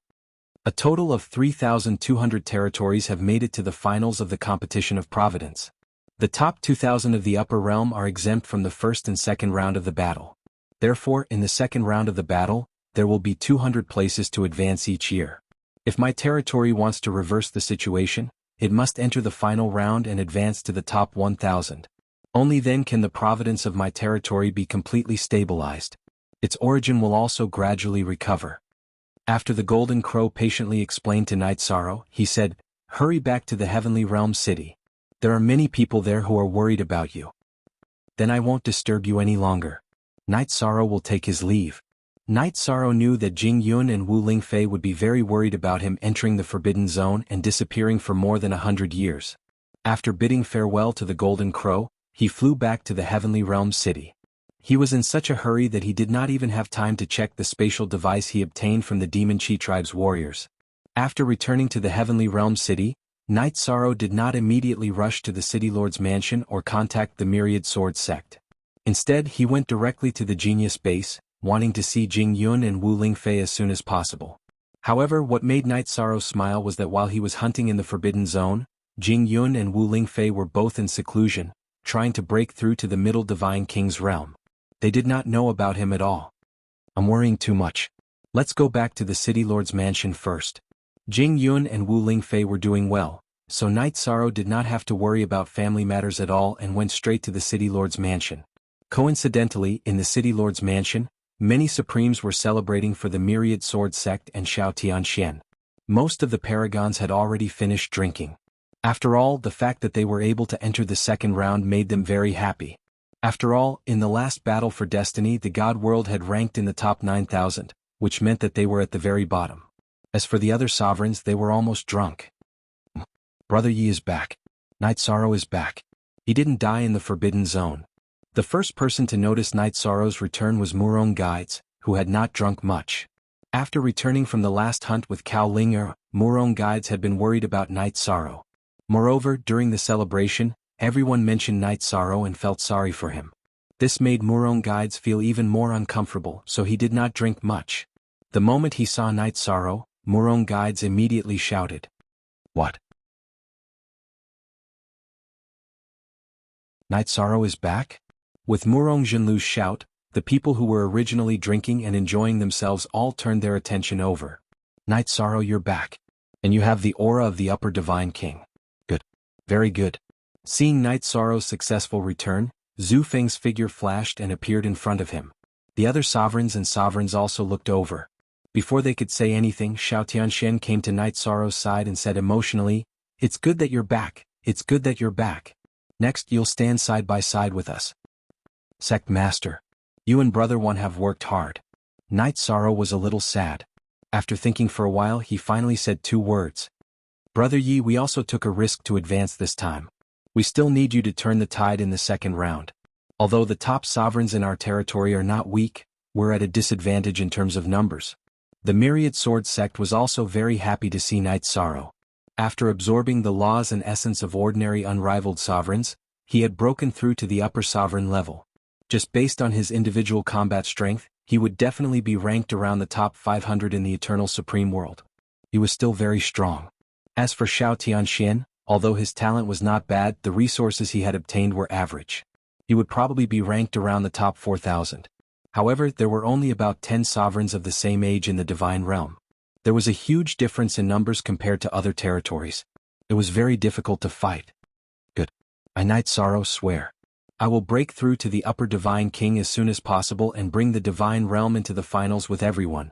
A total of 3,200 territories have made it to the finals of the competition of Providence. The top 2,000 of the upper realm are exempt from the first and second round of the battle. Therefore, in the second round of the battle, there will be 200 places to advance each year. If my territory wants to reverse the situation, it must enter the final round and advance to the top 1,000. Only then can the providence of my territory be completely stabilized. Its origin will also gradually recover. After the Golden Crow patiently explained to Night Sorrow, he said, hurry back to the Heavenly Realm City. There are many people there who are worried about you. Then I won't disturb you any longer. Night Sorrow will take his leave. Night Sorrow knew that Jing Yun and Wu Lingfei would be very worried about him entering the Forbidden Zone and disappearing for more than 100 years. After bidding farewell to the Golden Crow, he flew back to the Heavenly Realm City. He was in such a hurry that he did not even have time to check the spatial device he obtained from the Demon Chi tribe's warriors. After returning to the Heavenly Realm City, Night Sorrow did not immediately rush to the City Lord's mansion or contact the Myriad Sword Sect. Instead, he went directly to the Genius Base, wanting to see Jing Yun and Wu Lingfei as soon as possible. However, what made Night Sorrow smile was that while he was hunting in the Forbidden Zone, Jing Yun and Wu Lingfei were both in seclusion, trying to break through to the Middle Divine King's realm. They did not know about him at all. I'm worrying too much. Let's go back to the City Lord's mansion first. Jing Yun and Wu Lingfei were doing well, so Night Sorrow did not have to worry about family matters at all and went straight to the City Lord's mansion. Coincidentally, in the City Lord's mansion, many Supremes were celebrating for the Myriad Sword Sect and Shao Tianxian. Most of the Paragons had already finished drinking. After all, the fact that they were able to enter the second round made them very happy. After all, in the last battle for destiny the God World had ranked in the top 9,000, which meant that they were at the very bottom. As for the other sovereigns, they were almost drunk. Brother Yi is back. Night Sorrow is back. He didn't die in the Forbidden Zone. The first person to notice Night Sorrow's return was Murong Guides, who had not drunk much. After returning from the last hunt with Cao Linger, Murong Guides had been worried about Night Sorrow. Moreover, during the celebration, everyone mentioned Night Sorrow and felt sorry for him. This made Murong Guides feel even more uncomfortable, so he did not drink much. The moment he saw Night Sorrow, Murong Guides immediately shouted, "What? Night Sorrow is back?" With Murong Jinlu's shout, The people who were originally drinking and enjoying themselves all turned their attention over. Night Sorrow, you're back. And you have the aura of the upper divine king. Good. Very good. Seeing Night Sorrow's successful return, Zhu Feng's figure flashed and appeared in front of him. The other sovereigns and sovereigns also looked over. Before they could say anything, Xiao Tianxian came to Night Sorrow's side and said emotionally, "It's good that you're back. It's good that you're back. Next you'll stand side by side with us." Sect Master. You and Brother One have worked hard. Night Sorrow was a little sad. After thinking for a while, he finally said 2 words. Brother Yi, we also took a risk to advance this time. We still need you to turn the tide in the second round. Although the top sovereigns in our territory are not weak, we're at a disadvantage in terms of numbers. The Myriad Sword sect was also very happy to see Night Sorrow. After absorbing the laws and essence of ordinary unrivaled sovereigns, he had broken through to the upper sovereign level. Just based on his individual combat strength, he would definitely be ranked around the top 500 in the Eternal Supreme World. He was still very strong. As for Xiao Tianxian, although his talent was not bad, the resources he had obtained were average. He would probably be ranked around the top 4,000. However, there were only about 10 sovereigns of the same age in the Divine Realm. There was a huge difference in numbers compared to other territories. It was very difficult to fight. Good. I, Night Sorrow, swear. I will break through to the upper Divine King as soon as possible and bring the Divine Realm into the finals with everyone.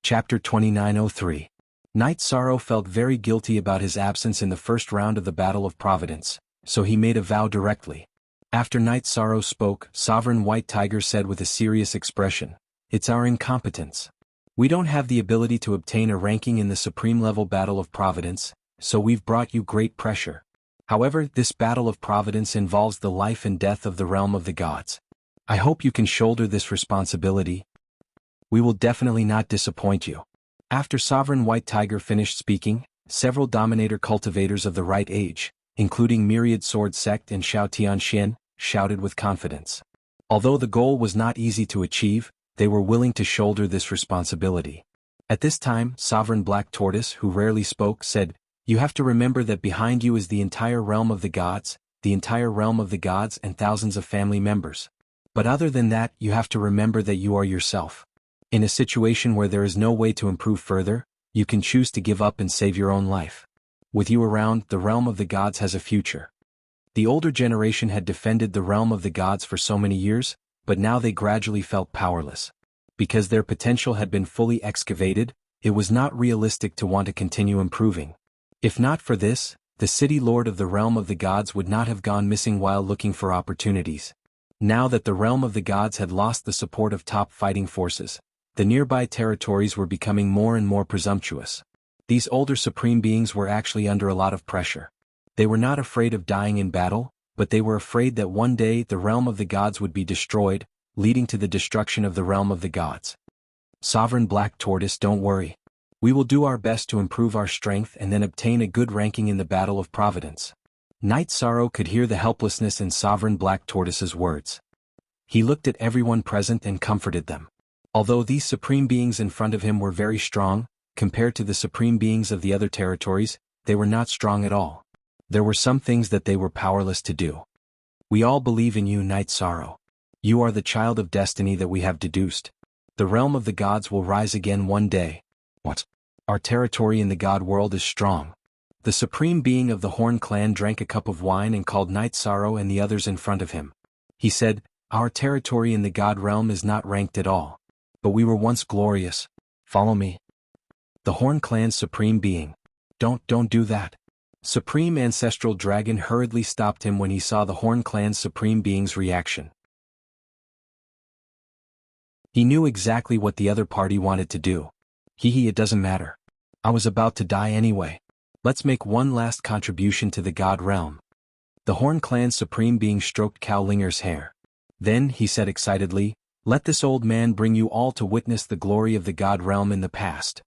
Chapter 2903. Night Sorrow felt very guilty about his absence in the first round of the Battle of Providence, so he made a vow directly. After Night Sorrow spoke, Sovereign White Tiger said with a serious expression, "It's our incompetence. We don't have the ability to obtain a ranking in the Supreme Level Battle of Providence, so we've brought you great pressure. However, this Battle of Providence involves the life and death of the realm of the gods. I hope you can shoulder this responsibility. We will definitely not disappoint you." After Sovereign White Tiger finished speaking, several Dominator cultivators of the right age, including Myriad Sword Sect and Xiao Tianxian, shouted with confidence. Although the goal was not easy to achieve, they were willing to shoulder this responsibility. At this time, Sovereign Black Tortoise, who rarely spoke, said, "You have to remember that behind you is the entire realm of the gods and thousands of family members. But other than that, you have to remember that you are yourself. In a situation where there is no way to improve further, you can choose to give up and save your own life. With you around, the realm of the gods has a future." The older generation had defended the realm of the gods for so many years, but now they gradually felt powerless. Because their potential had been fully excavated, it was not realistic to want to continue improving. If not for this, the city lord of the realm of the gods would not have gone missing while looking for opportunities. Now that the realm of the gods had lost the support of top fighting forces, the nearby territories were becoming more and more presumptuous. These older supreme beings were actually under a lot of pressure. They were not afraid of dying in battle, but they were afraid that one day the realm of the gods would be destroyed, leading to the destruction of the realm of the gods. Sovereign Black Tortoise, don't worry. We will do our best to improve our strength and then obtain a good ranking in the Battle of Providence. Night Sorrow could hear the helplessness in Sovereign Black Tortoise's words. He looked at everyone present and comforted them. Although these supreme beings in front of him were very strong, compared to the supreme beings of the other territories, they were not strong at all. There were some things that they were powerless to do. We all believe in you, Night Sorrow. You are the child of destiny that we have deduced. The realm of the gods will rise again one day. What? Our territory in the god world is strong. The supreme being of the Horn clan drank a cup of wine and called Night Sorrow and the others in front of him. He said, "Our territory in the god realm is not ranked at all. But we were once glorious. Follow me." The Horn clan's supreme being. Don't do that." Supreme Ancestral Dragon hurriedly stopped him when he saw the Horn clan's supreme being's reaction. He knew exactly what the other party wanted to do. It doesn't matter. I was about to die anyway. Let's make one last contribution to the god realm. The Horn clan's supreme being stroked Cao Linger's hair. Then, he said excitedly, "Let this old man bring you all to witness the glory of the god realm in the past.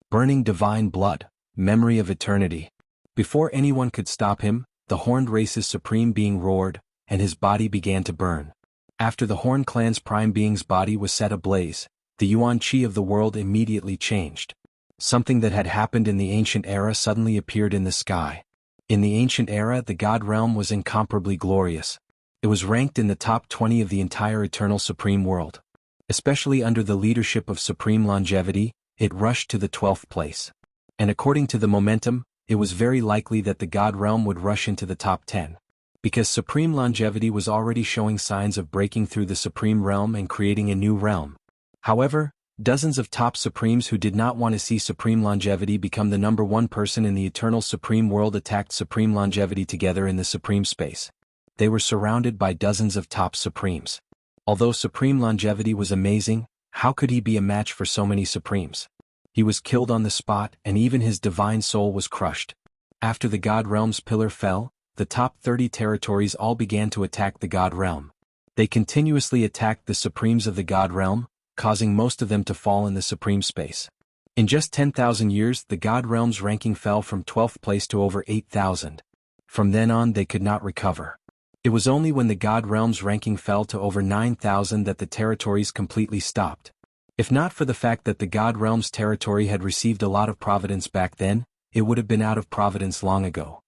Burning divine blood, memory of eternity." Before anyone could stop him, the Horned race's supreme being roared, and his body began to burn. After the Horn clan's prime being's body was set ablaze, the Yuan Qi of the world immediately changed. Something that had happened in the ancient era suddenly appeared in the sky. In the ancient era, the God realm was incomparably glorious. It was ranked in the top 20 of the entire eternal supreme world. Especially under the leadership of supreme longevity, it rushed to the 12th place. And according to the momentum, it was very likely that the God realm would rush into the top 10. Because supreme longevity was already showing signs of breaking through the supreme realm and creating a new realm. However, dozens of top supremes who did not want to see supreme longevity become the number one person in the eternal supreme world attacked supreme longevity together in the supreme space. They were surrounded by dozens of top supremes. Although supreme longevity was amazing, how could he be a match for so many supremes? He was killed on the spot, and even his divine soul was crushed. After the God realm's pillar fell, the top 30 territories all began to attack the God realm. They continuously attacked the supremes of the God realm, causing most of them to fall in the supreme space. In just 10,000 years, the God realm's ranking fell from 12th place to over 8,000. From then on, they could not recover. It was only when the God realm's ranking fell to over 9,000 that the territories completely stopped. If not for the fact that the God realm's territory had received a lot of providence back then, it would have been out of providence long ago.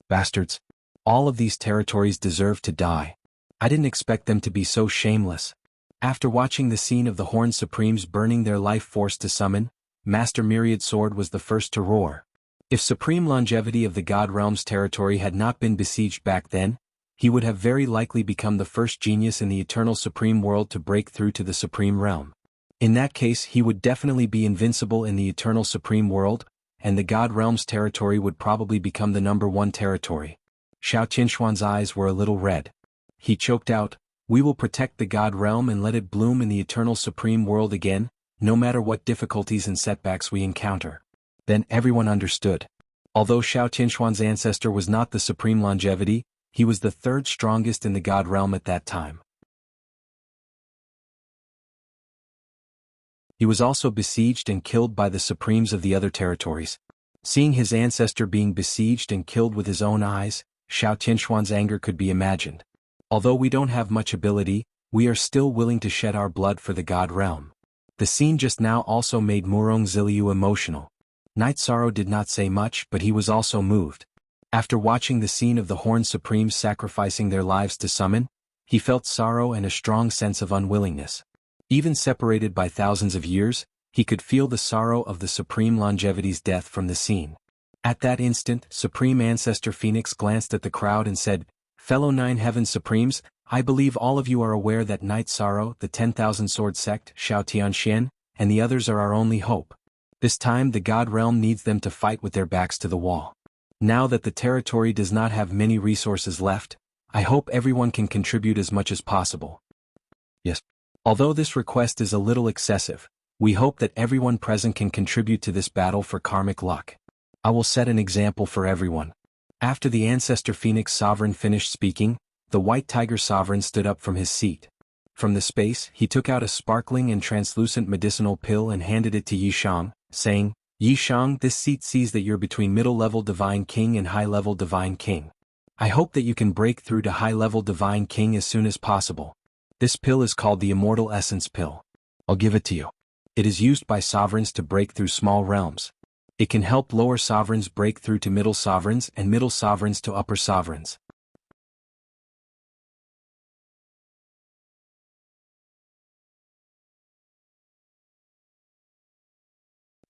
Bastards. All of these territories deserve to die. I didn't expect them to be so shameless. After watching the scene of the Horned Supremes burning their life force to summon, Master Myriad Sword was the first to roar. If supreme longevity of the God realm's territory had not been besieged back then, he would have very likely become the first genius in the eternal supreme world to break through to the supreme realm. In that case, he would definitely be invincible in the eternal supreme world, and the God realm's territory would probably become the number one territory. Xiao Tianxuan's eyes were a little red. He choked out, "We will protect the God realm and let it bloom in the eternal supreme world again, no matter what difficulties and setbacks we encounter." Then everyone understood. Although Xiao Tianxuan's ancestor was not the supreme longevity, he was the third strongest in the God realm at that time. He was also besieged and killed by the supremes of the other territories. Seeing his ancestor being besieged and killed with his own eyes, Xiao Tianxuan's anger could be imagined. Although we don't have much ability, we are still willing to shed our blood for the God realm. The scene just now also made Murong Ziliu emotional. Night Sorrow did not say much, but he was also moved. After watching the scene of the Horned Supremes sacrificing their lives to summon, he felt sorrow and a strong sense of unwillingness. Even separated by thousands of years, he could feel the sorrow of the Supreme Longevity's death from the scene. At that instant, Supreme Ancestor Phoenix glanced at the crowd and said, "Fellow Nine Heaven Supremes, I believe all of you are aware that Night Sorrow, the 10,000 Sword Sect, Xiao Tianxian, and the others are our only hope. This time the God realm needs them to fight with their backs to the wall. Now that the territory does not have many resources left, I hope everyone can contribute as much as possible." Yes. Although this request is a little excessive, we hope that everyone present can contribute to this battle for karmic luck. I will set an example for everyone. After the Ancestor Phoenix Sovereign finished speaking, the White Tiger Sovereign stood up from his seat. From the space, he took out a sparkling and translucent medicinal pill and handed it to Yishang, saying, "Yishang, this seat sees that you're between middle-level Divine King and high-level Divine King. I hope that you can break through to high-level Divine King as soon as possible. This pill is called the Immortal Essence Pill. I'll give it to you. It is used by sovereigns to break through small realms. It can help lower sovereigns break through to middle sovereigns and middle sovereigns to upper sovereigns."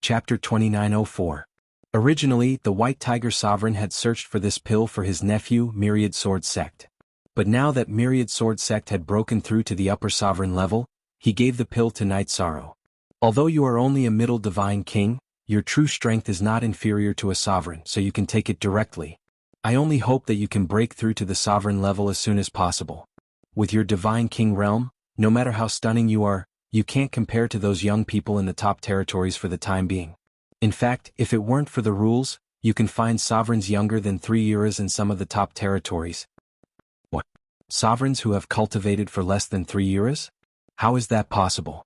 Chapter 2904. Originally, the White Tiger Sovereign had searched for this pill for his nephew, Myriad Sword Sect. But now that Myriad Sword Sect had broken through to the upper sovereign level, he gave the pill to Night Sorrow. Although you are only a middle Divine King, your true strength is not inferior to a sovereign, so you can take it directly. I only hope that you can break through to the sovereign level as soon as possible. With your Divine King realm, no matter how stunning you are, you can't compare to those young people in the top territories for the time being. In fact, if it weren't for the rules, you can find sovereigns younger than 3 eras in some of the top territories. What? Sovereigns who have cultivated for less than 3 eras? How is that possible?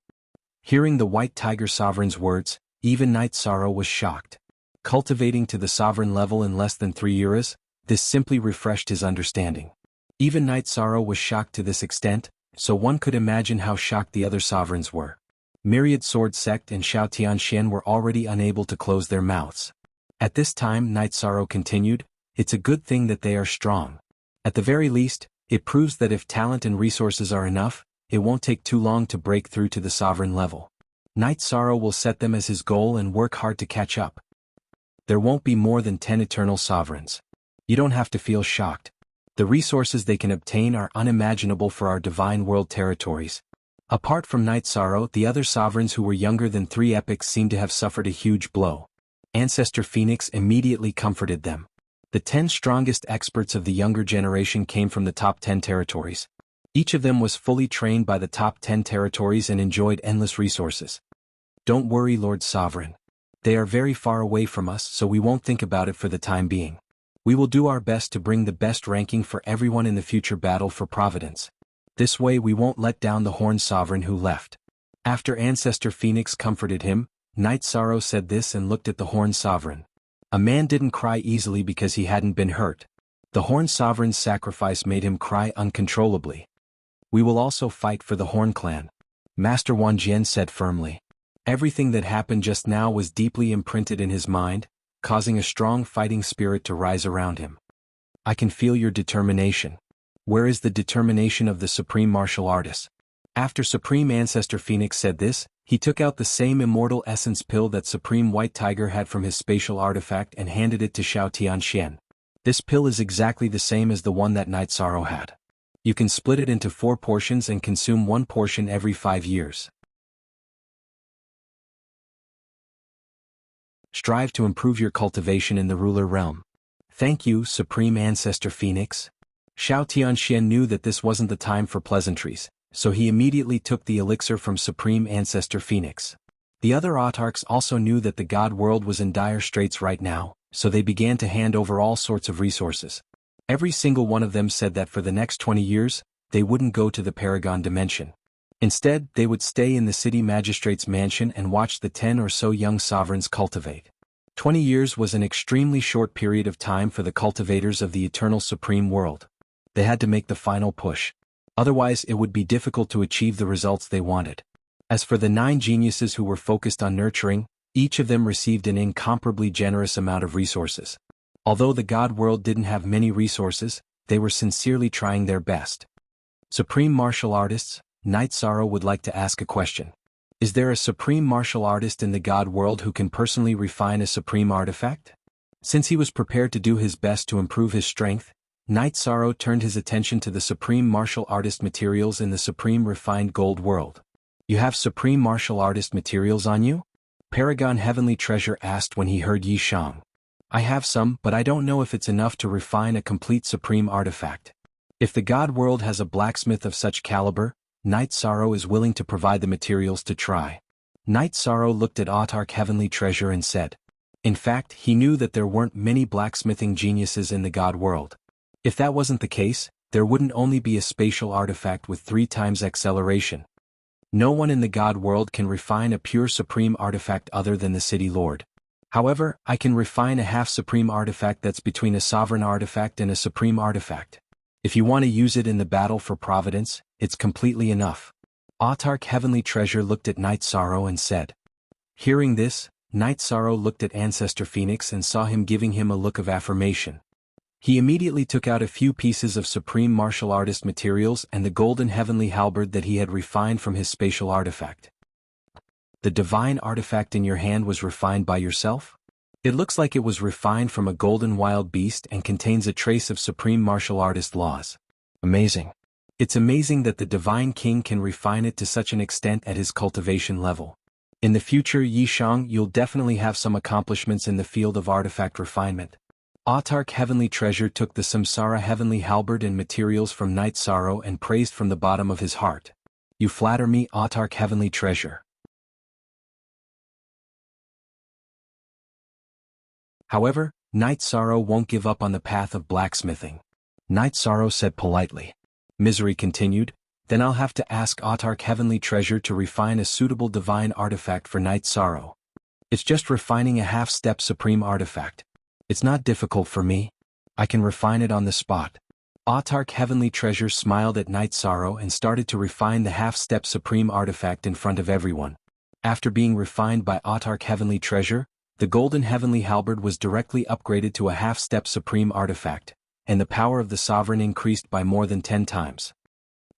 Hearing the White Tiger Sovereign's words, even Night Sorrow was shocked. Cultivating to the sovereign level in less than 3 eras, this simply refreshed his understanding. Even Night Sorrow was shocked to this extent, so one could imagine how shocked the other sovereigns were. Myriad Sword Sect and Shao Tianxian were already unable to close their mouths. At this time, Night Sorrow continued, "It's a good thing that they are strong. At the very least, it proves that if talent and resources are enough, it won't take too long to break through to the sovereign level. Night Sorrow will set them as his goal and work hard to catch up. There won't be more than 10 eternal sovereigns. You don't have to feel shocked. The resources they can obtain are unimaginable for our divine world territories." Apart from Night Sorrow, the other sovereigns who were younger than 3 epochs seemed to have suffered a huge blow. Ancestor Phoenix immediately comforted them. The 10 strongest experts of the younger generation came from the top 10 territories. Each of them was fully trained by the top 10 territories and enjoyed endless resources. "Don't worry, Lord Sovereign. They are very far away from us, so we won't think about it for the time being. We will do our best to bring the best ranking for everyone in the future battle for Providence. This way we won't let down the Horned Sovereign who left." After Ancestor Phoenix comforted him, Night Sorrow said this and looked at the Horned Sovereign. A man didn't cry easily because he hadn't been hurt. The Horned Sovereign's sacrifice made him cry uncontrollably. "We will also fight for the Horn Clan," Master Wan Jian said firmly. Everything that happened just now was deeply imprinted in his mind, causing a strong fighting spirit to rise around him. "I can feel your determination. Where is the determination of the Supreme Martial Artist?" After Supreme Ancestor Phoenix said this, he took out the same immortal essence pill that Supreme White Tiger had from his spatial artifact and handed it to Shao Tianxian. "This pill is exactly the same as the one that Night Sorrow had. You can split it into 4 portions and consume 1 portion every 5 years. Strive to improve your cultivation in the ruler realm." "Thank you, Supreme Ancestor Phoenix." Shao Tianxian knew that this wasn't the time for pleasantries, so he immediately took the elixir from Supreme Ancestor Phoenix. The other autarchs also knew that the god world was in dire straits right now, so they began to hand over all sorts of resources. Every single one of them said that for the next 20 years, they wouldn't go to the Paragon Dimension. Instead, they would stay in the city magistrate's mansion and watch the 10 or so young sovereigns cultivate. 20 years was an extremely short period of time for the cultivators of the eternal supreme world. They had to make the final push. Otherwise, it would be difficult to achieve the results they wanted. As for the 9 geniuses who were focused on nurturing, each of them received an incomparably generous amount of resources. Although the god world didn't have many resources, they were sincerely trying their best. Supreme Martial Artists, Night Sorrow would like to ask a question. Is there a supreme martial artist in the god world who can personally refine a supreme artifact? Since he was prepared to do his best to improve his strength, Night Sorrow turned his attention to the supreme martial artist materials in the supreme refined gold world. "You have supreme martial artist materials on you?" Paragon Heavenly Treasure asked when he heard Yi Shang. "I have some, but I don't know if it's enough to refine a complete supreme artifact. If the god world has a blacksmith of such caliber, Night Sorrow is willing to provide the materials to try." Night Sorrow looked at Autarch Heavenly Treasure and said. In fact, he knew that there weren't many blacksmithing geniuses in the god world. If that wasn't the case, there wouldn't only be a spatial artifact with 3 times acceleration. No one in the god world can refine a pure supreme artifact other than the city lord. However, I can refine a half-supreme artifact that's between a sovereign artifact and a supreme artifact. If you want to use it in the battle for Providence, it's completely enough. Autarch Heavenly Treasure looked at Night Sorrow and said. Hearing this, Night Sorrow looked at Ancestor Phoenix and saw him giving him a look of affirmation. He immediately took out a few pieces of supreme martial artist materials and the golden heavenly halberd that he had refined from his spatial artifact. The divine artifact in your hand was refined by yourself? It looks like it was refined from a golden wild beast and contains a trace of supreme martial artist laws. Amazing. It's amazing that the Divine King can refine it to such an extent at his cultivation level. In the future, Yi Shang, you'll definitely have some accomplishments in the field of artifact refinement. Autarch Heavenly Treasure took the Samsara Heavenly Halberd and materials from Night Sorrow and praised from the bottom of his heart. You flatter me, Autarch Heavenly Treasure. However, Night Sorrow won't give up on the path of blacksmithing. Night Sorrow said politely. Misery continued, then I'll have to ask Autarch Heavenly Treasure to refine a suitable divine artifact for Night Sorrow. It's just refining a half-step supreme artifact. It's not difficult for me. I can refine it on the spot. Autarch Heavenly Treasure smiled at Night Sorrow and started to refine the half-step supreme artifact in front of everyone. After being refined by Autarch Heavenly Treasure, the Golden Heavenly Halberd was directly upgraded to a half-step supreme artifact, and the power of the Sovereign increased by more than 10 times.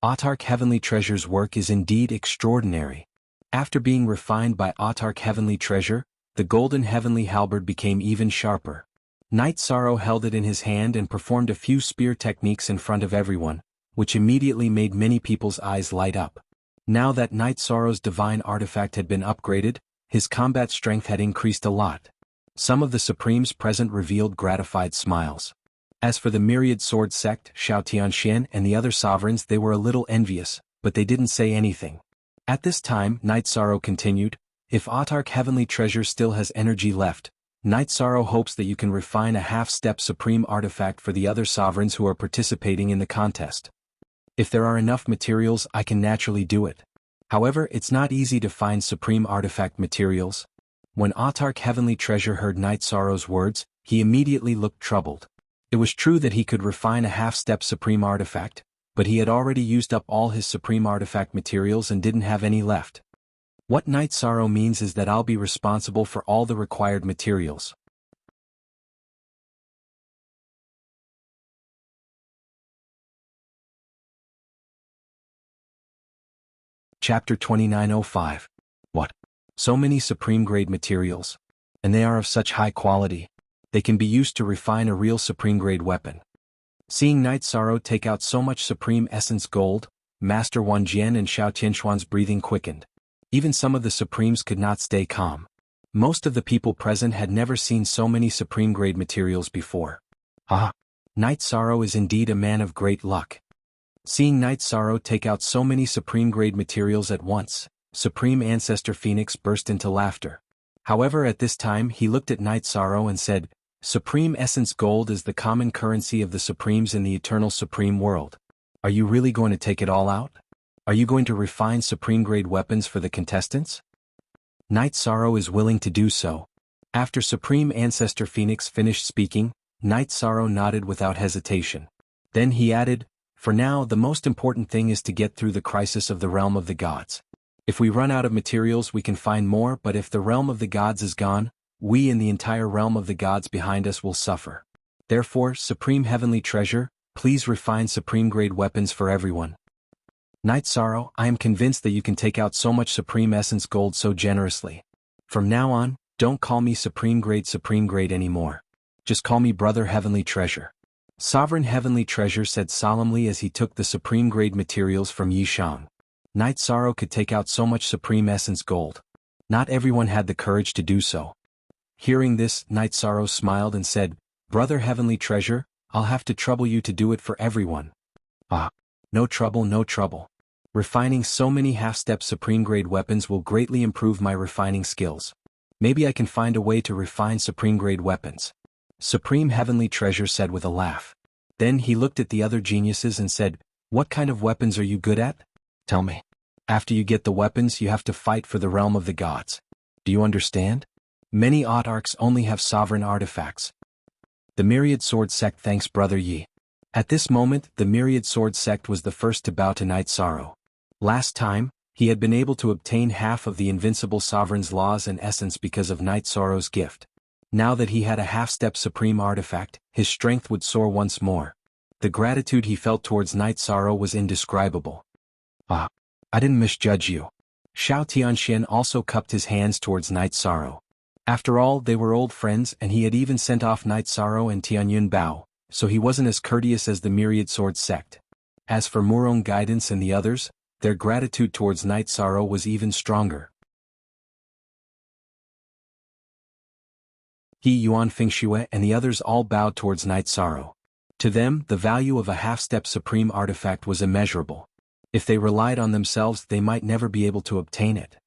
Autarch Heavenly Treasure's work is indeed extraordinary. After being refined by Autarch Heavenly Treasure, the Golden Heavenly Halberd became even sharper. Knight Sorrow held it in his hand and performed a few spear techniques in front of everyone, which immediately made many people's eyes light up. Now that Knight Sorrow's divine artifact had been upgraded, his combat strength had increased a lot. Some of the Supremes present revealed gratified smiles. As for the Myriad Sword Sect, Shao Tianxian and the other sovereigns, they were a little envious, but they didn't say anything. At this time, Knight Sorrow continued, "If Autarch Heavenly Treasure still has energy left, Knight Sorrow hopes that you can refine a half-step supreme artifact for the other sovereigns who are participating in the contest. If there are enough materials, I can naturally do it. However, it's not easy to find supreme artifact materials." When Autarch Heavenly Treasure heard Knight Sorrow's words, he immediately looked troubled. It was true that he could refine a half-step supreme artifact, but he had already used up all his supreme artifact materials and didn't have any left. What Knight Sorrow means is that I'll be responsible for all the required materials. Chapter 2905. What? So many supreme-grade materials. And they are of such high quality. They can be used to refine a real supreme-grade weapon. Seeing Knight Sorrow take out so much supreme essence gold, Master Wan Jian and Shao Tianxuan's breathing quickened. Even some of the Supremes could not stay calm. Most of the people present had never seen so many supreme-grade materials before. Ah! Knight Sorrow is indeed a man of great luck. Seeing Knight Sorrow take out so many supreme-grade materials at once, Supreme Ancestor Phoenix burst into laughter. However, at this time he looked at Knight Sorrow and said, "Supreme Essence Gold is the common currency of the Supremes in the Eternal Supreme World. Are you really going to take it all out? Are you going to refine supreme-grade weapons for the contestants?" Knight Sorrow is willing to do so. After Supreme Ancestor Phoenix finished speaking, Knight Sorrow nodded without hesitation. Then he added, "For now, the most important thing is to get through the crisis of the realm of the gods. If we run out of materials we can find more, but if the realm of the gods is gone, we and the entire realm of the gods behind us will suffer. Therefore, Supreme Heavenly Treasure, please refine supreme-grade weapons for everyone." Knight Sorrow, I am convinced that you can take out so much Supreme Essence Gold so generously. From now on, don't call me Supreme Grade anymore. Just call me Brother Heavenly Treasure. Sovereign Heavenly Treasure said solemnly as he took the Supreme Grade materials from Yi Shang. Knight Sorrow could take out so much Supreme Essence Gold. Not everyone had the courage to do so. Hearing this, Knight Sorrow smiled and said, "Brother Heavenly Treasure, I'll have to trouble you to do it for everyone." Ah, no trouble, no trouble. Refining so many half-step supreme-grade weapons will greatly improve my refining skills. Maybe I can find a way to refine supreme-grade weapons. Supreme Heavenly Treasure said with a laugh. Then he looked at the other geniuses and said, "What kind of weapons are you good at? Tell me. After you get the weapons, you have to fight for the realm of the gods. Do you understand? Many autarchs only have sovereign artifacts." The Myriad Sword Sect thanks Brother Yi. At this moment, the Myriad Sword Sect was the first to bow to Knight Sorrow. Last time, he had been able to obtain half of the Invincible Sovereign's laws and essence because of Knight Sorrow's gift. Now that he had a half-step supreme artifact, his strength would soar once more. The gratitude he felt towards Knight Sorrow was indescribable. "Ah, I didn't misjudge you." Shao Tianxian also cupped his hands towards Knight Sorrow. After all, they were old friends and he had even sent off Knight Sorrow and Tianyun Bao, so he wasn't as courteous as the Myriad Sword Sect. As for Murong Guidance and the others, their gratitude towards Knight Sorrow was even stronger. He Yuan Fingxue and the others all bowed towards Knight Sorrow. To them, the value of a half-step supreme artifact was immeasurable. If they relied on themselves, they might never be able to obtain it.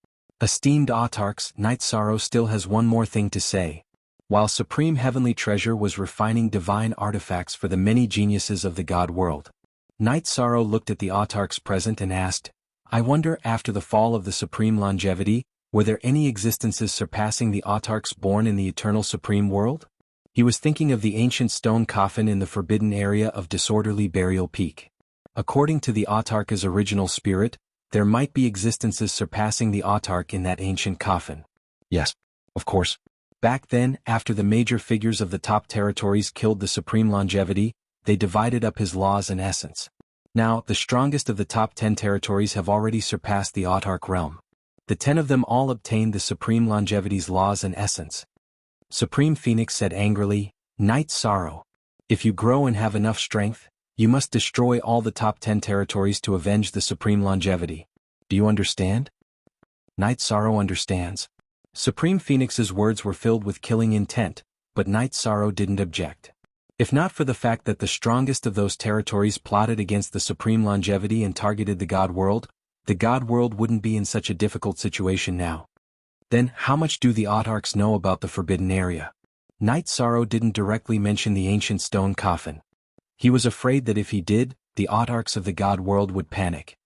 Esteemed autarchs, Knight Sorrow still has one more thing to say. While Supreme Heavenly Treasure was refining divine artifacts for the many geniuses of the God world, Knight Sorrow looked at the autarchs present and asked, "I wonder, after the fall of the Supreme Longevity, were there any existences surpassing the autarchs born in the Eternal Supreme World?" He was thinking of the ancient stone coffin in the forbidden area of Disorderly Burial Peak. According to the autarch's original spirit, There might be existences surpassing the autarch in that ancient coffin. Yes, of course. Back then, after the major figures of the top territories killed the supreme longevity, they divided up his laws and essence. Now, the strongest of the top 10 territories have already surpassed the autarch realm. The 10 of them all obtained the supreme longevity's laws and essence. Supreme Phoenix said angrily, "Night Sorrow. If you grow and have enough strength, you must destroy all the top 10 territories to avenge the supreme longevity. Do you understand?" Night Sorrow understands. Supreme Phoenix's words were filled with killing intent, but Night Sorrow didn't object. If not for the fact that the strongest of those territories plotted against the supreme longevity and targeted the God World, the God World wouldn't be in such a difficult situation now. Then, how much do the autarchs know about the Forbidden Area? Night Sorrow didn't directly mention the ancient stone coffin. He was afraid that if he did, the autarchs of the God World would panic.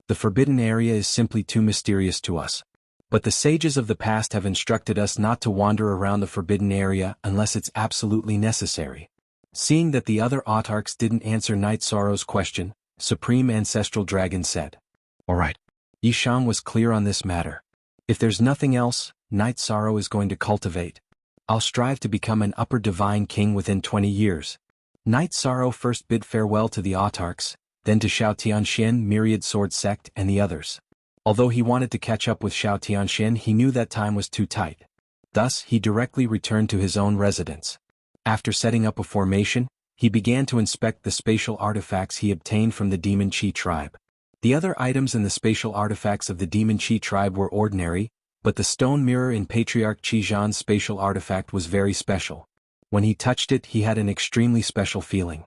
The Forbidden Area is simply too mysterious to us. But the sages of the past have instructed us not to wander around the Forbidden Area unless it's absolutely necessary. Seeing that the other autarchs didn't answer Night Sorrow's question, Supreme Ancestral Dragon said, "All right." Yishang was clear on this matter. "If there's nothing else, Night Sorrow is going to cultivate. I'll strive to become an upper divine king within 20 years. Night Sorrow first bid farewell to the autarchs, then to Shao Tianxian, Myriad Sword Sect, and the others. Although he wanted to catch up with Shao Tianxian, he knew that time was too tight. Thus, he directly returned to his own residence. After setting up a formation, he began to inspect the spatial artifacts he obtained from the Demon Chi tribe. The other items in the spatial artifacts of the Demon Chi tribe were ordinary, but the stone mirror in Patriarch Qizhan's spatial artifact was very special. When he touched it, he had an extremely special feeling.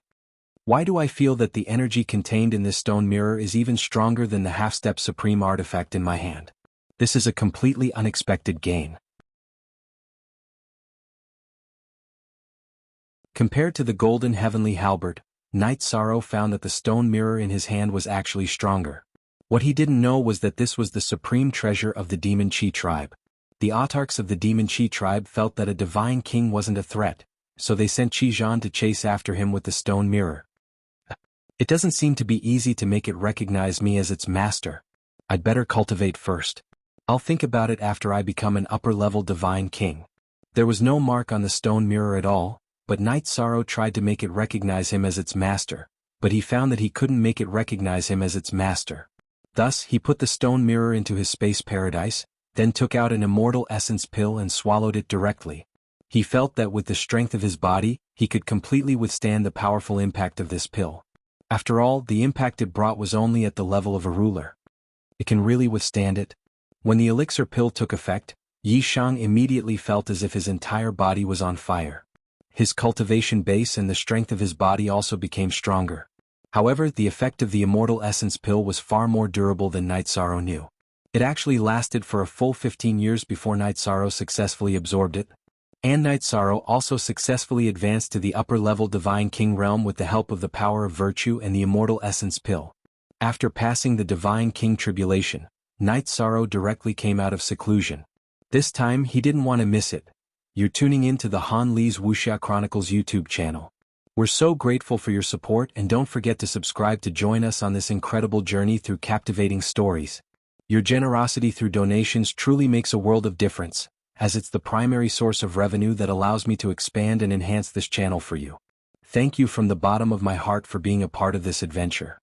Why do I feel that the energy contained in this stone mirror is even stronger than the half-step supreme artifact in my hand? This is a completely unexpected gain. Compared to the golden heavenly halberd, Night Sorrow found that the stone mirror in his hand was actually stronger. What he didn't know was that this was the supreme treasure of the Demon Chi tribe. The autarchs of the Demon Chi tribe felt that a divine king wasn't a threat, so they sent Qizhan to chase after him with the stone mirror. It doesn't seem to be easy to make it recognize me as its master. I'd better cultivate first. I'll think about it after I become an upper-level divine king. There was no mark on the stone mirror at all, but Night Sorrow tried to make it recognize him as its master, but he found that he couldn't make it recognize him as its master. Thus, he put the stone mirror into his space paradise, then took out an immortal essence pill and swallowed it directly. He felt that with the strength of his body, he could completely withstand the powerful impact of this pill. After all, the impact it brought was only at the level of a ruler. It can really withstand it? When the elixir pill took effect, Yishang immediately felt as if his entire body was on fire. His cultivation base and the strength of his body also became stronger. However, the effect of the immortal essence pill was far more durable than Night Sorrow knew. It actually lasted for a full 15 years before Night Sorrow successfully absorbed it. And Night Sorrow also successfully advanced to the upper-level Divine King realm with the help of the power of virtue and the immortal essence pill. After passing the Divine King tribulation, Night Sorrow directly came out of seclusion. This time he didn't want to miss it. You're tuning in to the Han Li's Wuxia Chronicles YouTube channel. We're so grateful for your support, and don't forget to subscribe to join us on this incredible journey through captivating stories. Your generosity through donations truly makes a world of difference, as it's the primary source of revenue that allows me to expand and enhance this channel for you. Thank you from the bottom of my heart for being a part of this adventure.